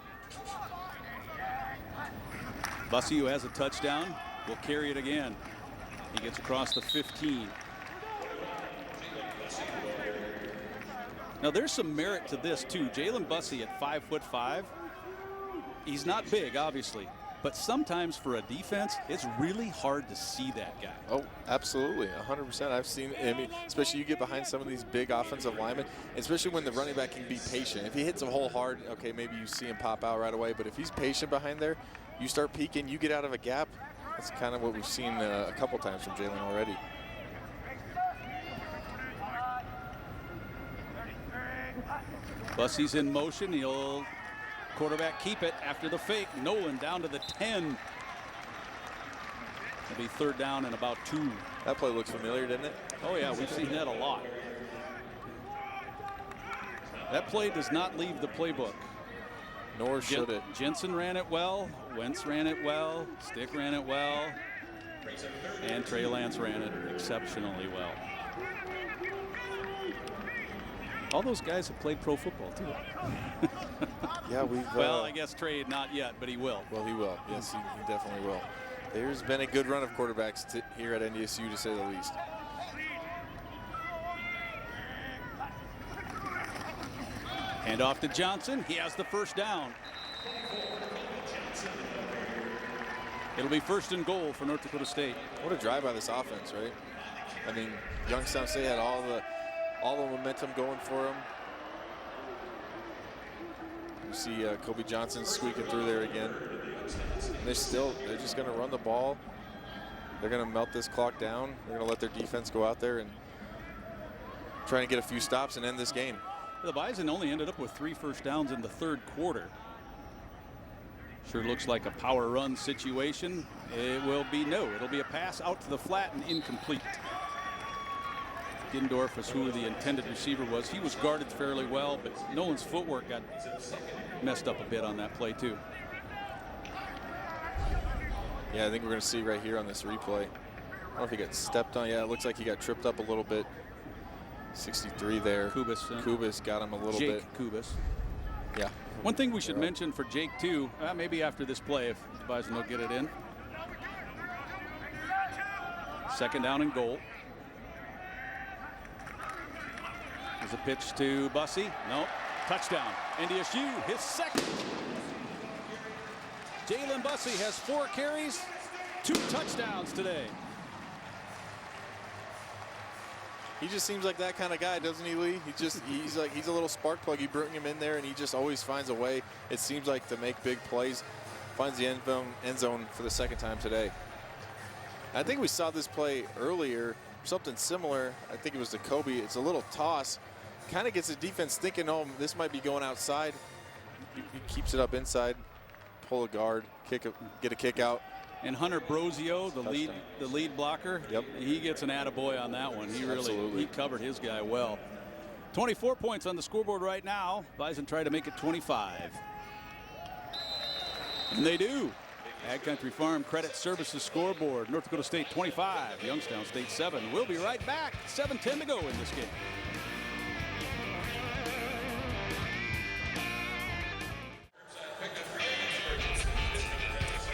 Bussey, who has a touchdown, will carry it again. He gets across the 15. Now there's some merit to this too. Jalen Bussey at 5'5". He's not big, obviously, but sometimes for a defense, it's really hard to see that guy. Oh, absolutely, 100%. I've seen, I mean, especially you get behind some of these big offensive linemen, especially when the running back can be patient. If he hits a hole hard, okay, maybe you see him pop out right away, but if he's patient behind there, you start peeking, you get out of a gap. That's kind of what we've seen a couple times from Jalen already. Bussey's in motion. He'll quarterback keep it after the fake. Nolan down to the 10. It'll be 3rd down and about 2. That play looks familiar, didn't it? Oh yeah, we've seen that a lot. That play does not leave the playbook. Nor should it. Jensen ran it well. Wentz ran it well. Stick ran it well. And Trey Lance ran it exceptionally well. All those guys have played pro football too. Yeah, we've. Well, I guess Trey not yet, but he will. Well, he will. Yes, he definitely will. There's been a good run of quarterbacks here at NDSU, to say the least. Hand off to Johnson. He has the 1st down. It'll be 1st and goal for North Dakota State. What a drive by this offense, right? I mean, Youngstown State had all the momentum going for him. You see Kobe Johnson squeaking through there again. And they're just going to run the ball. They're going to melt this clock down. They're going to let their defense go out there and try and get a few stops and end this game. The Bison only ended up with 3 first downs in the 3rd quarter. Sure looks like a power run situation. It will be no. It'll be a pass out to the flat and incomplete. Gindorf is who the intended receiver was. He was guarded fairly well, but Nolan's footwork got messed up a bit on that play too. Yeah, I think we're going to see right here on this replay. I don't know if he got stepped on. Yeah, it looks like he got tripped up a little bit. 63 there. Kubas got him a little bit. Jake Kubas. Yeah. One thing we should mention for Jake, too, maybe after this play, if the Bison will get it in. Second down and goal. There's a pitch to Bussey. Nope. Touchdown. NDSU, his second. Jalen Bussey has 4 carries, 2 touchdowns today. He just seems like that kind of guy, doesn't he, Lee? He's a little spark plug. You bring him in there, and he just always finds a way, it seems like, to make big plays. Finds the end zone for the second time today. I think we saw this play earlier, something similar. I think it was to Kobe. It's a little toss. Kind of gets the defense thinking, oh, this might be going outside. He keeps it up inside, pull a guard, get a kick out. And Hunter Brosio, the lead blocker, he gets an attaboy on that one. He covered his guy well. 24 points on the scoreboard right now. Bison try to make it 25. And they do. Ag Country Farm Credit Services scoreboard. North Dakota State 25, Youngstown State 7. We'll be right back. 7:10 to go in this game.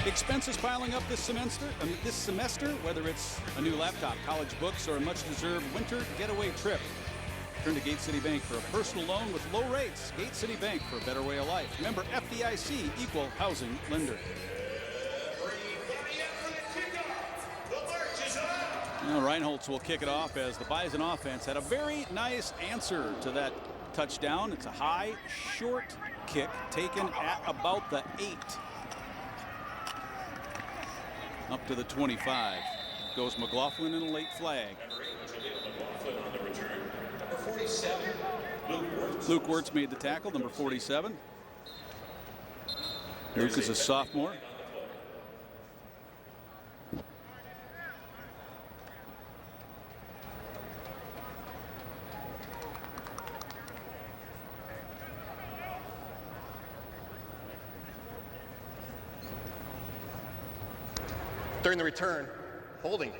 Expenses piling up this semester, whether it's a new laptop, college books, or a much-deserved winter getaway trip. Turn to Gate City Bank for a personal loan with low rates. Gate City Bank for a better way of life. Member FDIC, equal housing lender. Now Reinholtz will kick it off as the Bison offense had a very nice answer to that touchdown. It's a high, short kick taken at about the 8. Up to the 25. Goes McLaughlin in a late flag. Luke Wirtz made the tackle, number 47. Luke is a sophomore. During the return, holding.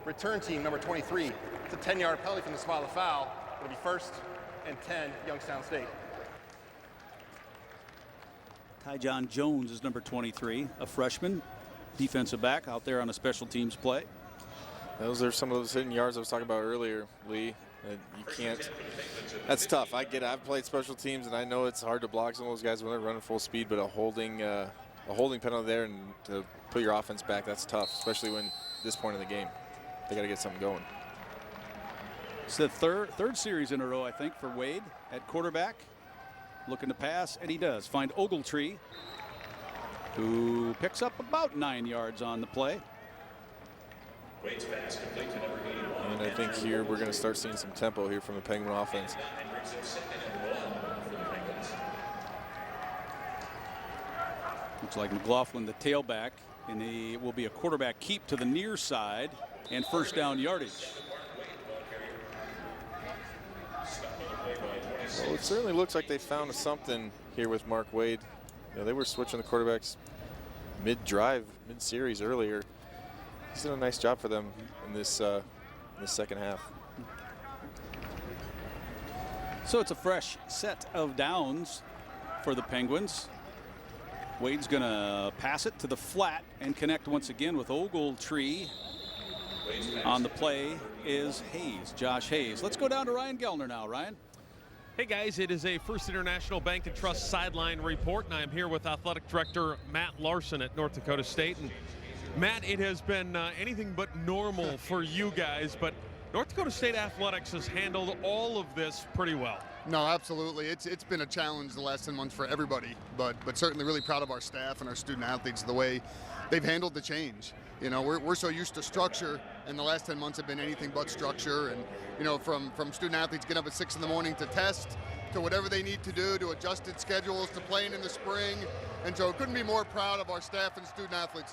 Return team number 23. It's a 10-yard penalty from the spot of the foul. It'll be 1st and 10, Youngstown State. Tyjon Jones is number 23, a freshman, defensive back out there on a special teams play. Those are some of those hidden yards I was talking about earlier, Lee. You can't. That's tough. I get it. I've played special teams, and I know it's hard to block some of those guys when they're running full speed, but a holding penalty there and to put your offense back, that's tough, especially when this point in the game. They got to get something going. It's the third series in a row, I think, for Wade at quarterback. Looking to pass, and he does. Find Ogletree, who picks up about 9 yards on the play. Wade's pass complete to number 81. And I think here we're going to start seeing some tempo here from the Penguin offense. Looks like McLaughlin, the tailback, and he will be a quarterback keep to the near side and first down yardage. Well, it certainly looks like they found something here with Mark Wade. You know, they were switching the quarterbacks mid-drive, mid-series earlier. He's done a nice job for them in this second half. So it's a fresh set of downs for the Penguins. Wade's going to pass it to the flat and connect once again with Ogletree. On the play is Hayes, Josh Hayes. Let's go down to Ryan Gellner now. Ryan. Hey guys, it is a First International Bank and Trust sideline report, and I'm here with Athletic Director Matt Larson at North Dakota State. And Matt, it has been anything but normal for you guys, but North Dakota State Athletics has handled all of this pretty well. No, absolutely. It's been a challenge the last 10 months for everybody, but certainly really proud of our staff and our student athletes, the way they've handled the change. You know, we're so used to structure, and the last 10 months have been anything but structure. And, you know, from student athletes getting up at 6 in the morning to test, to whatever they need to do, to adjusted schedules, to playing in the spring. And so couldn't be more proud of our staff and student athletes.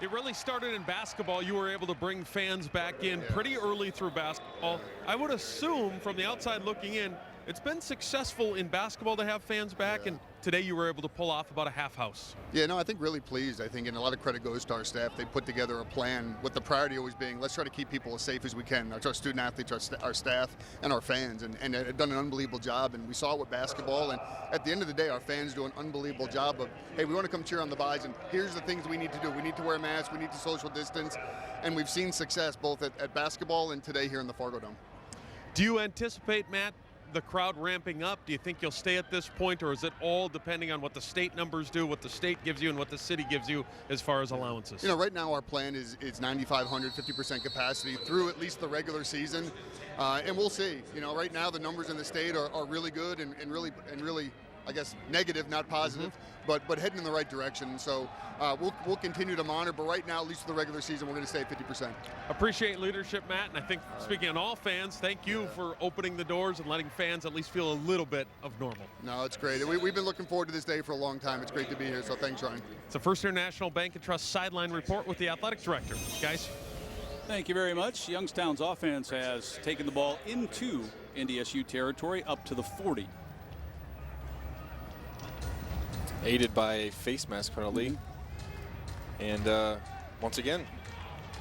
It really started in basketball. You were able to bring fans back in pretty early through basketball. I would assume from the outside looking in, It's been successful in basketball to have fans back, and today you were able to pull off about a half house. Yeah, no, I think really pleased. I think, and a lot of credit goes to our staff. They put together a plan with the priority always being, let's try to keep people as safe as we can. Our student athletes, our staff, and our fans, and they've done an unbelievable job. And we saw it with basketball. And at the end of the day, our fans do an unbelievable job of, hey, we want to come cheer on the Bison. Here's the things we need to do. We need to wear masks. We need to social distance. And we've seen success both at basketball and today here in the Fargo Dome. Do you anticipate, Matt, the crowd ramping up? Do you think you'll stay at this point, or is it all depending on what the state numbers do, what the state gives you, and what the city gives you as far as allowances? You know, right now our plan is 9,500, 50% capacity through at least the regular season, and we'll see. You know, right now the numbers in the state are really good and really, I guess, negative, not positive, but heading in the right direction. So we'll continue to monitor, but right now, at least for the regular season, we're going to stay at 50%. Appreciate leadership, Matt, and I think speaking on all fans, thank you for opening the doors and letting fans at least feel a little bit of normal. No, it's great. We've been looking forward to this day for a long time. It's great to be here, so thanks, Ryan. It's the First International Bank and Trust sideline report with the athletic director. Guys. Thank you very much. Youngstown's offense has taken the ball into NDSU territory up to the 40. Aided by a face mask penalty. And once again,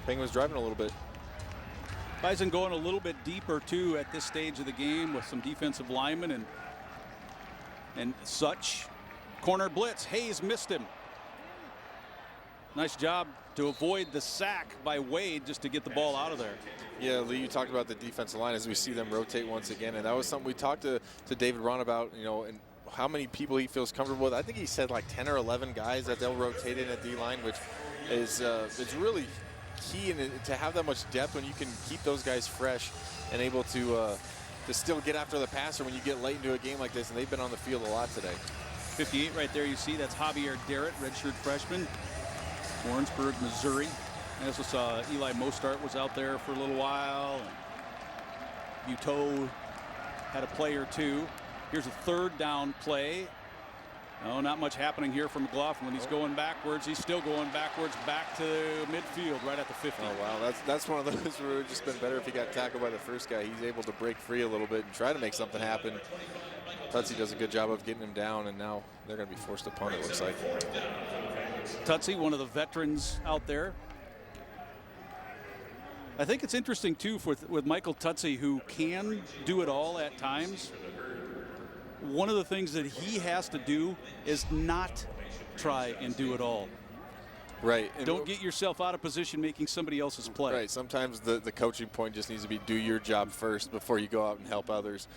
Penguins driving a little bit. Bison going a little bit deeper too at this stage of the game with some defensive linemen and such. Corner blitz. Hayes missed him. Nice job to avoid the sack by Wade just to get the ball out of there. Yeah, Lee, you talked about the defensive line as we see them rotate once again, and that was something we talked to David Ron about, you know, and how many people he feels comfortable with. I think he said like 10 or 11 guys that they'll rotate in at D-line, which is really key to have that much depth when you can keep those guys fresh and able to still get after the passer when you get late into a game like this, and they've been on the field a lot today. 58 right there you see, that's Javier Derritt, redshirt freshman, Warrensburg, Missouri. I also saw Eli Mostart was out there for a little while. And Buteau had a play or two. Here's a third down play. No, not much happening here for McLaughlin. He's going backwards. He's still going backwards back to midfield right at the 50. Oh, wow. That's one of those where it would have just been better if he got tackled by the first guy. He's able to break free a little bit and try to make something happen. Tutsi does a good job of getting him down, and now they're going to be forced to punt, it looks like. Tutsi, one of the veterans out there. I think it's interesting, too, with Michael Tutsi, who can do it all at times. One of the things that he has to do is not try and do it all. Right. Don't get yourself out of position making somebody else's play. Right. Sometimes the coaching point just needs to be do your job first before you go out and help others.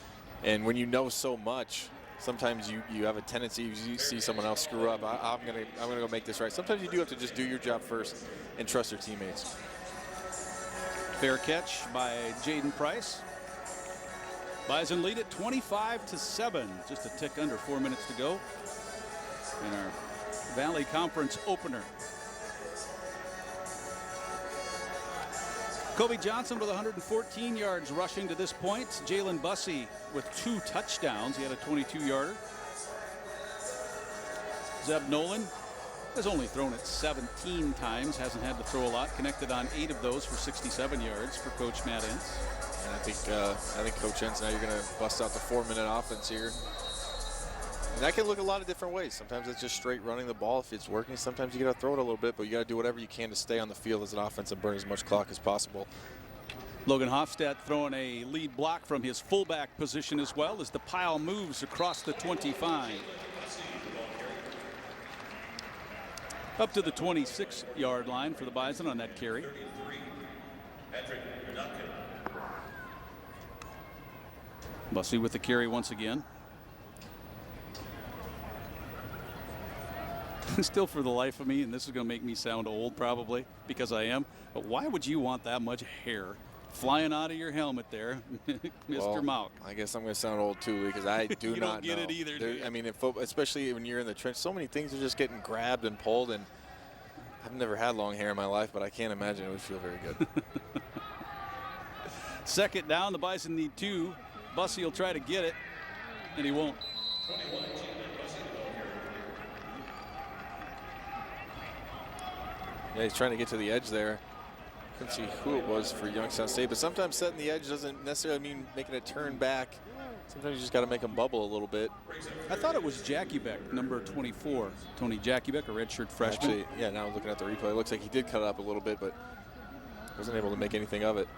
And when you know so much, sometimes you have a tendency, you see someone else screw up, I'm gonna go make this right. Sometimes you do have to just do your job first and trust your teammates. Fair catch by Jaden Price. Bison lead it 25-7. Just a tick under 4 minutes to go in our Valley Conference opener. Kobe Johnson with 114 yards rushing to this point. Jalen Bussey with 2 touchdowns. He had a 22-yarder. Zeb Nolan has only thrown it 17 times. Hasn't had to throw a lot. Connected on 8 of those for 67 yards for Coach Matt Entz. And I think Coach Entz, now you're going to bust out the 4-minute offense here. And that can look a lot of different ways. Sometimes it's just straight running the ball if it's working. Sometimes you got to throw it a little bit, but you got to do whatever you can to stay on the field as an offense and burn as much clock as possible. Logan Hofstad throwing a lead block from his fullback position as well as the pile moves across the 25. Up to the 26-yard line for the Bison on that carry. Bussey with the carry once again. Still, for the life of me, and this is going to make me sound old probably because I am, but why would you want that much hair flying out of your helmet there, Mr. Mauk? I guess I'm going to sound old too because I do you not don't get know. It either, do you? I mean, especially when you're in the trench, so many things are just getting grabbed and pulled, and I've never had long hair in my life, but I can't imagine it would feel very good. Second down, the Bison need 2. Bussey will try to get it, and he won't. Yeah, he's trying to get to the edge there. Couldn't see who it was for Youngstown State, but sometimes setting the edge doesn't necessarily mean making a turn back. Sometimes you just got to make them bubble a little bit. I thought it was Jackie Beck, number 24. Tony Jackie Beck, a redshirt freshman. Actually, yeah, now looking at the replay, it looks like he did cut it up a little bit, but wasn't able to make anything of it.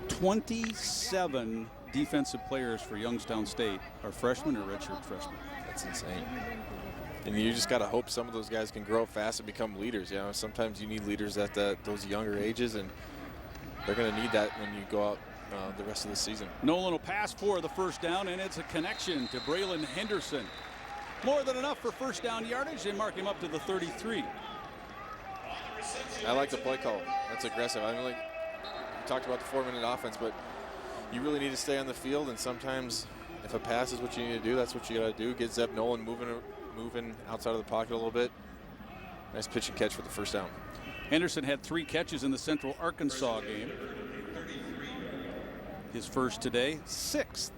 27 defensive players for Youngstown State are freshmen or redshirt freshmen. That's insane. And you just got to hope some of those guys can grow up fast and become leaders. You know, sometimes you need leaders at those younger ages, and they're going to need that when you go out the rest of the season. Nolan will pass for the first down, and it's a connection to Braylon Henderson. More than enough for first down yardage. They mark him up to the 33. I like the play call. That's aggressive. I mean, like we talked about the 4-minute offense, but you really need to stay on the field, and sometimes if a pass is what you need to do, that's what you got to do. Get Zeb Nolan moving outside of the pocket a little bit. Nice pitch and catch for the first down. Henderson had 3 catches in the Central Arkansas game. His first today, 6th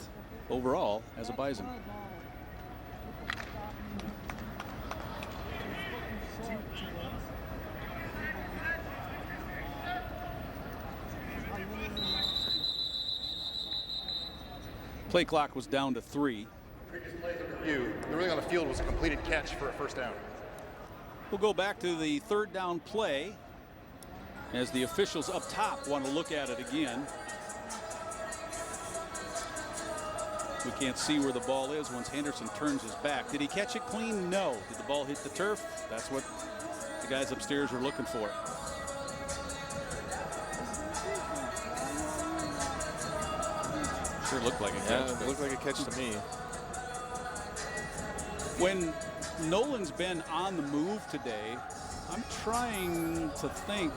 overall as a Bison. Play clock was down to 3. Previous plays of review, the ruling on the field was a completed catch for a first down. We'll go back to the third down play as the officials up top want to look at it again. We can't see where the ball is once Henderson turns his back. Did he catch it clean? No. Did the ball hit the turf? That's what the guys upstairs are looking for. Sure looked like a catch. Yeah, it looked like a catch to me. When Nolan's been on the move today, I'm trying to think.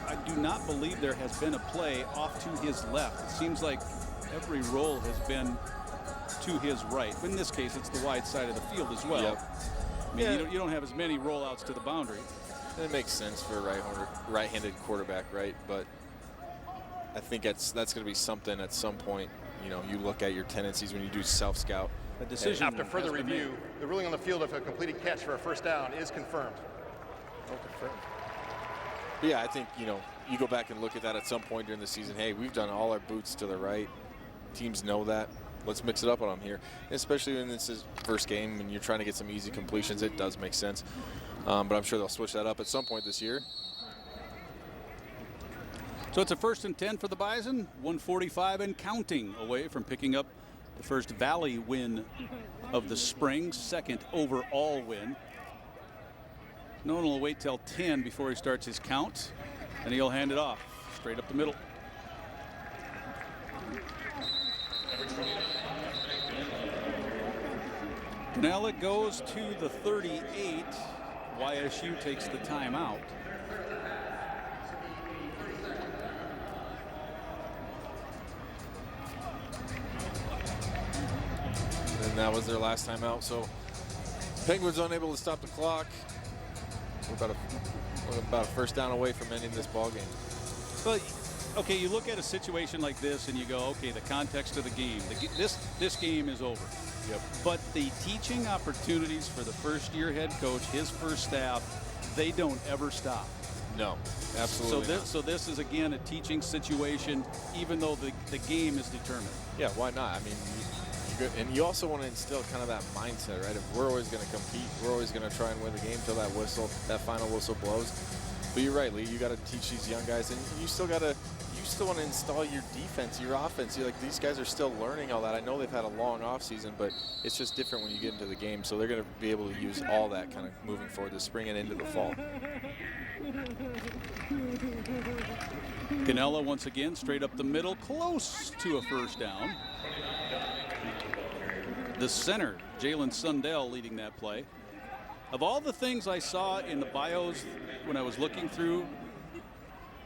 I do not believe there has been a play off to his left. It seems like every roll has been to his right. But in this case, it's the wide side of the field as well. Yep. I mean, you don't have as many rollouts to the boundary. It makes sense for a right-handed quarterback, right? But I think that's going to be something at some point. You know, you look at your tendencies when you do self-scout. A decision. After further review, the ruling on the field of a completed catch for a first down is confirmed. Oh, confirmed. But yeah, I think, you know, you go back and look at that at some point during the season. Hey, we've done all our boots to the right. Teams know that. Let's mix it up on them here. And especially when this is first game and you're trying to get some easy completions, it does make sense. But I'm sure they'll switch that up at some point this year. So it's a 1st and 10 for the Bison. 1:45 and counting away from picking up the first Valley win of the spring, 2nd overall win. Nolan will wait till 10 before he starts his count, and he'll hand it off straight up the middle. Ganella goes to the 38. YSU takes the timeout. And that was their last time out. So Penguins unable to stop the clock. We're about a first down away from ending this ball game. But okay, you look at a situation like this and you go, okay, the context of the game. This game is over. Yep. But the teaching opportunities for the first-year head coach, his first staff, they don't ever stop. No, absolutely. So this is again a teaching situation, even though the game is determined. Yeah, why not? I mean, and you also want to instill kind of that mindset, right? If we're always going to compete, we're always going to try and win the game till that final whistle blows. But you're right, Lee. You got to teach these young guys, and you still want to install your defense, your offense. You're like, these guys are still learning all that. I know they've had a long off season, but it's just different when you get into the game. So they're going to be able to use all that kind of moving forward this spring and into the fall. Ganella once again straight up the middle, close to a first down. The center, Jalen Sundell, leading that play. Of all the things I saw in the bios when I was looking through,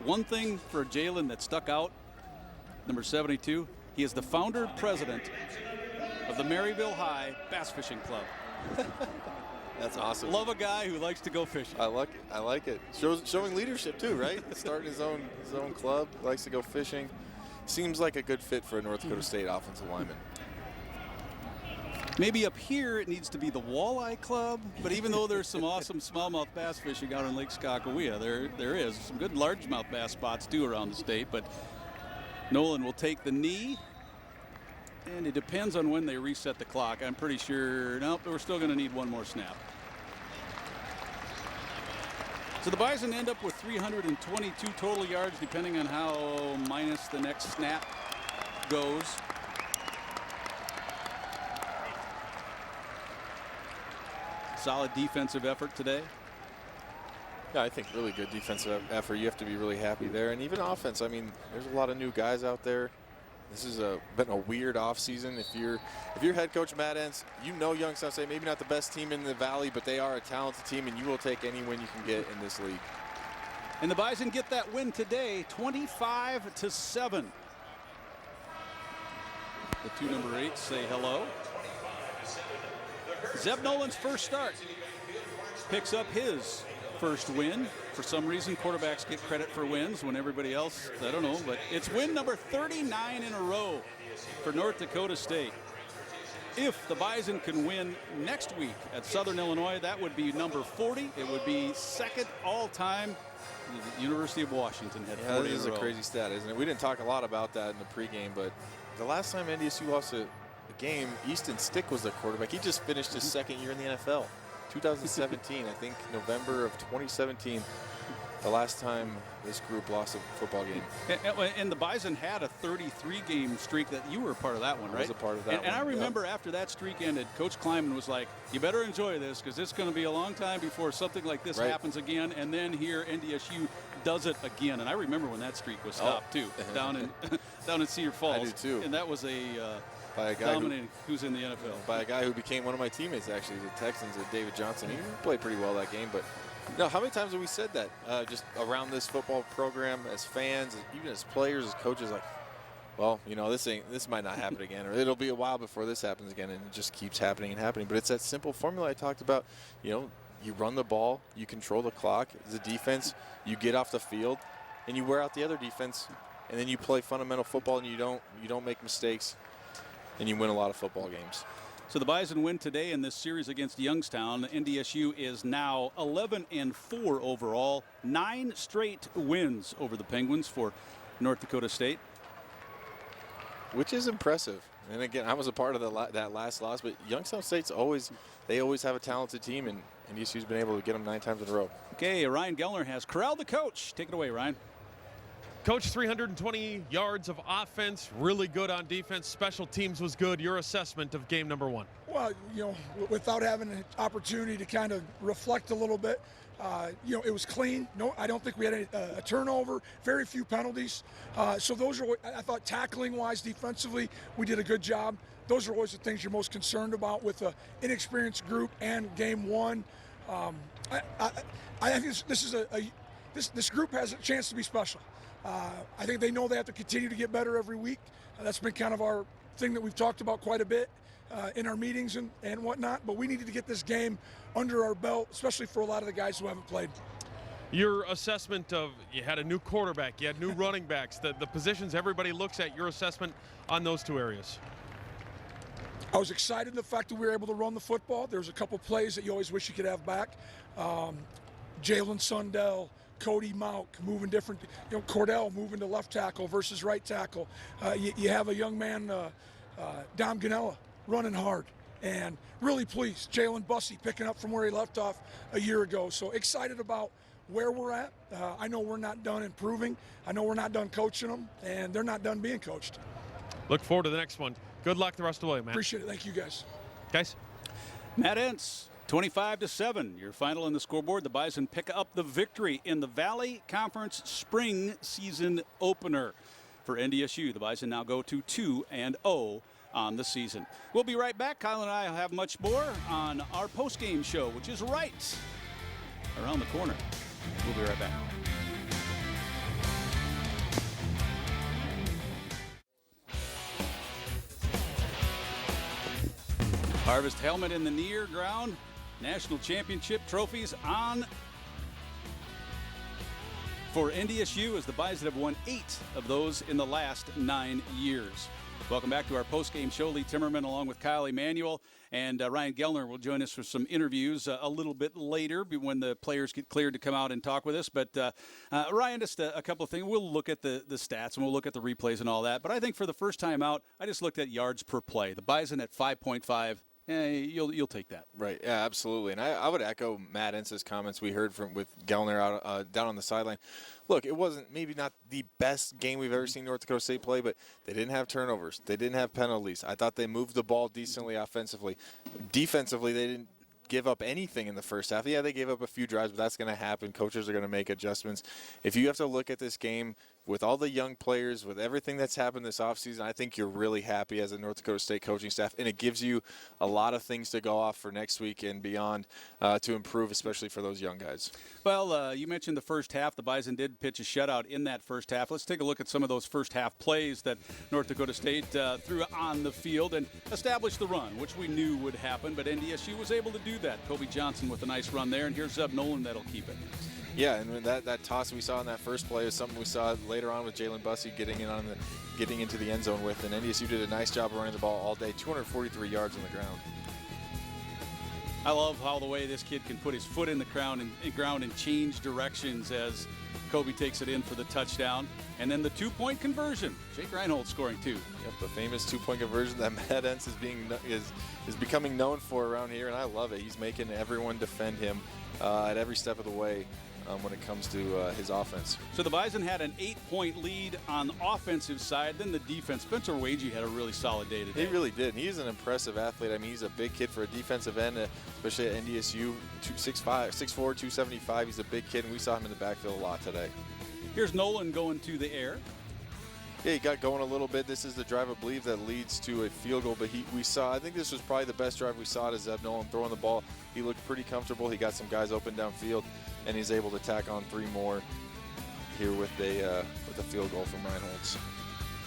one thing for Jalen that stuck out, number 72, he is the founder and president of the Maryville High Bass Fishing Club. That's awesome. Love a guy who likes to go fishing. I like it. Showing leadership too, right? Starting his own club, likes to go fishing. Seems like a good fit for a North Dakota State offensive lineman. Maybe up here it needs to be the Walleye Club, but even though there's some awesome smallmouth bass fishing out in Lake Skakawea, there is some good largemouth bass spots too around the state, but Nolan will take the knee. And it depends on when they reset the clock. I'm pretty sure, nope, we're still going to need one more snap. So the Bison end up with 322 total yards, depending on how minus the next snap goes. Solid defensive effort today. Yeah, I think really good defensive effort. You have to be really happy there. And even offense, I mean, there's a lot of new guys out there. This has been a weird offseason. If you're head coach Matt Entz, you know Youngstown State, maybe not the best team in the Valley, but they are a talented team, and you will take any win you can get in this league. And the Bison get that win today, 25-7. The two number 8s say hello. Zeb Nolan's first start picks up his first win. For some reason, quarterbacks get credit for wins when everybody else, I don't know, but it's win number 39 in a row for North Dakota State. If the Bison can win next week at Southern Illinois, that would be number 40. It would be second all-time. The University of Washington had 40 in a row. That is a crazy stat, isn't it? We didn't talk a lot about that in the pregame, but the last time NDSU lost a game, Easton Stick was the quarterback. He just finished his second year in the NFL. 2017, I think November of 2017, the last time this group lost a football game. And the Bison had a 33-game streak that you were a part of that one, right? I was a part of that one. And I remember after that streak ended, Coach Kleiman was like, you better enjoy this because it's going to be a long time before something like this happens again. And then here NDSU does it again. And I remember when that streak was stopped too, down in Cedar Falls. I do too. And that was by a guy who's in the NFL. By a guy who became one of my teammates, actually, the Texans, David Johnson. He played pretty well that game, but no, how many times have we said that just around this football program as fans, even as players, as coaches, like, well, you know, this might not happen again, or it'll be a while before this happens again, and it just keeps happening and happening. But it's that simple formula I talked about. You know, you run the ball, you control the clock. As a defense, you get off the field, and you wear out the other defense, and then you play fundamental football, and you don't make mistakes, and you win a lot of football games. So the Bison win today in this series against Youngstown. NDSU is now 11-4 overall. 9 straight wins over the Penguins for North Dakota State. Which is impressive. And again, I was a part of that last loss, but Youngstown State's always have a talented team, and NDSU's been able to get them 9 times in a row. Okay, Ryan Gellner has corralled the coach. Take it away, Ryan. Coach, 320 yards of offense, really good on defense. Special teams was good. Your assessment of game number 1? Well, you know, without having an opportunity to kind of reflect a little bit, you know, it was clean. No, I don't think we had a turnover, very few penalties. So those are what I thought tackling-wise, defensively, we did a good job. Those are always the things you're most concerned about with an inexperienced group and game 1. I think this group has a chance to be special. I think they know they have to continue to get better every week. That's been kind of our thing that we've talked about quite a bit in our meetings and whatnot. But we needed to get this game under our belt, especially for a lot of the guys who haven't played. Your assessment of, you had a new quarterback, you had new running backs, the positions everybody looks at, your assessment on those 2 areas. I was excited the fact that we were able to run the football. There's a couple plays that you always wish you could have back. Jalen Sundell, Cody Mauk moving different, you know, Cordell moving to left tackle versus right tackle. You have a young man, Dom Ganella, running hard, and really pleased. Jalen Bussey picking up from where he left off a year ago. So excited about where we're at. I know we're not done improving. I know we're not done coaching them, and they're not done being coached. Look forward to the next one. Good luck the rest of the way, man. Appreciate it. Thank you, guys. Guys. Matt Entz. 25-7, your final on the scoreboard. The Bison pick up the victory in the Valley Conference Spring Season Opener for NDSU. The Bison now go to 2-0 on the season. We'll be right back. Kyle and I will have much more on our post-game show, which is right around the corner. We'll be right back. Harvest helmet in the near ground. National championship trophies on for NDSU as the Bison have won 8 of those in the last 9 years. Welcome back to our post-game show. Lee Timmerman along with Kyle Emanuel and Ryan Gellner will join us for some interviews a little bit later when the players get cleared to come out and talk with us. But Ryan, just a couple of things. We'll look at the stats and we'll look at the replays and all that. But I think for the first time out, I just looked at yards per play. The Bison at 5.5. You'll take that. Right, yeah, absolutely. And I would echo Matt Ence's comments we heard with Gellner out down on the sideline. Look, it wasn't maybe not the best game we've ever seen North Dakota State play, but they didn't have turnovers. They didn't have penalties. I thought they moved the ball decently offensively. Defensively, they didn't give up anything in the first half. Yeah, they gave up a few drives, but that's going to happen. Coaches are going to make adjustments. If you have to look at this game with all the young players, with everything that's happened this offseason, I think you're really happy as a North Dakota State coaching staff, and it gives you a lot of things to go off for next week and beyond to improve, especially for those young guys. Well, you mentioned the first half. The Bison did pitch a shutout in that first half. Let's take a look at some of those first half plays that North Dakota State threw on the field and established the run, which we knew would happen, but NDSU was able to do that. Kobe Johnson with a nice run there, and here's Zeb Nolan that'll keep it. Yeah, and that toss we saw in that first play is something we saw later on with Jalen Bussey getting into the end zone with, and NDSU did a nice job of running the ball all day, 243 yards on the ground. I love how the way this kid can put his foot in the ground and change directions as Kobe takes it in for the touchdown. And then the two-point conversion. Jake Reinhold scoring two. Yep, the famous two-point conversion that Matt Entz is becoming known for around here, and I love it. He's making everyone defend him at every step of the way when it comes to his offense. So the Bison had an 8-point lead on the offensive side. Then the defense. Spencer Wagee had a really solid day today. He really did. He's an impressive athlete. I mean, he's a big kid for a defensive end, especially at NDSU, 6'4", 275. He's a big kid, and we saw him in the backfield a lot today. Here's Nolan going to the air. Yeah, he got going a little bit. This is the drive, I believe, that leads to a field goal. But I think this was probably the best drive we saw to Zeb Nolan throwing the ball. He looked pretty comfortable. He got some guys open downfield, and he's able to tack on 3 more here with a field goal from Reinholds.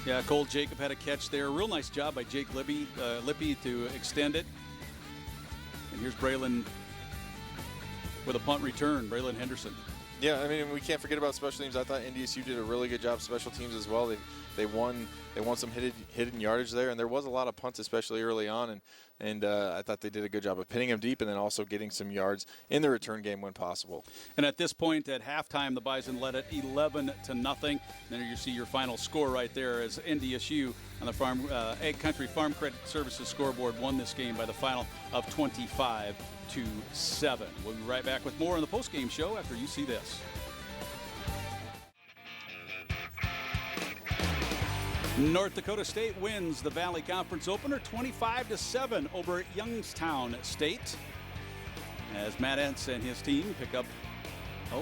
Yeah, Cole Jacob had a catch there. Real nice job by Jake Lippy to extend it. And here's Braylon with a punt return, Braylon Henderson. Yeah, I mean, we can't forget about special teams. I thought NDSU did a really good job special teams as well. They won some hidden yardage there, and there was a lot of punts, especially early on, and I thought they did a good job of pinning them deep and then also getting some yards in the return game when possible. And at this point, at halftime, the Bison led it 11-0. Then you see your final score right there as NDSU on the Egg Country Farm Credit Services scoreboard won this game by the final of 25-7. We'll be right back with more on the postgame show after you see this. North Dakota State wins the Valley Conference opener 25-7 over Youngstown State. As Matt Entz and his team pick up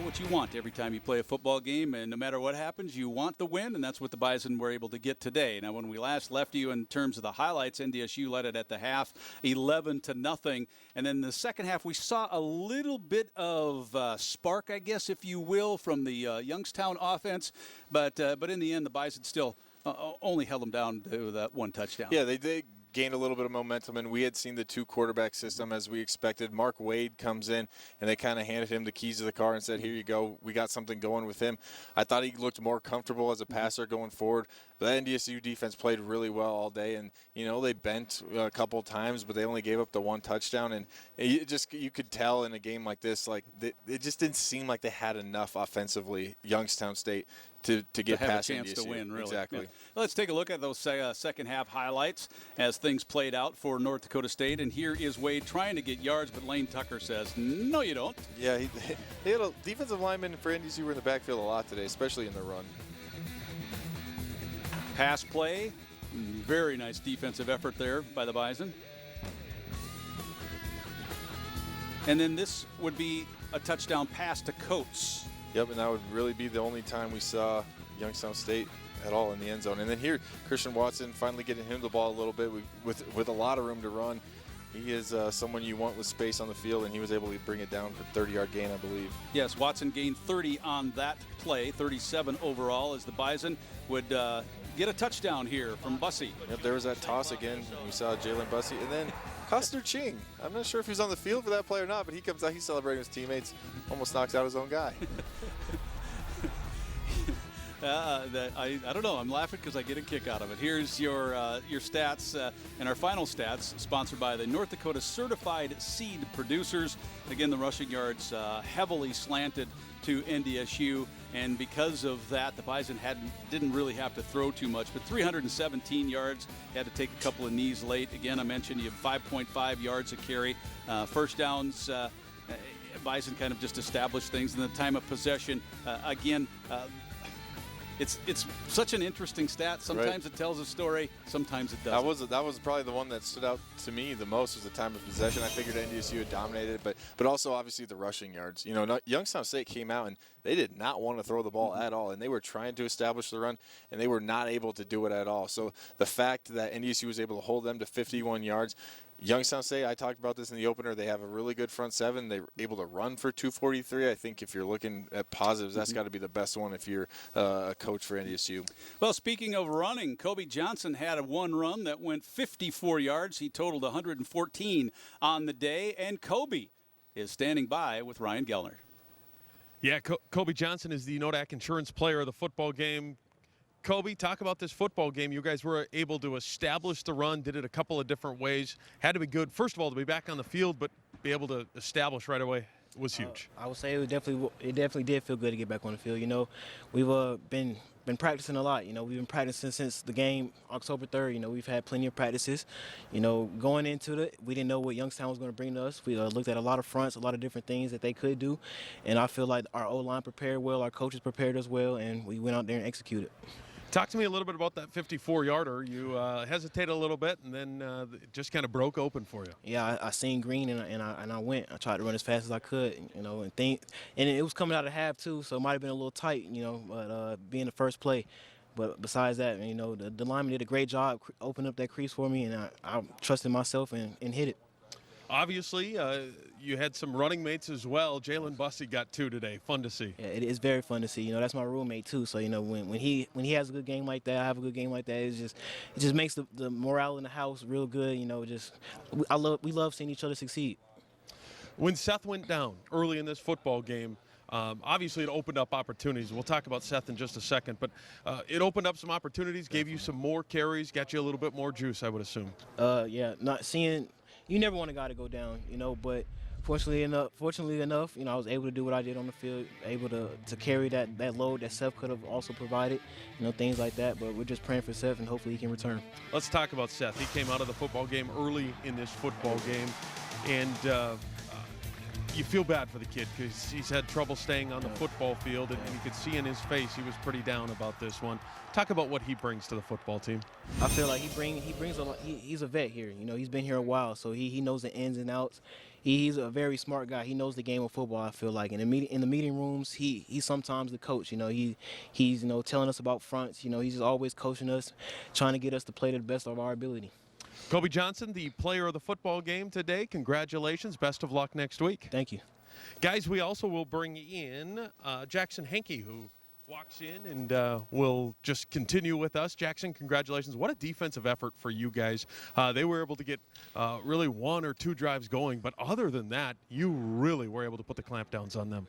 what you want every time you play a football game, and no matter what happens, you want the win, and that's what the Bison were able to get today. Now, when we last left you in terms of the highlights, NDSU led it at the half, 11-0, and then the second half we saw a little bit of spark, I guess, if you will, from the Youngstown offense, but in the end, the Bison still only held them down to that one touchdown. Yeah, they did gain a little bit of momentum, and we had seen the 2-quarterback system as we expected. Mark Wade comes in, and they kind of handed him the keys to the car and said, here you go, we got something going with him. I thought he looked more comfortable as a passer going forward. But that NDSU defense played really well all day, and, they bent a couple times, but they only gave up the one touchdown. And you could tell in a game like this, it just didn't seem like they had enough offensively, Youngstown State, to get past a chance NDSU. To win, really. Exactly. Yeah. Let's take a look at those second half highlights as things played out for North Dakota State. And here is Wade trying to get yards, but Lane Tucker says, no, you don't. Yeah, they had a defensive lineman for NDSU were in the backfield a lot today, especially in the run. Pass play, very nice defensive effort there by the Bison. And then this would be a touchdown pass to Coates. Yep, and that would really be the only time we saw Youngstown State at all in the end zone. And then here, Christian Watson finally getting him the ball a little bit with a lot of room to run. He is someone you want with space on the field, and he was able to bring it down for 30-yard gain, I believe. Yes, Watson gained 30 on that play, 37 overall, as the Bison would get a touchdown here from Bussey. Yep, there was that toss again. We saw Jalen Bussey, and then Custer Ching. I'm not sure if he's on the field for that play or not, but he comes out, he's celebrating his teammates, almost knocks out his own guy. I don't know. I'm laughing because I get a kick out of it. Here's your stats and our final stats, sponsored by the North Dakota Certified Seed Producers. Again, the rushing yards heavily slanted to NDSU, and because of that, the Bison didn't really have to throw too much, but 317 yards, had to take a couple of knees late. Again, I mentioned you have 5.5 yards a carry. First downs, Bison kind of just established things in the time of possession. It's such an interesting stat. Sometimes it tells a story, sometimes it doesn't. That was probably the one that stood out to me the most, was the time of possession. I figured NDSU had dominated, but also obviously the rushing yards. You know, Youngstown State came out and they did not want to throw the ball at all, and they were trying to establish the run, and they were not able to do it at all. So the fact that NDSU was able to hold them to 51 yards, Youngstown State, I talked about this in the opener, they have a really good front seven. They were able to run for 243. I think if you're looking at positives, that's got to be the best one if you're a coach for NDSU. Well, speaking of running, Kobe Johnson had one run that went 54 yards. He totaled 114 on the day, and Kobe is standing by with Ryan Gellner. Yeah, Kobe Johnson is the Nodak Insurance Player of the football game. Kobe, talk about this football game. You guys were able to establish the run, did it a couple of different ways. Had to be good, first of all, to be back on the field, but be able to establish right away was huge. I would say it definitely did feel good to get back on the field. You know, we've been practicing a lot. You know, we've been practicing since the game October 3rd. You know, we've had plenty of practices. You know, going into it, we didn't know what Youngstown was going to bring to us. We looked at a lot of fronts, a lot of different things that they could do, and I feel like our O-line prepared well, our coaches prepared us well, and we went out there and executed. Talk to me a little bit about that 54-yarder. You hesitated a little bit, and then it just kind of broke open for you. Yeah, I seen green, and I went. I tried to run as fast as I could, you know, and it was coming out of half too, so it might have been a little tight, you know, but being the first play. But besides that, you know, the lineman did a great job opening up that crease for me, and I trusted myself and hit it. Obviously, you had some running mates as well. Jalen Bussey got 2 today. Fun to see. Yeah, it is very fun to see. You know, that's my roommate too. So you know, when he has a good game like that, I have a good game like that. It just makes the morale in the house real good. You know, we love seeing each other succeed. When Seth went down early in this football game, obviously it opened up opportunities. We'll talk about Seth in just a second, but it opened up some opportunities, gave you some more carries, got you a little bit more juice, I would assume. Yeah, not seeing. You never want a guy to go down, you know, but fortunately enough, you know, I was able to do what I did on the field, able to carry that load that Seth could have also provided, you know, things like that. But we're just praying for Seth, and hopefully he can return. Let's talk about Seth. He came out of the football game early in this football game, and you feel bad for the kid because he's had trouble staying on the football field, and you could see in his face he was pretty down about this one. Talk about what he brings to the football team. I feel like he brings a lot. He's a vet here. You know, he's been here a while, so he knows the ins and outs. He's a very smart guy. He knows the game of football, I feel like. And in the meeting rooms, he's sometimes the coach. You know, he's you know, telling us about fronts. You know, he's just always coaching us, trying to get us to play to the best of our ability. Kobe Johnson, the player of the football game today. Congratulations. Best of luck next week. Thank you. Guys, we also will bring in Jackson Henke, who walks in and will just continue with us. Jackson, congratulations. What a defensive effort for you guys. They were able to get really 1 or 2 drives going, but other than that, you really were able to put the clampdowns on them.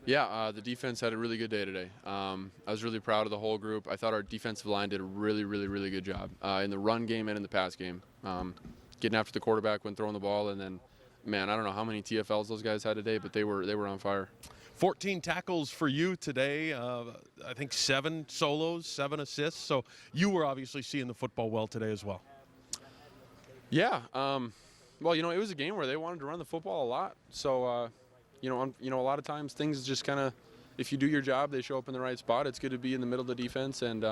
Yeah, the defense had a really good day today. I was really proud of the whole group. I thought our defensive line did a really, really, really good job in the run game and in the pass game. Getting after the quarterback when throwing the ball, and then, man, I don't know how many TFLs those guys had today, but they were on fire. 14 tackles for you today. I think 7 solos, 7 assists. So you were obviously seeing the football well today as well. Yeah. Well, you know, it was a game where they wanted to run the football a lot. So, you know, a lot of times things just kind of, if you do your job, they show up in the right spot. It's good to be in the middle of the defense, and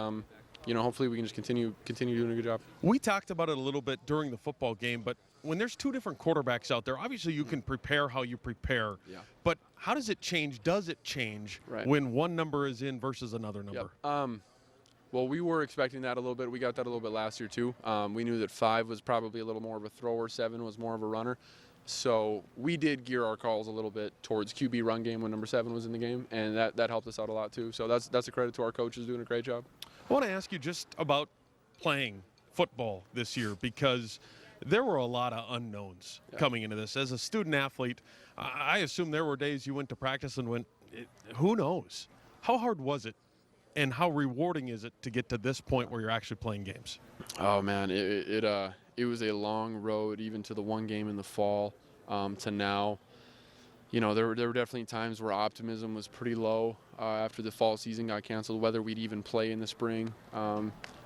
you know, hopefully we can just continue doing a good job. We talked about it a little bit during the football game, but when there's 2 different quarterbacks out there, obviously you can prepare how you prepare. Yeah. But how does it change? Does it change when one number is in versus another number? Yep. Well, we were expecting that a little bit. We got that a little bit last year too. We knew that 5 was probably a little more of a thrower, 7 was more of a runner. So we did gear our calls a little bit towards QB run game when number 7 was in the game, and that helped us out a lot too. So that's a credit to our coaches doing a great job. I want to ask you just about playing football this year, because there were a lot of unknowns coming into this. As a student athlete, I assume there were days you went to practice and went, who knows? How hard was it and how rewarding is it to get to this point where you're actually playing games? Oh man, it was a long road, even to the one game in the fall to now. You know, there were definitely times where optimism was pretty low after the fall season got canceled, whether we'd even play in the spring.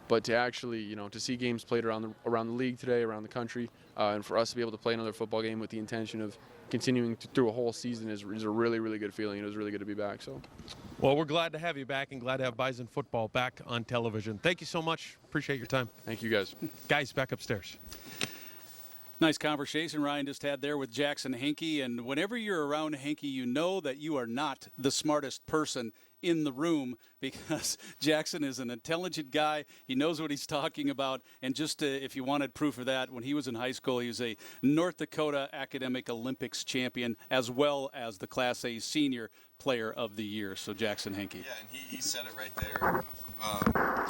But to actually, you know, to see games played around the league today, around the country, and for us to be able to play another football game with the intention of continuing through a whole season is a really, really good feeling. It was really good to be back. So, well, we're glad to have you back and glad to have Bison football back on television. Thank you so much. Appreciate your time. Thank you, guys. Guys, back upstairs. Nice conversation Ryan just had there with Jackson Hinkie. And whenever you're around Hinkie, you know that you are not the smartest person in the room, because Jackson is an intelligent guy. He knows what he's talking about. And just if you wanted proof of that, when he was in high school, he was a North Dakota Academic Olympics champion, as well as the Class A Senior Player of the Year. So Jackson Hinkie. Yeah, and he said it right there.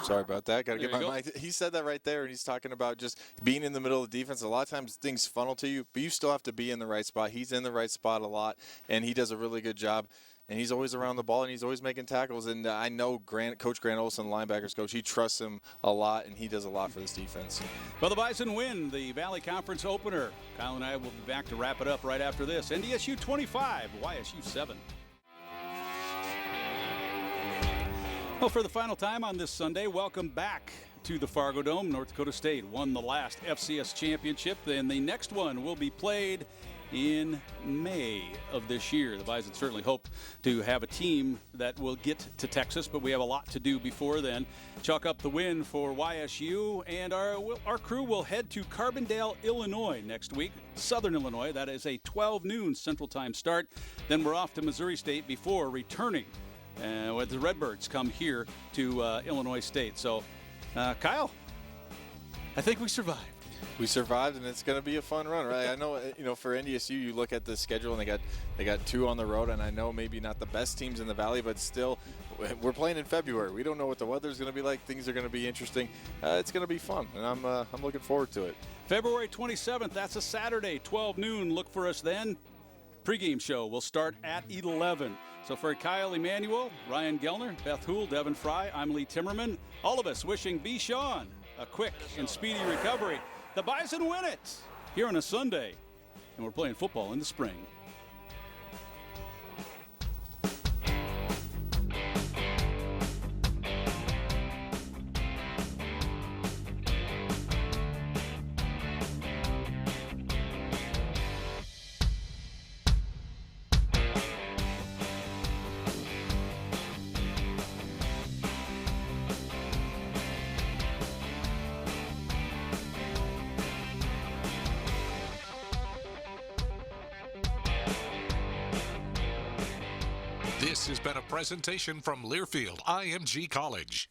Sorry about that. Got to get my mic. He said that right there, and he's talking about just being in the middle of the defense. A lot of times things funnel to you, but you still have to be in the right spot. He's in the right spot a lot, and he does a really good job. And he's always around the ball, and he's always making tackles. And I know Coach Grant Olson, linebackers coach, he trusts him a lot, and he does a lot for this defense. Well, the Bison win the Valley Conference opener. Kyle and I will be back to wrap it up right after this. NDSU 25, YSU 7. Well, for the final time on this Sunday, welcome back to the Fargo Dome. North Dakota State won the last FCS championship, and the next one will be played in May of this year. The Bison certainly hope to have a team that will get to Texas, but we have a lot to do before then. Chalk up the win for YSU, and our crew will head to Carbondale, Illinois next week. Southern Illinois, that is a 12 noon Central Time start. Then we're off to Missouri State before returning with the Redbirds come here to Illinois State. So, Kyle, I think we survived. We survived, and it's going to be a fun run, right? I know, you know, for NDSU, you look at the schedule, and they got 2 on the road, and I know maybe not the best teams in the Valley, but still, we're playing in February. We don't know what the weather's going to be like. Things are going to be interesting. It's going to be fun, and I'm looking forward to it. February 27th, that's a Saturday, 12 noon. Look for us then. Pregame show will start at 11. So for Kyle Emanuel, Ryan Gellner, Beth Houle, Devin Fry, I'm Lee Timmerman. All of us wishing B. Sean a quick and speedy recovery. The Bison win it here on a Sunday, and we're playing football in the spring. This has been a presentation from Learfield IMG College.